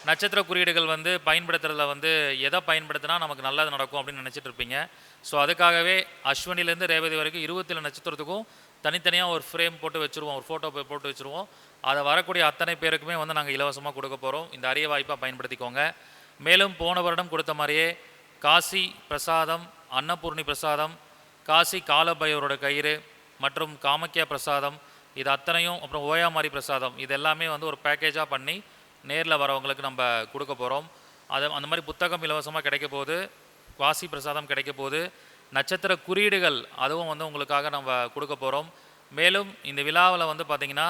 நட்சத்திர குறியீடுகள் வந்து பயன்படுத்துறதுல வந்து எதை பயன்படுத்தினா நமக்கு நல்லது நடக்கும் அப்படின்னு நினச்சிட்டு இருப்பீங்க. ஸோ அதுக்காகவே அஸ்வினிலேருந்து ரேவதி வரைக்கும் 27 நட்சத்திரத்துக்கும் தனித்தனியாக ஒரு ஃப்ரேம் போட்டு வச்சுருவோம், ஒரு ஃபோட்டோ போட்டு வச்சுருவோம். அதை வரக்கூடிய அத்தனை பேருக்குமே வந்து நாங்கள் இலவசமாக கொடுக்க போகிறோம். இந்த அரிய வாய்ப்பாக பயன்படுத்திக்கோங்க. மேலும் போன வருடம் கொடுத்த மாதிரியே காசி பிரசாதம், அன்னபூர்ணி பிரசாதம், காசி காலபைரவரோட கயிறு மற்றும் காமக்கியா பிரசாதம், இது அத்தனையும், அப்புறம் ஓயாமாரி பிரசாதம், இது எல்லாமே வந்து ஒரு பேக்கேஜாக பண்ணி நேரில் வரவங்களுக்கு நம்ம கொடுக்க போகிறோம். அந்த மாதிரி புத்தகம் இலவசமாக கிடைக்க போகுது, காசி பிரசாதம் கிடைக்க போகுது, நட்சத்திர குறியீடுகள் அதுவும் வந்து உங்களுக்காக நம்ம கொடுக்க போகிறோம். மேலும் இந்த விழாவில் வந்து பார்த்திங்கன்னா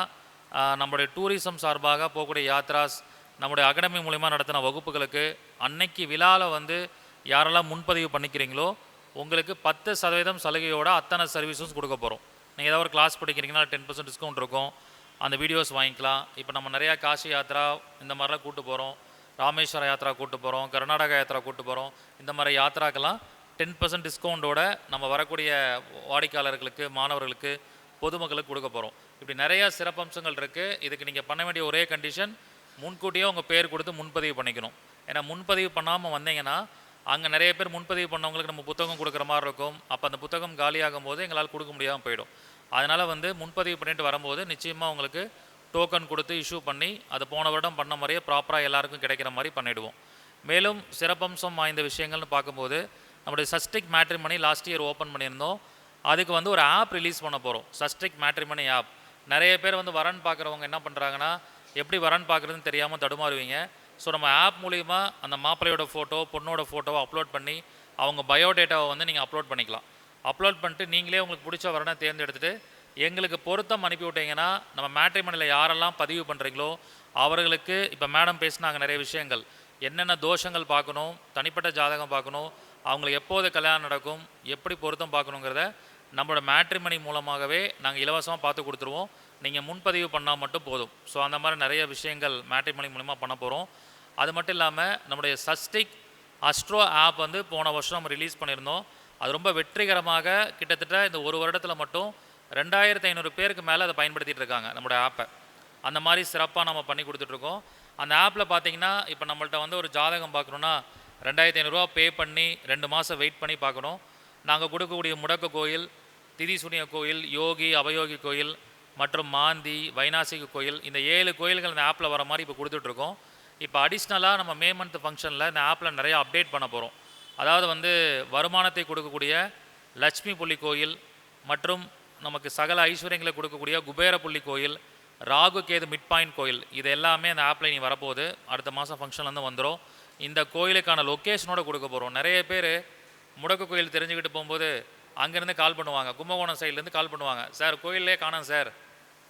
நம்முடைய டூரிசம் சார்பாக போகக்கூடிய யாத்ராஸ், நம்முடைய அகாடமி மூலிமா நடத்தின வகுப்புகளுக்கு அன்னைக்கு விழாவில் வந்து யாரெல்லாம் முன்பதிவு பண்ணிக்கிறீங்களோ உங்களுக்கு 10% சலுகையோட அத்தனை சர்வீஸும் கொடுக்க போகிறோம். நீங்கள் ஏதாவது ஒரு கிளாஸ் படிக்கிறீங்கன்னா 10% டிஸ்கவுண்ட் இருக்கும், அந்த வீடியோஸ் வாங்கிக்கலாம். இப்போ நம்ம நிறையா காசி யாத்ரா இந்த மாதிரிலாம் கூட்டு போகிறோம், ராமேஸ்வர யாத்ரா கூட்டு போகிறோம், கர்நாடகா யாத்ரா கூட்டு போகிறோம். இந்த மாதிரி யாத்ராக்கெல்லாம் 10% டிஸ்கவுண்டோட நம்ம வரக்கூடிய வாடிக்கையாளர்களுக்கு, மாணவர்களுக்கு, பொதுமக்களுக்கு கொடுக்க போகிறோம். இப்படி நிறையா சிறப்பம்சங்கள் இருக்குது. இதுக்கு நீங்கள் பண்ண வேண்டிய ஒரே கண்டிஷன், முன்கூட்டியே உங்கள் பேர் கொடுத்து முன்பதிவு பண்ணிக்கணும். ஏன்னா முன்பதிவு பண்ணாமல் வந்தீங்கன்னா அங்கே நிறைய பேர் முன்பதிவு பண்ணவங்களுக்கு நம்ம புத்தகம் கொடுக்குற மாதிரி இருக்கும். அப்போ அந்த புத்தகம் காலியாகும் போது எங்களால் கொடுக்க முடியாமல் போயிடும். அதனால் வந்து முன்பதிவு பண்ணிட்டு வரும்போது நிச்சயமாக உங்களுக்கு டோக்கன் கொடுத்து இஷ்யூ பண்ணி அது போன வருடம் பண்ண மாதிரியே ப்ராப்பராக எல்லாருக்கும் கிடைக்கிற மாதிரி பண்ணிவிடுவோம். மேலும் சிறப்பம்சம் வாய்ந்த விஷயங்கள்னு பார்க்கும்போது நம்முடைய சஸ்டிக் மேட்ரிமனி லாஸ்ட் இயர் ஓப்பன் பண்ணியிருந்தோம். அதுக்கு வந்து ஒரு ஆப் ரிலீஸ் பண்ண போகிறோம், சஸ்டிக் மேட்ரிமனி ஆப். நிறைய பேர் வந்து வரன் பார்க்குறவங்க என்ன பண்ணுறாங்கன்னா எப்படி வரன் பார்க்குறதுன்னு தெரியாமல் தடுமாறுவீங்க. ஸோ நம்ம ஆப் மூலிமா அந்த மாப்பிள்ளையோட ஃபோட்டோ, பொண்ணோட ஃபோட்டோவை அப்லோட் பண்ணி அவங்க பயோடேட்டாவை வந்து நீங்கள் அப்லோட் பண்ணிக்கலாம். அப்லோட் பண்ணிட்டு நீங்களே உங்களுக்கு பிடிச்ச வரனை தேர்ந்தெடுத்துட்டு எங்களுக்கு பொருத்தம் அனுப்பி விட்டீங்கன்னா நம்ம மேட்ரிமனியில் யாரெல்லாம் பதிவு பண்ணுறீங்களோ அவர்களுக்கு, இப்போ மேடம் பேசினாங்க நிறைய விஷயங்கள், என்னென்ன தோஷங்கள் பார்க்கணும், தனிப்பட்ட ஜாதகம் பார்க்கணும், அவங்களுக்கு எப்போது கல்யாணம் நடக்கும், எப்படி பொருத்தம் பார்க்கணுங்கிறத நம்மளோட மேட்ரிமனி மூலமாகவே நாங்கள் இலவசமாக பார்த்து கொடுத்துருவோம். நீங்கள் முன்பதிவு பண்ணால் மட்டும் போதும். ஸோ அந்த மாதிரி நிறைய விஷயங்கள் மேட்ரிமனி மூலிமா பண்ண போகிறோம். அது மட்டும் இல்லாமல் நம்முடைய சஸ்டிக் அஸ்ட்ரோ ஆப் வந்து போன வருஷம் நம்ம ரிலீஸ் பண்ணியிருந்தோம். அது ரொம்ப வெற்றிகரமாக கிட்டத்தட்ட இந்த ஒரு வருடத்தில் மட்டும் 2500 பேருக்கு மேலே அதை பயன்படுத்திகிட்டு இருக்காங்க நம்மளோட ஆப்பை. அந்த மாதிரி சிறப்பாக நம்ம பண்ணி கொடுத்துட்ருக்கோம். அந்த ஆப்பில் பார்த்தீங்கன்னா இப்போ நம்மள்ட்ட வந்து ஒரு ஜாதகம் பார்க்கணுன்னா 2500 ரூபா பே பண்ணி 2 மாதம் வெயிட் பண்ணி பார்க்கணும். நாங்கள் கொடுக்கக்கூடிய முடக்கு கோயில், திதி சூனிய கோயில், யோகி அபயோகி கோயில் மற்றும் மாந்தி வைநாசிக கோயில், இந்த 7 கோயில்கள் இந்த ஆப்பில் வர மாதிரி இப்போ கொடுத்துட்ருக்கோம். இப்போ அடிஷ்னலாக நம்ம மே மந்த் ஃபங்க்ஷனில் இந்த ஆப்பில் நிறையா அப்டேட் பண்ண போகிறோம். அதாவது வந்து வருமானத்தை கொடுக்கக்கூடிய லட்சுமி புள்ளி கோயில் மற்றும் நமக்கு சகல ஐஸ்வர்யங்களை கொடுக்கக்கூடிய குபேர புள்ளி கோயில், ராகு கேது மிட் பாயிண்ட் கோயில், இது எல்லாமே அந்த ஆப்பில் நீ வரப்போகுது. அடுத்த மாதம் ஃபங்க்ஷன்லேருந்து வந்துடும். இந்த கோயிலுக்கான லொக்கேஷனோடு கொடுக்க போகிறோம். நிறைய பேர் முடக்கு கோயில் தெரிஞ்சுக்கிட்டு போகும்போது அங்கேருந்து கால் பண்ணுவாங்க, கும்பகோணம் சைட்லேருந்து கால் பண்ணுவாங்க, சார் கோயிலே காணோம் சார்,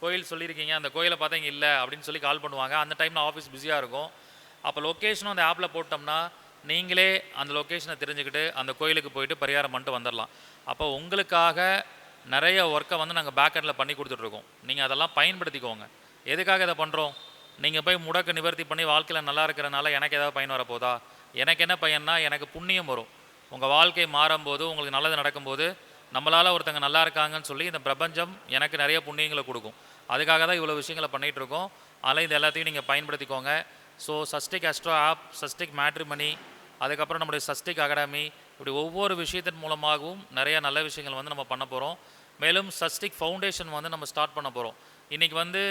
கோயில் சொல்லியிருக்கீங்க, அந்த கோயிலை பார்த்தா இங்கே இல்லை அப்படின்னு சொல்லி கால் பண்ணுவாங்க. அந்த டைமில் ஆஃபீஸ் பிஸியாக இருக்கும். அப்போ லொக்கேஷனும் அந்த ஆப்பில் போட்டோம்னா நீங்களே அந்த லொக்கேஷனை தெரிஞ்சுக்கிட்டு அந்த கோயிலுக்கு போயிட்டு பரிகாரம் பண்ணிட்டு வந்துடலாம். அப்போ உங்களுக்காக நிறைய ஒர்க்கை வந்து நாங்கள் பேக்கெண்டில் பண்ணி கொடுத்துட்ருக்கோம். நீங்கள் அதெல்லாம் பயன்படுத்திக்கோங்க. எதுக்காக இதை பண்ணுறோம்? நீங்கள் போய் முடக்க நிவர்த்தி பண்ணி வாழ்க்கையில் நல்லா இருக்கிறனால எனக்கு ஏதாவது பயன் வரப்போதா? எனக்கு என்ன பயன்னா, எனக்கு புண்ணியம் வரும். உங்கள் வாழ்க்கை மாறும்போது, உங்களுக்கு நல்லது நடக்கும்போது, நம்மளால் ஒருத்தங்க நல்லா இருக்காங்கன்னு சொல்லி இந்த பிரபஞ்சம் எனக்கு நிறைய புண்ணியங்களை கொடுக்கும். அதுக்காக தான் இவ்வளோ விஷயங்களை பண்ணிகிட்ருக்கோம். அதனால் இது எல்லாத்தையும் நீங்கள் பயன்படுத்திக்கோங்க. ஸோ சஸ்டிக் அஸ்ட்ரோ ஆப், சஸ்டிக் மேட்ரிமனி, அதுக்கப்புறம் நம்முடைய சஸ்டிக் அகாடமி, இப்படி ஒவ்வொரு விஷயத்தின் மூலமாகவும் நிறைய நல்ல விஷயங்கள் வந்து நம்ம பண்ண போகிறோம். மேலும் சஸ்டிக் ஃபவுண்டேஷன் வந்து நம்ம ஸ்டார்ட் பண்ண போகிறோம். இன்றைக்கி வந்து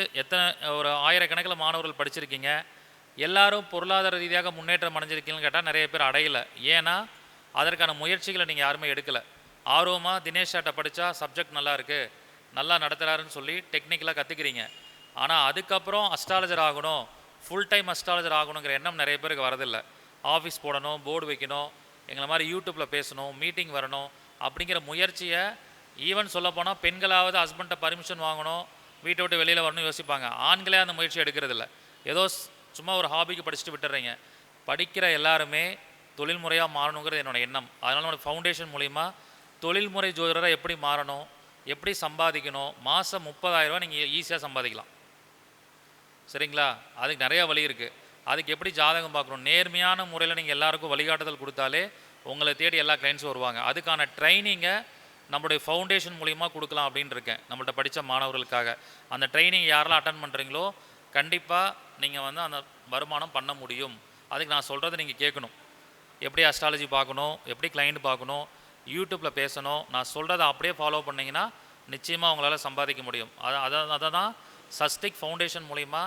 ஒரு 1000 கணக்கில் மாணவர்கள் படிச்சிருக்கீங்க. எல்லாரும் பொருளாதார ரீதியாக முன்னேற்றம் அடைஞ்சிருக்கீங்கன்னு கேட்டால் நிறைய பேர் அடையலை. ஏன்னா அதற்கான முயற்சிகளை நீங்கள் யாருமே எடுக்கலை. ஆர்வமாக தினேஷ் சார்ட்ட படித்தா சப்ஜெக்ட் நல்லா இருக்குது, நல்லா நடத்துகிறாருன்னு சொல்லி டெக்னிக்கலாக கற்றுக்கிறீங்க. ஆனால் அதுக்கப்புறம் அஸ்ட்ராலஜர் ஆகணும், ஃபுல் டைம் அஸ்ட்ராலஜர் ஆகணுங்கிற எண்ணம் நிறைய பேருக்கு வரதில்லை. ஆஃபீஸ் போடணும், போர்டு வைக்கணும், எங்களை மாதிரி யூடியூப்பில் பேசணும், மீட்டிங் வரணும் அப்படிங்கிற முயற்சியை ஈவன் சொல்லப்போனால் பெண்களாவது ஹஸ்பண்ட்டை பர்மிஷன் வாங்கணும், வீட்டை விட்டு வெளியில் வரணும் யோசிப்பாங்க. ஆண்களே அந்த முயற்சி எடுக்கிறதில்ல. ஏதோ சும்மா ஒரு ஹாபிக்கு படிச்சுட்டு விட்டுறீங்க. படிக்கிற எல்லாருமே தொழில்முறையாக மாறணுங்கிறது என்னோடய எண்ணம். அதனால் நம்மளோட ஃபவுண்டேஷன் மூலிமா தொழில்முறை ஜோதிடராக எப்படி மாறணும், எப்படி சம்பாதிக்கணும், மாதம் 30,000 ரூபா நீங்கள் ஈஸியாக சம்பாதிக்கலாம். சரிங்களா? அதுக்கு நிறையா வழி இருக்குது. அதுக்கு எப்படி ஜாதகம் பார்க்கணும், நேர்மையான முறையில் நீங்கள் எல்லாருக்கும் வழிகாட்டுதல் கொடுத்தாலே உங்களை தேடி எல்லா கிளைண்ட்ஸும் வருவாங்க. அதுக்கான ட்ரைனிங்கை நம்மளுடைய ஃபவுண்டேஷன் மூலிமா கொடுக்கலாம் அப்படின்னு இருக்கேன் நம்மள்ட்ட படித்த மாணவர்களுக்காக. அந்த ட்ரைனிங் யாரெல்லாம் அட்டன் பண்ணுறீங்களோ கண்டிப்பாக நீங்கள் வந்து அந்த வருமானம் பண்ண முடியும். அதுக்கு நான் சொல்கிறத நீங்கள் கேட்கணும். எப்படி அஸ்ட்ராலஜி பார்க்கணும், எப்படி கிளைண்ட் பார்க்கணும், யூடியூப்பில் பேசணும், நான் சொல்கிறத அப்படியே ஃபாலோ பண்ணிங்கன்னா நிச்சயமாக உங்களால் சம்பாதிக்க முடியும். அதை தான் சஸ்டிக் ஃபவுண்டேஷன் மூலிமா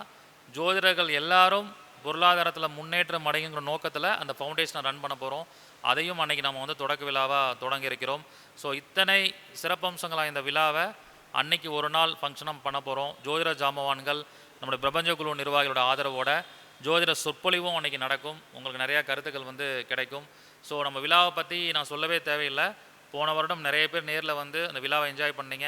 ஜோதிடர்கள் எல்லாரும் பொருளாதாரத்தில் முன்னேற்றம் அடையுங்கிற நோக்கத்தில் அந்த ஃபவுண்டேஷனை ரன் பண்ண போகிறோம். அதையும் அன்றைக்கி நம்ம வந்து தொடக்க விழாவாக தொடங்கி இருக்கிறோம். ஸோ இத்தனை சிறப்பம்சங்களாக இந்த விழாவை அன்னைக்கு ஒரு நாள் ஃபங்க்ஷனாக பண்ண போகிறோம். ஜோதிட ஜாமவான்கள் நம்முடைய பிரபஞ்ச குழு நிர்வாகிகளோட ஆதரவோட ஜோதிட சொற்பொழிவும் அன்றைக்கி நடக்கும். உங்களுக்கு நிறையா கருத்துக்கள் வந்து கிடைக்கும். ஸோ நம்ம விழாவை பற்றி நான் சொல்லவே தேவையில்லை. போன வருடம் நிறைய பேர் நேரில் வந்து அந்த விழாவை என்ஜாய் பண்ணீங்க,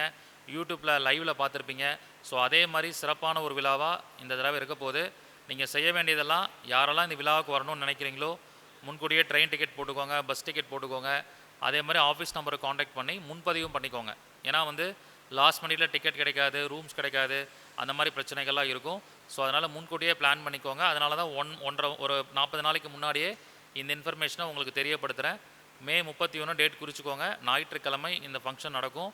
யூடியூப்பில் லைவில் பார்த்துருப்பீங்க. ஸோ அதே மாதிரி சிறப்பான ஒரு விழாவாக இந்த தடவை இருக்க போது. நீங்கள் செய்ய வேண்டியதெல்லாம், யாரெல்லாம் இந்த விழாவுக்கு வரணும்னு நினைக்கிறீங்களோ முன்கூடியே ட்ரெயின் டிக்கெட் போட்டுக்கோங்க, பஸ் டிக்கெட் போட்டுக்கோங்க. அதே மாதிரி ஆஃபீஸ் நம்பரை காண்டாக்ட் பண்ணி முன்பதிவும் பண்ணிக்கோங்க. ஏன்னா வந்து லாஸ்ட் மினிட்ல டிக்கெட் கிடைக்காது, ரூம்ஸ் கிடைக்காது, அந்த மாதிரி பிரச்சனைகள்லாம் இருக்கும். ஸோ அதனால் முன்கூட்டியே பிளான் பண்ணிக்கோங்க. அதனால தான் ஒரு 40 நாளைக்கு முன்னாடியே இந்த இன்ஃபர்மேஷனை உங்களுக்கு தெரியப்படுத்துகிறேன். மே 31 டேட் குறிச்சிக்கோங்க. ஞாயிற்றுக்கிழமை இந்த ஃபங்க்ஷன் நடக்கும்.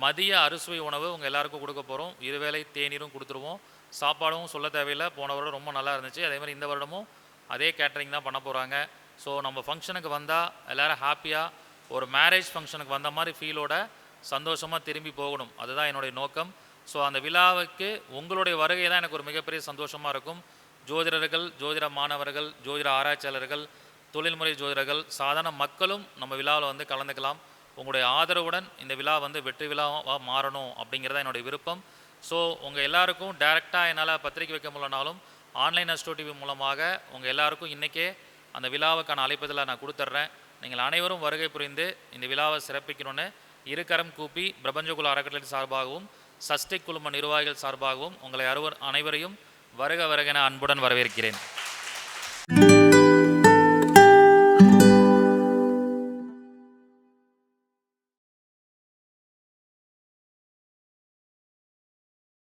மதிய அறுசுவை உணவு உங்கள் எல்லாருக்கும் கொடுக்க போகிறோம். இருவேளை தேநீரும் கொடுத்துருவோம். சாப்பாடும் சொல்ல தேவையில்லை, போன வருடம் ரொம்ப நல்லா இருந்துச்சு. அதே மாதிரி இந்த வருடமும் அதே கேட்டரிங் தான் பண்ண போகிறாங்க. ஸோ நம்ம ஃபங்க்ஷனுக்கு வந்தால் எல்லோரும் ஹாப்பியாக ஒரு மேரேஜ் ஃபங்க்ஷனுக்கு வந்த மாதிரி ஃபீலோட சந்தோஷமாக திரும்பி போகணும். அதுதான் என்னுடைய நோக்கம். ஸோ அந்த விழாவுக்கு உங்களுடைய வருகை தான் எனக்கு ஒரு மிகப்பெரிய சந்தோஷமாக இருக்கும். ஜோதிடர்கள், ஜோதிட மாணவர்கள், ஜோதிட ஆராய்ச்சியாளர்கள், தொழில்முறை ஜோதிடர்கள், சாதாரண மக்களும் நம்ம விழாவில் வந்து கலந்துக்கலாம். உங்களுடைய ஆதரவுடன் இந்த விழா வந்து வெற்றி விழாவாக மாறணும் அப்படிங்கிறத என்னுடைய விருப்பம். ஸோ உங்கள் எல்லாருக்கும் டைரெக்டாக என்னால் பத்திரிக்கை வைக்க முடியலனாலும் ஆன்லைன் அஸ்ட்ரோ டிவி மூலமாக உங்கள் எல்லாருக்கும் இன்றைக்கே அந்த விழாவுக்கான அழைப்பதில் நான் கொடுத்துட்றேன். நீங்கள் அனைவரும் வருகை புரிந்து இந்த விழாவை சிறப்பிக்கணும்னு இருகரம் கூப்பி பிரபஞ்சகுல அறக்கட்டளை சார்பாகவும் சஷ்டிக் குழும நிர்வாகிகள் சார்பாகவும் உங்களை அனைவரையும் வருக வருகென அன்புடன் வரவேற்கிறேன்.